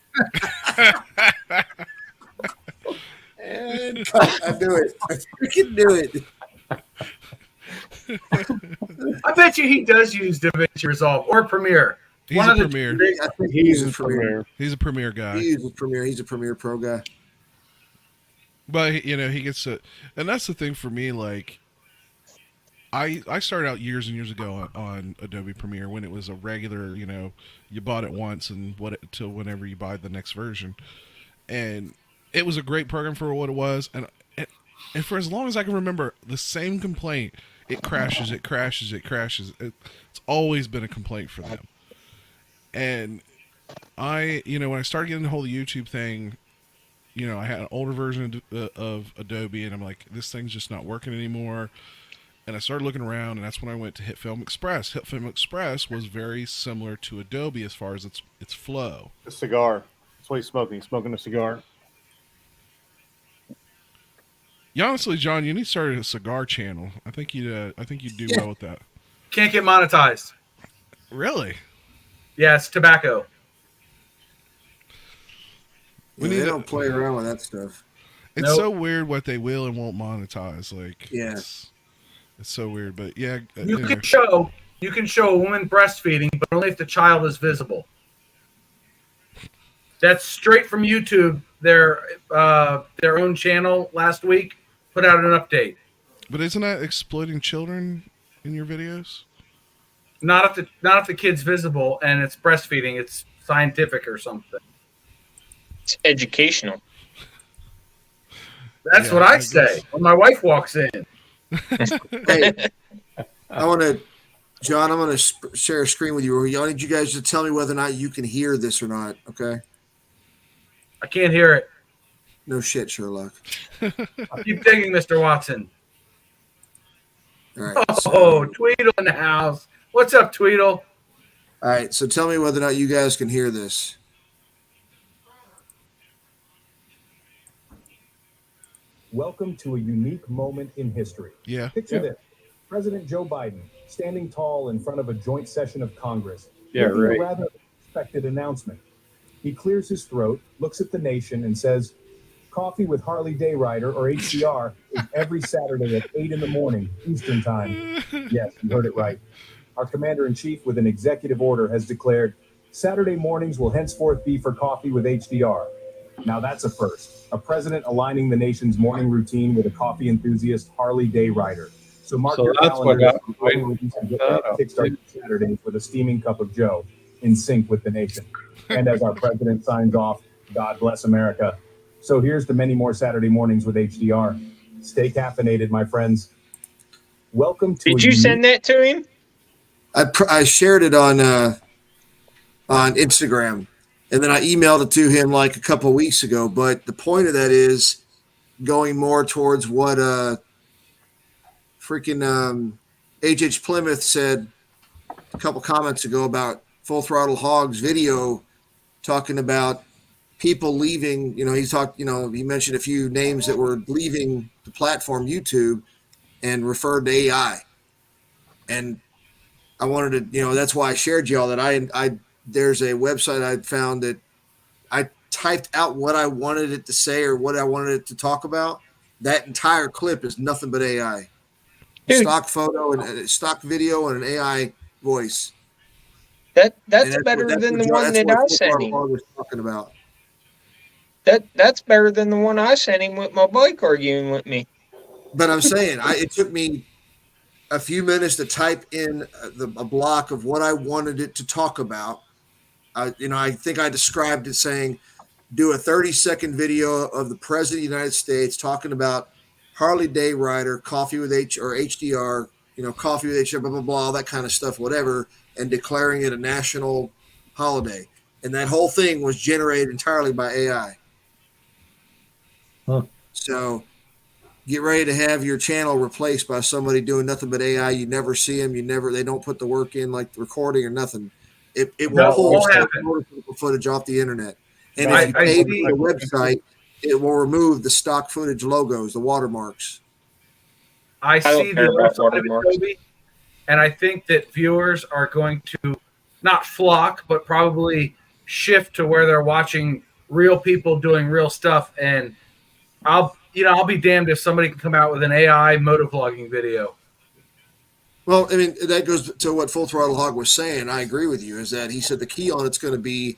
And I do it. I freaking do it. I bet you he does use DaVinci Resolve or Premiere. He's a Premiere. I think He uses Premiere. He's a Premiere guy. He uses Premiere. He's a Premiere Pro guy. But he gets to, and that's the thing for me. Like, I started out years and years ago on Adobe Premiere when it was a regular. You bought it once and till whenever you buy the next version, and it was a great program for what it was. And for as long as I can remember, the same complaint: it crashes, it crashes, it crashes. It's always been a complaint for them. And when I started getting the whole YouTube thing, I had an older version of Adobe, and I'm like, this thing's just not working anymore. And I started looking around, and that's when I went to HitFilm Express. HitFilm Express was very similar to Adobe as far as its flow. A cigar. That's what he's smoking. He's smoking a cigar. Yeah, honestly, John, you need to start a cigar channel. I think you'd do well with that. Can't get monetized. Really? Yeah, it's tobacco. They don't play around with that stuff. It's so weird what they will and won't monetize. Like, Yeah. It's so weird. But yeah, You can show a woman breastfeeding, but only if the child is visible. That's straight from YouTube. Their own channel last week put out an update. But isn't that exploiting children in your videos? Not if the kid's visible and it's breastfeeding. It's scientific or something. It's educational. That's Yeah, what I I say guess. when my wife walks in. Hey, I want to, John. I'm going to share a screen with you. I need you guys to tell me whether or not you can hear this or not. Okay. I can't hear it. No shit, Sherlock. Keep digging, Mr. Watson. All right. Oh, Tweedle in the house. What's up, Tweedle? All right. So tell me whether or not you guys can hear this. Welcome to a unique moment in history. Yeah. Picture this. President Joe Biden standing tall in front of a joint session of Congress, Yeah, making right. a rather unexpected announcement. He clears his throat, looks at the nation, and says, "Coffee with Harley Dayrider, or HDR, is every Saturday at 8 in the morning, Eastern Time." Yes, you heard it right. Our commander-in-chief, with an executive order, has declared Saturday mornings will henceforth be for coffee with HDR. Now that's a first. A president aligning the nation's morning routine with a coffee enthusiast, Harley Dayrider. So mark So your that's what calendars happened. and get ready to kickstart your Saturdays with a steaming cup of Joe, in sync with the nation. And as our president signs off, God bless America. So here's to many more Saturday mornings with HDR. Stay caffeinated, my friends. Welcome to Did you send that to him? I shared it on Instagram, and then I emailed it to him like a couple of weeks ago. But the point of that is going more towards what freaking H Plymouth said a couple comments ago about Full Throttle Hog's video talking about people leaving. He mentioned a few names that were leaving the platform YouTube and referred to AI. And I wanted to, that's why I shared y'all that I there's a website I found that I typed out what I wanted it to say or what I wanted it to talk about. That entire clip is nothing but AI. Dude. Stock photo and stock video and an AI voice. That's better than the one that I sent him. Was talking about. That's better than the one I sent him with my bike arguing with me. But I'm saying, it took me a few minutes to type in a block of what I wanted it to talk about. I think I described it saying, do a 30-second video of the president of the United States talking about Harley Dayrider, coffee with HDR, coffee with HDR, blah, blah, blah, all that kind of stuff, whatever, and declaring it a national holiday. And that whole thing was generated entirely by AI. Huh. So get ready to have your channel replaced by somebody doing nothing but AI. You never see them. They don't put the work in like recording or nothing. It will pull footage off the internet. And if you pay for the website, it will remove the stock footage logos, the watermarks. I see the other side of it, Toby, and I think that viewers are going to not flock, but probably shift to where they're watching real people doing real stuff. And I'll be damned if somebody can come out with an AI motovlogging video. Well, I mean, that goes to what Full Throttle Hog was saying. I agree with you, is that he said the key on it's going to be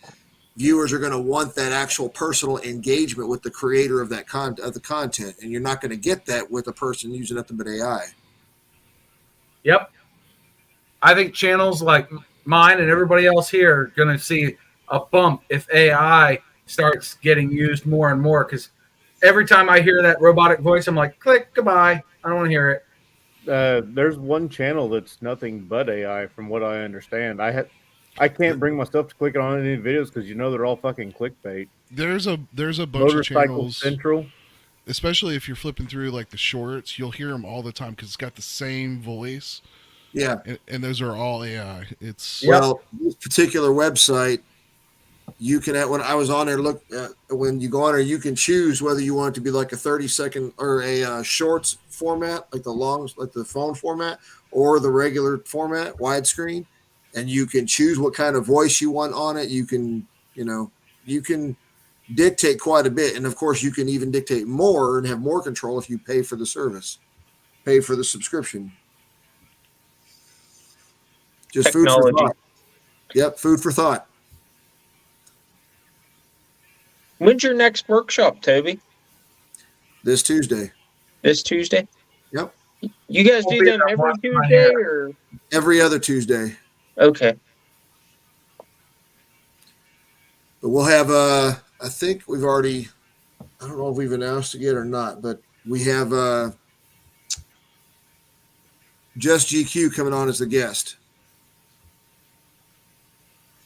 viewers are going to want that actual personal engagement with the creator of that of the content, and you're not going to get that with a person using nothing but AI. Yep. I think channels like mine and everybody else here are going to see a bump if AI starts getting used more and more, because every time I hear that robotic voice, I'm like, click, goodbye. I don't want to hear it. There's one channel that's nothing but AI, from what I understand. I can't bring myself to click on any videos because they're all fucking clickbait. There's a bunch Motorcycle of channels, Central, especially if you're flipping through like the shorts, you'll hear them all the time because it's got the same voice. Yeah, and those are all AI. It's this particular website. You can, when I was on there, when you go on there, you can choose whether you want it to be like a 30-second or a shorts format, like the phone format, or the regular format, widescreen. And you can choose what kind of voice you want on it. You can dictate quite a bit. And of course, you can even dictate more and have more control if you pay for the service, pay for the subscription. Just Technology. food for thought. Yep, food for thought. When's your next workshop, Toby? This Tuesday. This Tuesday? Yep. You guys We'll do be them there every washing my Tuesday, hair. or Every other Tuesday. okay? But we'll have I think we've already, I don't know if we've announced it yet or not, but we have Just GQ coming on as the guest.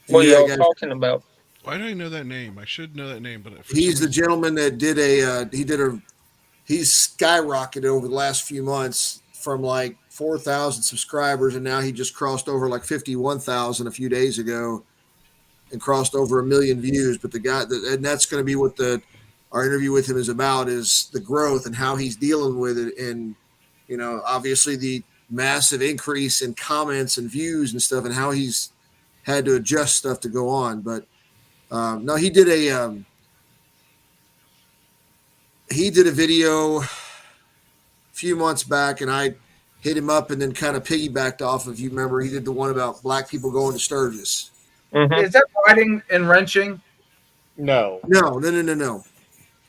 What are Yeah, y'all guys, talking about? Why do I know that name? I should know that name, but for he's some the reason, gentleman that did he's skyrocketed over the last few months from like 4,000 subscribers, and now he just crossed over like 51,000 a few days ago and crossed over 1 million views. But the guy, and that's going to be what our interview with him is about, is the growth and how he's dealing with it. And, obviously the massive increase in comments and views and stuff, and how he's had to adjust stuff to go on. But no, he did a video a few months back, and I hit him up and then kind of piggybacked off of, you remember, he did the one about black people going to Sturgis. Mm-hmm. Is that riding and wrenching? No. No.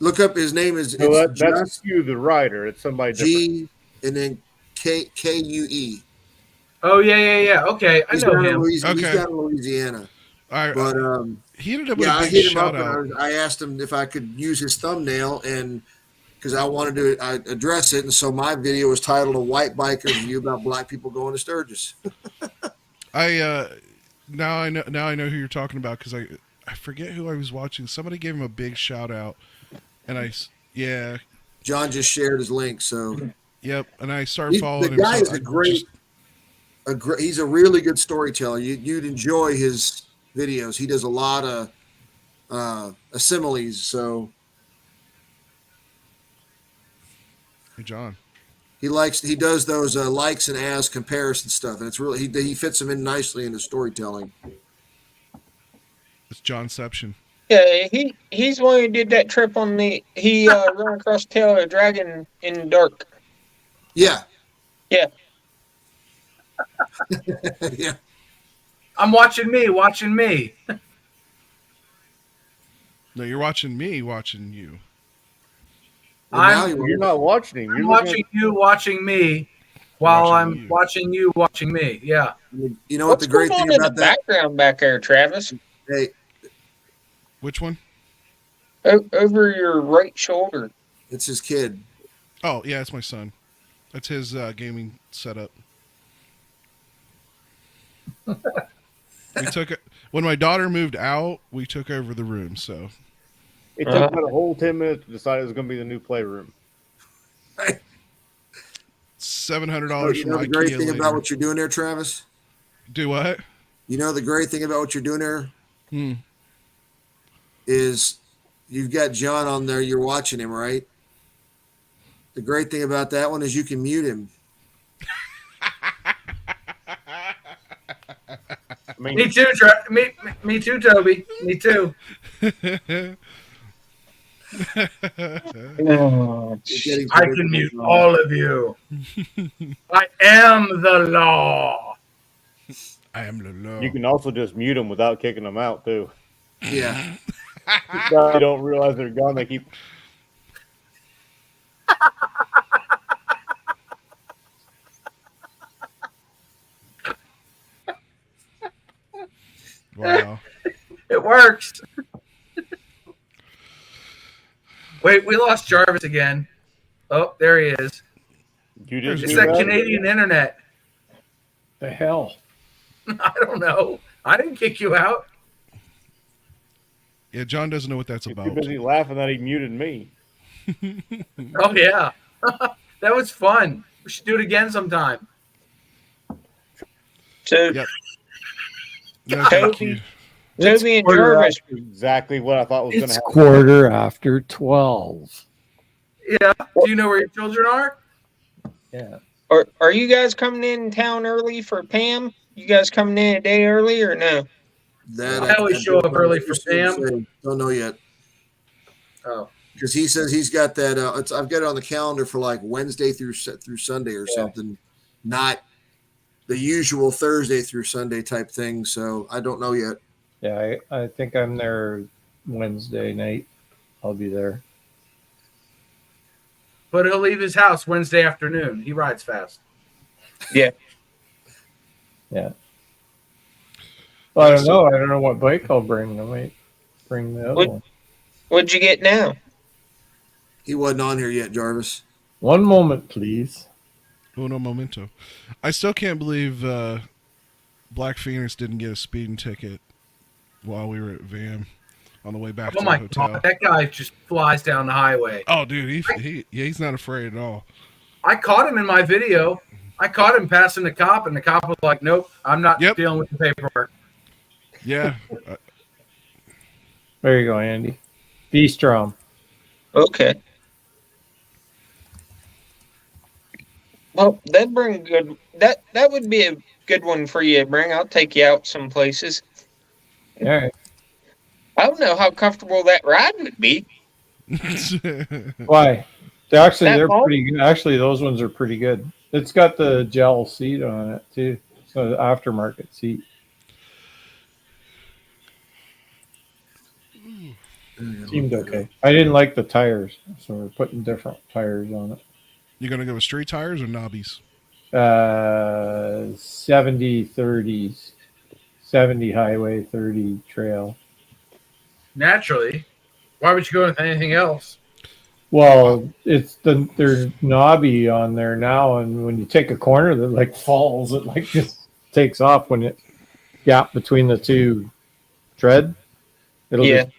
Look up his name is No, it's that's just you, the writer. It's somebody different. G and then Kue. Oh yeah. Okay, I know him. He's Okay. down in Louisiana. I, But he ended up with yeah, a I big hit him shout up out. and I asked him if I could use his thumbnail, and because I wanted to address it, and so my video was titled "A White Biker Review About Black People Going to Sturgis." Now I know who you're talking about, because I forget who I was watching. Somebody gave him a big shout out, and John just shared his link, so yep, and I started following the him. guy So is he's a really good storyteller. You'd enjoy his videos. He does a lot of similes. So Hey, John. he does those likes and as comparison stuff, and it's really he fits them in nicely into storytelling. It's Johnception. Yeah, he's the one who did that trip on he ran across the tail of a dragon in the dark. Yeah. Yeah. Yeah. I'm watching me. No, you're watching me watching you. Well, now You're not watching him. You're I'm looking watching you watching me while Watching I'm you. watching you watching me. Yeah. You know what What's the great going thing on in the about that? background back there, Travis? Hey, Which one? Over your right shoulder. it's his kid. Oh, yeah, it's my son. That's his gaming setup. We took it when my daughter moved out. We took over the room, so It took about a whole 10 minutes to decide it was going to be the new playroom. $700 You from know the IKEA great thing later. about what you're doing there, Travis? Do what? You know the great thing about what you're doing there is you've got John on there. You're watching him, right? The great thing about that one is you can mute him. I mean, Me too, me too, Toby. Me too. I can mute all of you. I am the law. I am the law. you can also just mute them without kicking them out, too. Yeah. They don't realize they're gone. They keep. Wow. It works. Wait, we lost Jarvis again. Oh, there he is. You didn't It's do that that? Canadian internet. The hell? I don't know. I didn't kick you out. Yeah, John doesn't know what that's He's too about. busy laughing that he muted me. Oh yeah, that was fun. We should do it again sometime. So Yep. No, thank you. Toby and Jarvis. Exactly what I thought was going to It's happen. 12:15. Yeah. Do you know where your children are? Yeah. Are you guys coming in town early for Pam? You guys coming in a day early or no? I always show up early for Pam. Don't know yet. Oh, because he says he's got that. I've got it on the calendar for like Wednesday through Sunday or something, not the usual Thursday through Sunday type thing. So I don't know yet. Yeah, I think I'm there Wednesday night. I'll be there. but he'll leave his house Wednesday afternoon. He rides fast. Yeah. Yeah. Well, I don't know. I don't know what bike I'll bring. I might bring the other one. What'd you get now? He wasn't on here yet, Jarvis. One moment, please. Uno momento. I still can't believe Black Phoenix didn't get a speeding ticket while we were at VAM on the way back to the hotel. God, that guy just flies down the highway. Oh, dude, he's not afraid at all. I caught him in my video. I caught him passing the cop, and the cop was like, "Nope, I'm not dealing with the paperwork." Yeah. There you go, Andy. Be strong. Okay. Well, that'd bring good. That would be a good one for you to bring. I'll take you out some places. All right. I don't know how comfortable that ride would be. Why? They're ball? pretty good. Actually, those ones are pretty good. It's got the gel seat on it too. So the aftermarket seat. Seemed okay. I didn't like the tires, so we're putting different tires on it. You gonna go with street tires or knobbies? 70 30s. 70 highway, 30 trail. Naturally. Why would you go with anything else? Well, they're knobby on there now, and when you take a corner that like falls, it like just takes off when it gap between the two tread. It'll just,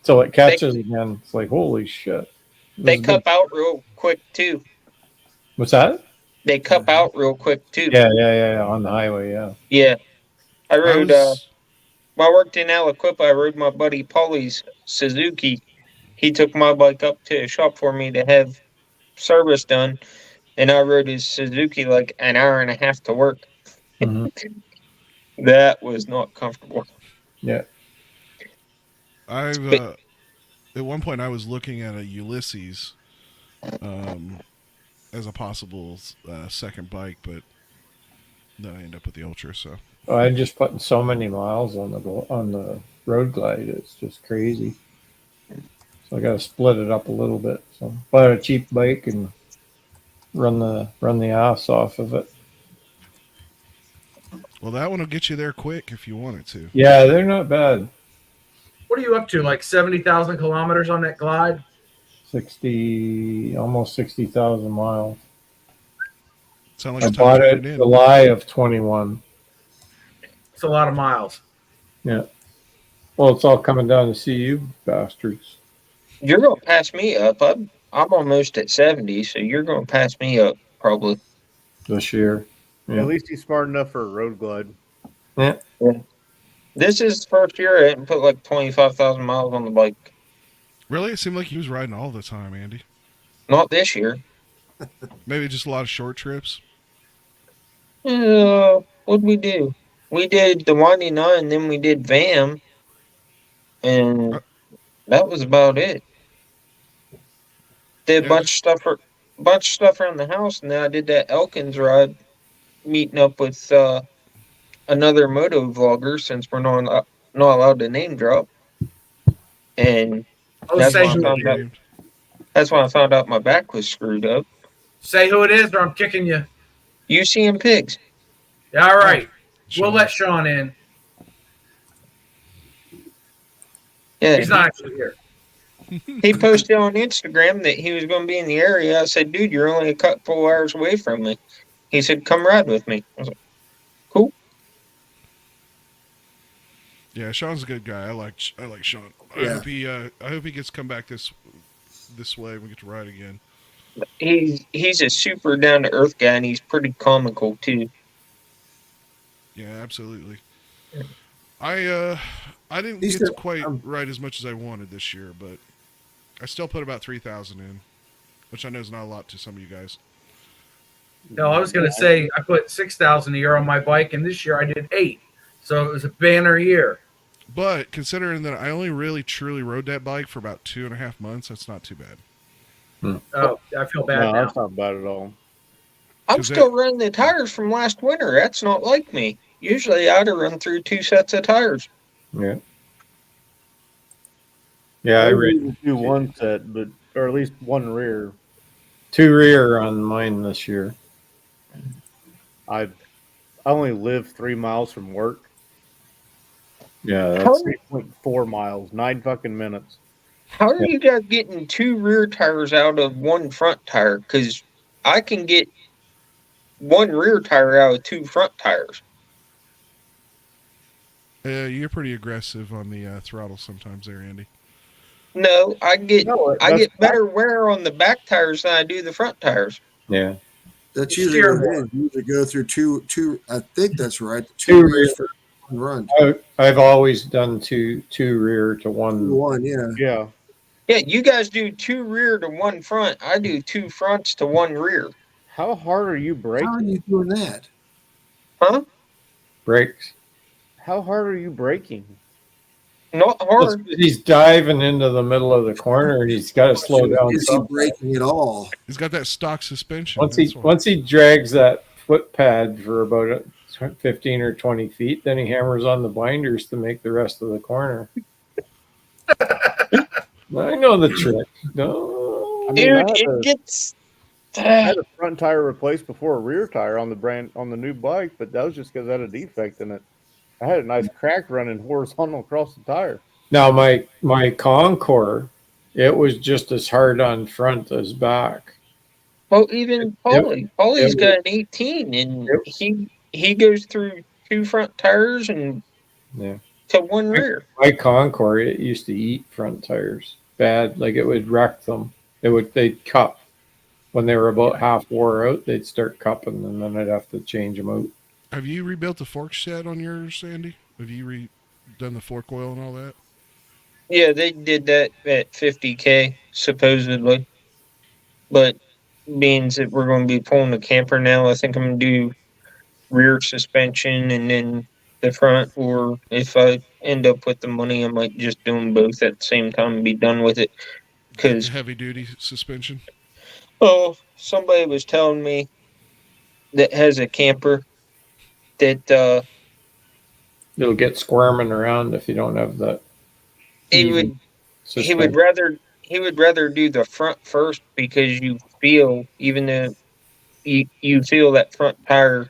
so it catches again. It's like holy shit. They cup out real quick too. What's that? They cup out real quick too. Yeah. On the highway, yeah. Yeah. I rode when I worked in Aliquippa, I rode my buddy Paulie's Suzuki. He took my bike up to a shop for me to have service done, and I rode his Suzuki like an hour and a half to work. That was not comfortable. Yeah. At one point I was looking at a Ulysses as a possible second bike, but then I end up with the Ultra. So I'm just putting so many miles on the Road Glide. It's just crazy. So I got to split it up a little bit. So buy a cheap bike and run the ass off of it. Well, that one will get you there quick if you want it to. Yeah, they're not bad. What are you up to? Like 70,000 kilometers on that Glide? Almost 60,000 miles. Sound like I bought it July of 21. It's a lot of miles. Yeah. Well, it's all coming down to see you bastards. You're gonna pass me up. I'm almost at 70, so you're gonna pass me up probably this year. Yeah. At least he's smart enough for a Road Glide. Yeah. This is the first year I didn't put like 25,000 miles on the bike. Really? It seemed like he was riding all the time, Andy. Not this year. Maybe just a lot of short trips. What'd we do? We did the Windy Nine, then we did VAM, and that was about it. Did a bunch of stuff around the house, and then I did that Elkins ride, meeting up with another moto vlogger since we're not allowed to name drop. And that's when I found out my back was screwed up. Say who it is, or I'm kicking you. UCM Pigs. Yeah, all right. We'll let Sean in. Yeah, he's not actually here. He posted on Instagram that he was going to be in the area. I said, dude, you're only a couple hours away from me. He said, come ride with me. I was like, cool. Yeah, Sean's a good guy. I like Sean. Yeah. I hope he gets to come back this way and we get to ride again. He's a super down to earth guy, and he's pretty comical too. Yeah, absolutely. I didn't get to quite ride as much as I wanted this year, but I still put about 3,000 in, which I know is not a lot to some of you guys. No, I was going to say I put 6,000 a year on my bike, and this year I did 8. So it was a banner year. But considering that I only really truly rode that bike for about 2.5 months, that's not too bad. Oh, I feel bad now. That's not bad at all. I'm still running the tires from last winter. That's not like me. Usually I'd have run through 2 sets of tires. Yeah. Yeah, I really do one set, or at least one rear. 2 rear on mine this year. I only live 3 miles from work. Yeah, How, that's 3.4 miles, 9 fucking minutes. how are you guys getting 2 rear tires out of 1 front tire? Because I can get 1 rear tire out of 2 front tires. You're pretty aggressive on the throttle sometimes there, Andy. No, I get No, I that's get better wear on the back tires than I do the front tires. yeah. That's You usually steer what it more. is. You usually go through two. I think that's right. Two Two rears for one run. I've always done two rear to 1. One, yeah. yeah. Yeah, you guys do 2 rear to 1 front. I do 2 fronts to 1 rear. How hard are you How are braking? you doing that? Huh? Brakes. How hard are you braking? Not hard. He's diving into the middle of the corner and he's got to slow down. Is he breaking at all? He's got that stock suspension. Once he drags that foot pad for about 15 or 20 feet, then he hammers on the binders to make the rest of the corner. I know the trick. No. I mean, Dude, I had it a- gets I had a front tire replaced before a rear tire on the new bike, but that was just because I had a defect in it. I had a nice crack running horizontal across the tire. Now my Concord, it was just as hard on front as back. well, even Paulie. Paulie's it got an 18 and Yep. he goes through 2 front tires and Yeah. to 1 rear. My Concord, it used to eat front tires bad. Like it would wreck them. They'd cup. When they were about half wore out, they'd start cupping, and then I'd have to change them out. Have you rebuilt the fork set on yours, Andy? Have you done the fork oil and all that? Yeah, they did that at 50K supposedly, but means that we're going to be pulling the camper now. I think I'm going to do rear suspension and then the front, or if I end up with the money, I might just do them both at the same time and be done with it. Get the Because heavy duty suspension. somebody was telling me that has a camper that It'll get squirming around if you don't have that. he even would suspension. he would rather do the front first, because you feel, even though you feel that front tire,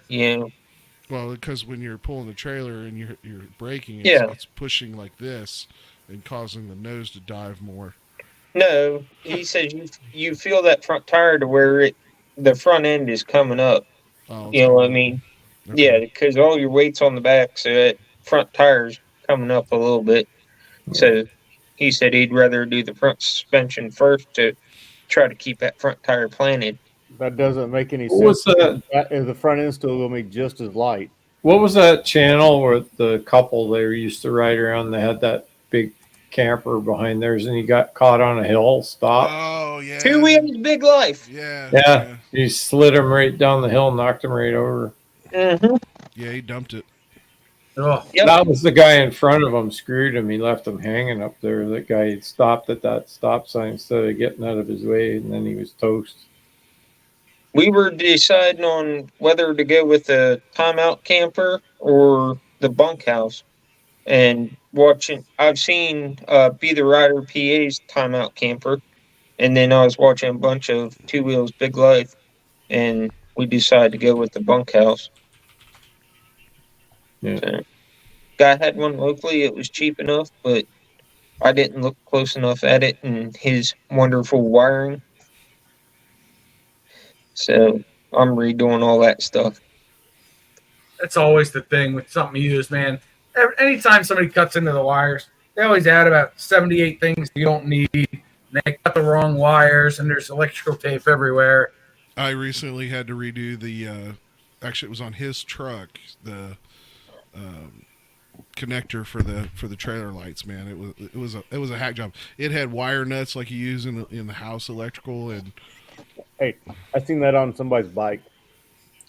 Well, because when you're pulling the trailer and you're braking, Yeah. it's pushing like this and causing the nose to dive more. No, he says you feel that front tire to where the front end is coming up. Oh, You know what I mean? Okay. Yeah, because all your weight's on the back, so that front tire's coming up a little bit. So he said he'd rather do the front suspension first to try to keep that front tire planted. That doesn't make any What was sense. that? If the front end's still going to be just as light. What was that channel where the couple they used to ride around? They had that big camper behind theirs, and he got caught on a hill. Stop. Oh yeah. 2 wheels, big life. Yeah. Yeah, he slid him right down the hill, knocked him right over. Mm-hmm. Yeah, he dumped it. Oh, Yep. That was the guy in front of him. Screwed him. He left him hanging up there. That guy had stopped at that stop sign instead of getting out of his way, and then he was toast. We were deciding on whether to go with the timeout camper or the bunkhouse. And I've seen Be the Rider PA's timeout camper, and then I was watching a bunch of 2 Wheels Big Life, and we decided to go with the bunkhouse. Yeah. So, guy had one locally. It was cheap enough, but I didn't look close enough at it and his wonderful wiring. So I'm redoing all that stuff. that's always the thing with something used, man. Anytime somebody cuts into the wires, they always add about 78 things you don't need. And they cut the wrong wires, and there's electrical tape everywhere. I recently had to redo the. Actually, it was on his truck. The connector for the trailer lights. Man, it was a hack job. It had wire nuts like you use in the house electrical, and Hey, I seen that on somebody's bike.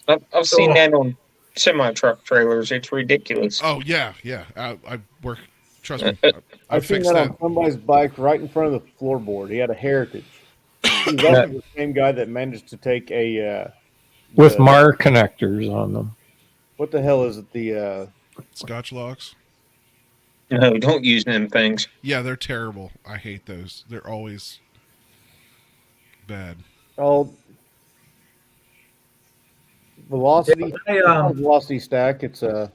I've seen that on semi-truck trailers. It's ridiculous. oh yeah. I work. Trust me, I I seen fixed that that. on somebody's bike right in front of the floorboard. He had a Heritage. He was also the same guy that managed to take a With Mar connectors on them. what the hell is it? The Scotch locks. No, don't use them things. Yeah, they're terrible. I hate those. They're always bad. Oh, velocity. I, It's not a velocity stack. It's a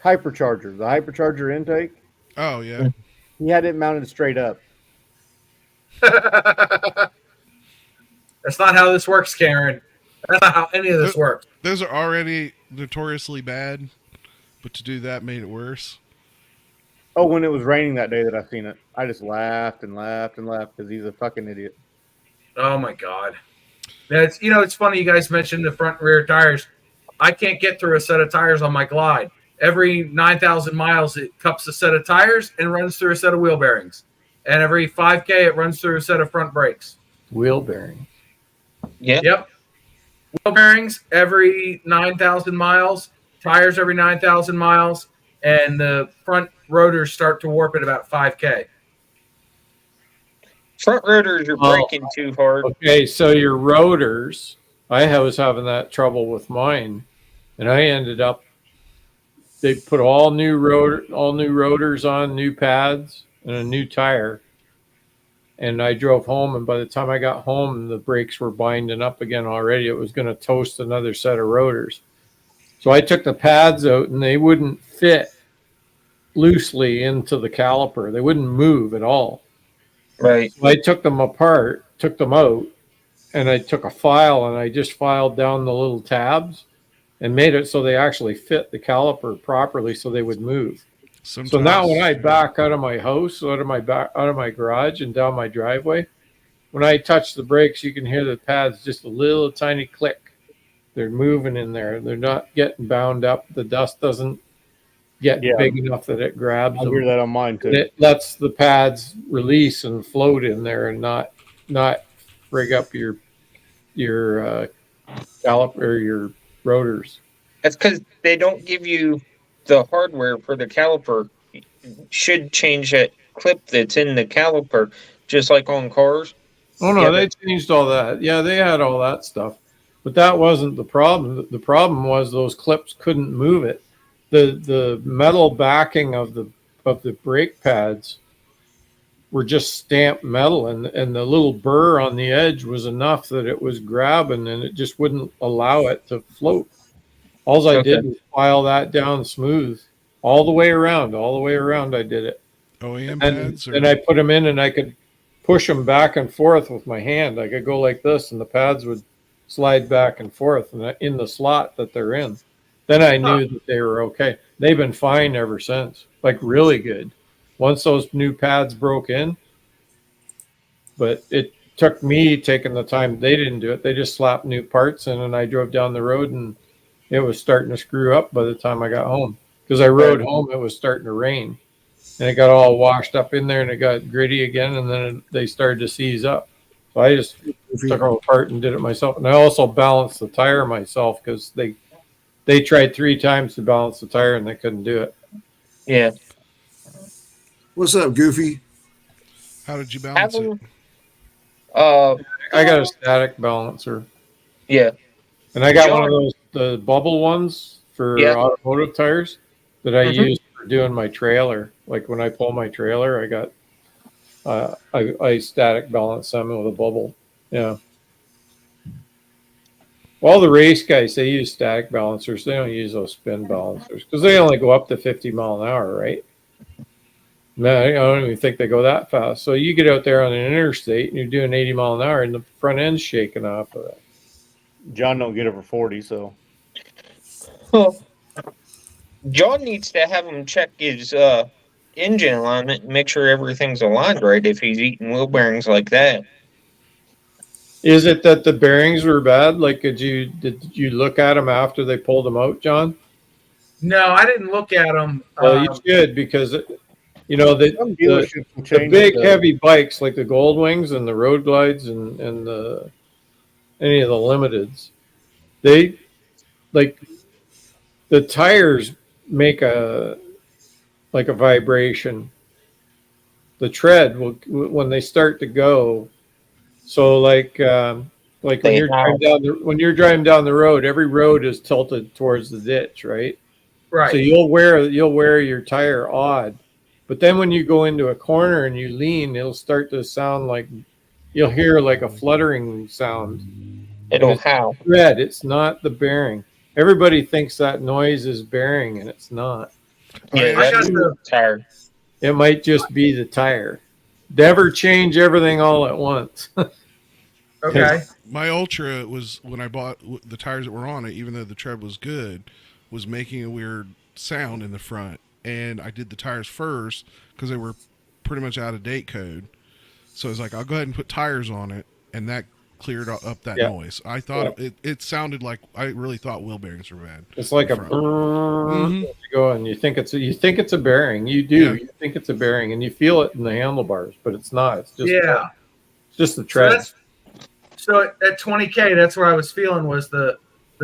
hypercharger. The hypercharger intake. Oh yeah. He had it mounted straight up. That's not how this works, Karen. That's not how any of this works. Those are already notoriously bad, but to do that made it worse. Oh, when it was raining that day that I seen it, I just laughed and laughed and laughed because he's a fucking idiot. Oh my god. That's it's funny you guys mentioned the front and rear tires. I can't get through a set of tires on my Glide. Every 9,000 miles, it cups a set of tires and runs through a set of wheel bearings. And every 5K, it runs through a set of front brakes. Wheel bearing. Yeah. Yep. Wheel bearings every 9,000 miles, tires every 9,000 miles, and the front rotors start to warp at about 5K. Front rotors are Well, breaking too hard. Okay, so your rotors, I was having that trouble with mine, and I ended up. They put all new rotors on, new pads, and a new tire. And I drove home, and by the time I got home, the brakes were binding up again already. It was going to toast another set of rotors. So I took the pads out, and they wouldn't fit loosely into the caliper. They wouldn't move at all. Right. So I took them apart, took them out, and I took a file and I just filed down the little tabs and made it so they actually fit the caliper properly so they would move. Sometimes, So now when I back out of my house, out of my garage and down my driveway, when I touch the brakes, you can hear the pads just a little tiny click. They're moving in there. They're not getting bound up. The dust doesn't get big enough that it grabs I them. hear that on mine too. And it lets the pads release and float in there and not rig up your caliper or your rotors. That's because they don't give you the hardware for the caliper. Should change that clip that's in the caliper, just like on cars. Oh no, Yeah, they changed all that. Yeah, they had all that stuff, but that wasn't the problem. The problem was those clips couldn't move it. The metal backing of the brake pads were just stamped metal, and the little burr on the edge was enough that it was grabbing, and it just wouldn't allow it to float. All I did was file that down smooth all the way around. All the way around, I did it. OEM And pads. then I put them in, and I could push them back and forth with my hand. I could go like this, and the pads would slide back and forth in the slot that they're in. Then I knew that they were okay. They've been fine ever since, like really good. Once those new pads broke in, but it took me taking the time. They didn't do it. They just slapped new parts in, and I drove down the road, and it was starting to screw up by the time I got home. Because I rode home, it was starting to rain, and it got all washed up in there, and it got gritty again, and then they started to seize up. So I just took it apart and did it myself. And I also balanced the tire myself because they tried 3 times to balance the tire, and they couldn't do it. Yeah. What's up, Goofy? How did you balance it? I got a static balancer. Yeah. And I got one of those, the bubble ones for automotive tires that I use for doing my trailer. Like when I pull my trailer, I got I static balance them with a bubble. Yeah. All the race guys, they use static balancers. They don't use those spin balancers because they only go up to 50 mile an hour, right? No, I don't even think they go that fast. So you get out there on an interstate and you're doing 80 mile an hour and the front end's shaking off of it. John don't get over 40, so. Well, John needs to have him check his engine alignment and make sure everything's aligned right if he's eating wheel bearings like that. Is it that the bearings were bad? Like, did you look at them after they pulled them out, John? No, I didn't look at them. Well, you should because the big heavy bikes like the Gold Wings and the Road Glides and any of the limiteds, they like the tires make a vibration. The tread will when they start to go. So like when you're driving down the road, every road is tilted towards the ditch, right? Right. So you'll wear your tire odd, but then when you go into a corner and you lean, it'll start to sound like you'll hear like a fluttering sound. It'll it's howl. Red. It's not the bearing. Everybody thinks that noise is bearing, and it's not. Yeah, I got that's the tired. It might just be the tire. Never change everything all at once. okay. My Ultra was when I bought the tires that were on it, even though the tread was good, was making a weird sound in the front. And I did the tires first because they were pretty much out of date code. So I was like, I'll go ahead and put tires on it, and that cleared up that Yeah. noise. I thought it sounded like I really thought wheel bearings were bad. It's like a Mhm. you go and you think it's a bearing. You do. Yeah. You think it's a bearing, and you feel it in the handlebars, but it's not. It's just Yeah. it's just the So tread. at 20K, that's what I was feeling was the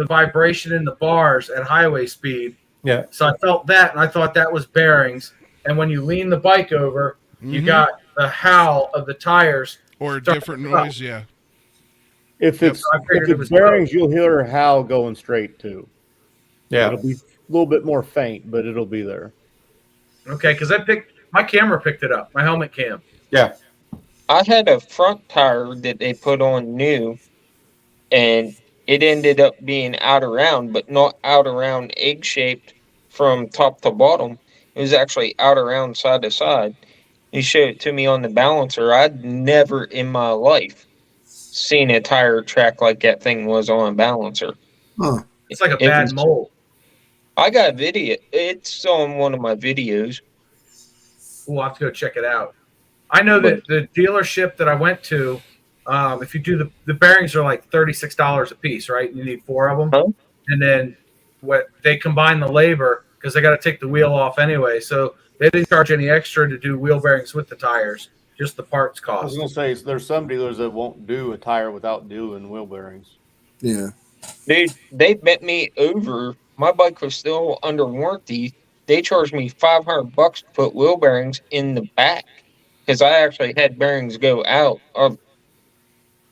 vibration in the bars at highway speed. Yeah. So I felt that, and I thought that was bearings. And when you lean the bike over, you Mhm. got the howl of the tires. Or a Start different to stop. noise, yeah. If Yep. it's I figured if it it's was bearings, you'll hear how going straight too. Yeah. It'll be a little bit more faint, but it'll be there. Okay, because my camera picked it up, my helmet cam. Yeah. I had a front tire that they put on new, and it ended up being out around, but not out around egg shaped from top to bottom. It was actually out around side to side. He showed it to me on the balancer. I'd never in my life seen a tire track like that thing was on a balancer. Huh. It's like a It bad was- mold. I got a video. It's on one of my videos. We'll have to go check it out. I know that the dealership that I went to, if you do the bearings are like $36 a piece, right? You need 4 of them, Huh? and then what they combine the labor because they got to take the wheel off anyway. So they didn't charge any extra to do wheel bearings with the tires, just the parts I was cost. gonna say there's some dealers that won't do a tire without doing wheel bearings. Yeah. Dude, they bent me over. My bike was still under warranty. They charged me $500 to put wheel bearings in the back because I actually had bearings go out. I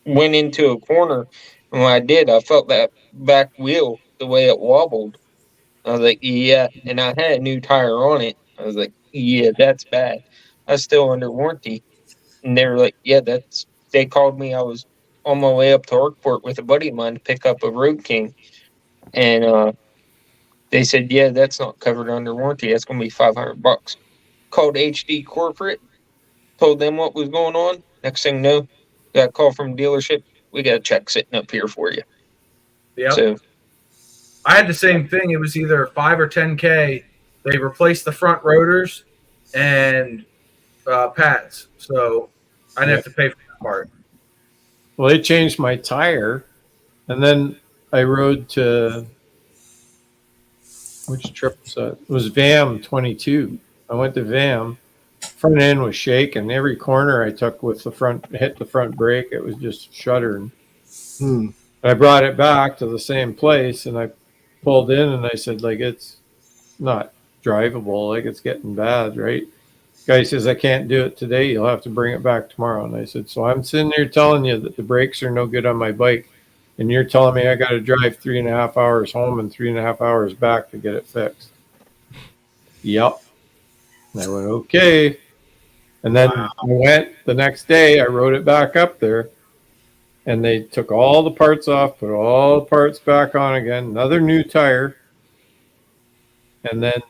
went into a corner, and when I did, I felt that back wheel the way it wobbled. I was like, yeah, and I had a new tire on it. I was like, yeah, that's bad. I was still under warranty, and they were like, yeah, that's. They called me. I was on my way up to Orkport with a buddy of mine to pick up a Road King, and they said, yeah, that's not covered under warranty. That's going to be $500. Called HD Corporate, told them what was going on. Next thing you know, got a call from dealership. We got a check sitting up here for you. Yep. So I had the same thing. It was either 5 or 10K. They replaced the front rotors and pads, so I didn't have to pay for that part. Well, they changed my tire, and then I rode to which trip was that? It was VAM 22. I went to VAM. Front end was shaking. Every corner I took with the front hit the front brake, it was just shuddering. Hmm. I brought it back to the same place, and I pulled in, and I said, like, it's not drivable, like it's getting bad, right? Guy says, I can't do it today. You'll have to bring it back tomorrow. And I said, so I'm sitting here telling you that the brakes are no good on my bike, and you're telling me I got to drive 3.5 hours home and 3.5 hours back to get it fixed. Yep. And I went, okay. And then I went the next day, I rode it back up there, and they took all the parts off, put all the parts back on again, another new tire. And then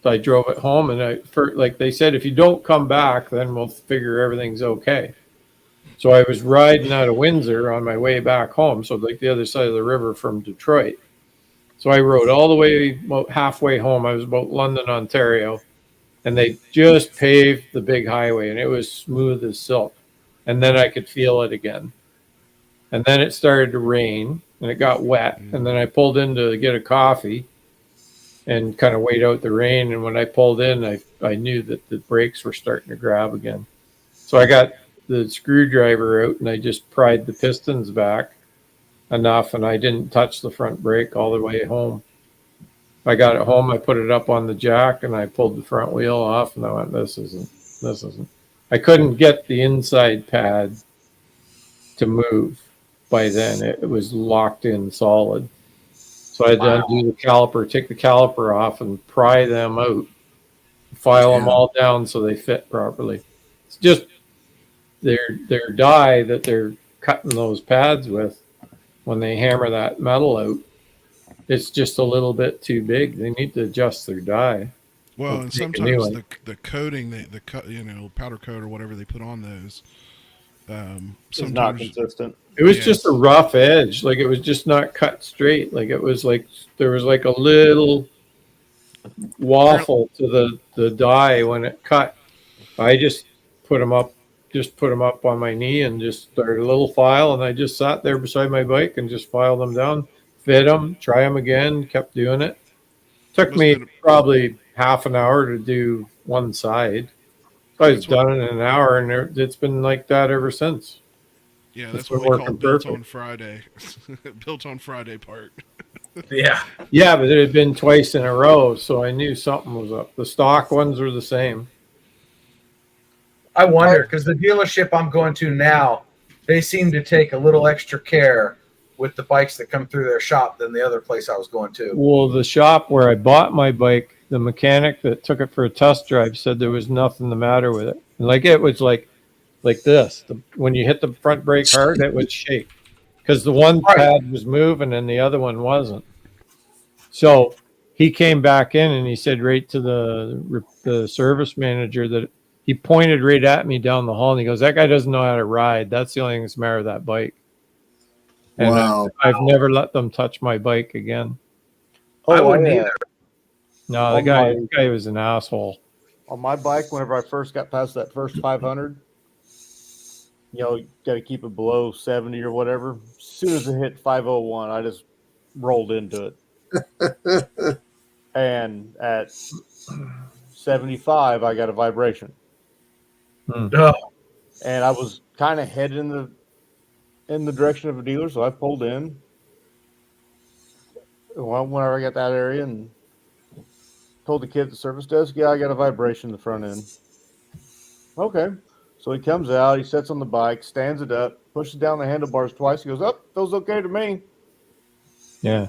I drove it home, and like they said, if you don't come back, then we'll figure everything's okay. So I was riding out of Windsor on my way back home, so like the other side of the river from Detroit. So I rode all the way about halfway home. I was about London, Ontario, and they just paved the big highway, and it was smooth as silk. And then I could feel it again. And then it started to rain, and it got wet. And then I pulled in to get a coffee and kind of wait out the rain. And when I pulled in, I knew that the brakes were starting to grab again. So I got the screwdriver out, and I just pried the pistons back enough, and I didn't touch the front brake all the way home. I got it home, I put it up on the jack, and I pulled the front wheel off, and I went, this isn't. I couldn't get the inside pad to move by then. It was locked in solid. So I had to undo the caliper, take the caliper off, and pry them out, file them all down so they fit properly. It's just their die that they're cutting those pads with, when they hammer that metal out, it's just a little bit too big. They need to adjust their die. Well, and Make a new sometimes one. the coating, powder coat or whatever they put on those, It's not sometimes consistent. It was Yes. just a rough edge. Like it was just not cut straight. Like it was like there was like a little waffle to the die when it cut. I just put them up on my knee and just started a little file, and I just sat there beside my bike and just filed them down, fit them, try them again, kept doing it. Took Must me have been- probably half an hour to do one side. I was That's what- done in an hour, and it's been like that ever since. yeah, It's that's been what we call working built perfect. on Friday. Built on Friday part. Yeah. Yeah, but it had been twice in a row, so I knew something was up. The stock ones were the same. I wonder because the dealership I'm going to now, they seem to take a little extra care with the bikes that come through their shop than the other place I was going to. Well, the shop where I bought my bike, the mechanic that took it for a test drive said there was nothing the matter with it. Like it was like this. When you hit the front brake hard, it would shake because the one Right. pad was moving and the other one wasn't. So he came back in and he said right to the service manager that he pointed right at me down the hall and he goes, "That guy doesn't know how to ride. That's the only thing that's the matter with that bike." And Wow. I've never let them touch my bike again. I wouldn't either. No, Oh, the guy was an asshole. On my bike, whenever I first got past that first 500, you got to keep it below 70 or whatever. As soon as it hit 501, I just rolled into it. And at 75, I got a vibration. Ugh. And I was kind of headed in the direction of a dealer, so I pulled in. Well, whenever I got that area and told the kid at the service desk, yeah, I got a vibration in the front end. Okay. So he comes out, he sits on the bike, stands it up, pushes down the handlebars twice. He goes, "Oh, feels okay to me. Yeah.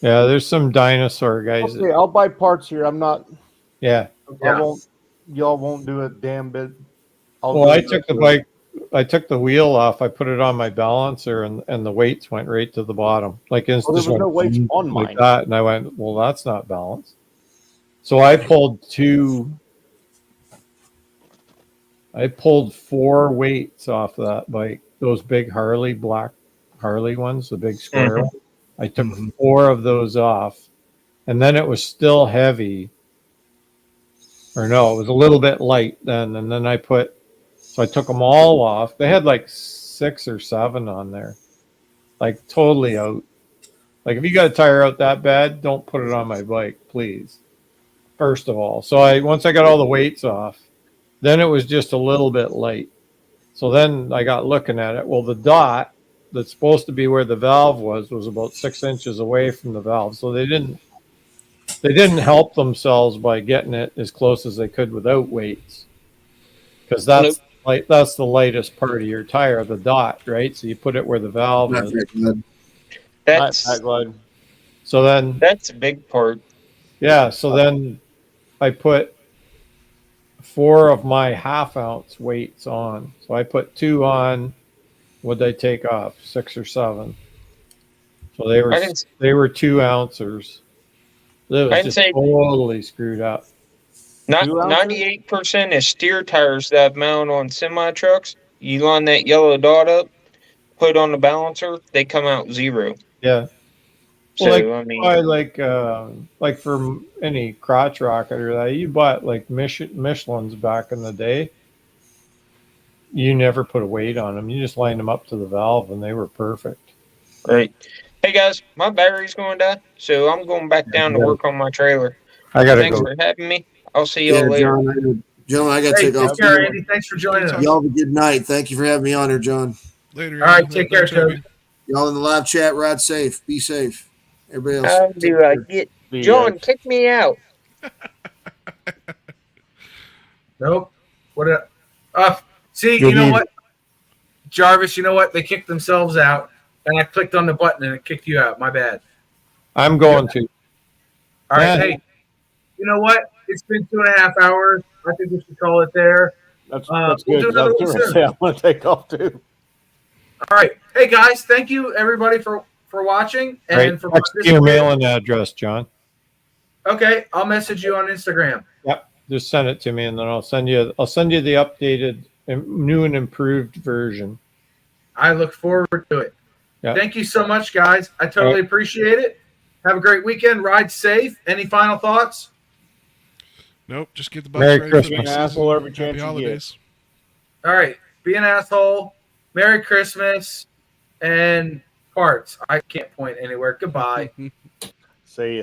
Yeah, there's some dinosaur guys. Okay, I'll buy parts here. I'm not, Yeah. I won't, y'all won't do a damn bit." Well, I took the bike, I took the wheel off, I put it on my balancer, and the weights went right to the bottom. Like it Well, there just was no went weights on like mine. that. And I went, well, that's not balanced. So I pulled four weights off of that bike. Those big black Harley ones, the big square one. I took four of those off, and then it was still heavy. Or no, it was a little bit light then, and then I took them all off. They had like 6 or 7 on there, like totally out. Like if you got a tire out that bad, don't put it on my bike, please. First of all, once I got all the weights off, then it was just a little bit light. So then I got looking at it. Well, the dot that's supposed to be where the valve was about 6 inches away from the valve. So they didn't help themselves by getting it as close as they could without weights, because that's the lightest part of your tire, the dot, right? So you put it where the valve Not is. very good. That's So then, that's a big part. yeah. So then I put 4 of my half-ounce weights on. So I put 2 on. What'd they take off? 6 or 7. So they were 2 ounces. It was I'd just say- totally screwed up. Not 2 ounces? 98% of steer tires that mount on semi trucks. You line that yellow dot up, put on the balancer, they come out 0. Yeah. So Well, I mean, like for any crotch rocket or that, you bought like Michelin's back in the day. You never put a weight on them. You just lined them up to the valve, and they were perfect. right. Hey guys, my battery's going to die, so I'm going back down to work on my trailer. I gotta Thanks go. for having me. I'll see y'all Yeah, later. John, gentlemen, I got to Hey, take off. take care, Andy. Thanks for joining us. Y'all have a good night. Thank you for having me on here, John. Later. All right, Andy. take care, Thanks, Toby. Toby. Y'all in the live chat, ride safe. Be safe. Everybody else. How take do I care. get The, John? Kick me out. Nope. What? See, Good you know evening. what, Jarvis? You know what? They kicked themselves out, and I clicked on the button, and it kicked you out. My bad. I'm going to. All right, Yeah. hey, you know what? It's been 2.5 hours. I think we should call it there. That's We'll good. do 'Cause I another was one going to soon. say I want to take off too. All right. Hey guys, thank you everybody for watching and Right. for Text your participating. mailing address, John. Okay, I'll message you on Instagram. Yep. Just send it to me, and then I'll send you the updated, new and improved version. I look forward to it. Yeah. Thank you so much, guys. I totally appreciate it. Have a great weekend. Ride safe. Any final thoughts? Nope. Just get the bikes Merry ready Christmas. for Be an next asshole season. every chance Happy you get. holidays. All right. Be an asshole. Merry Christmas. And parts. I can't point anywhere. Goodbye. See you. Later.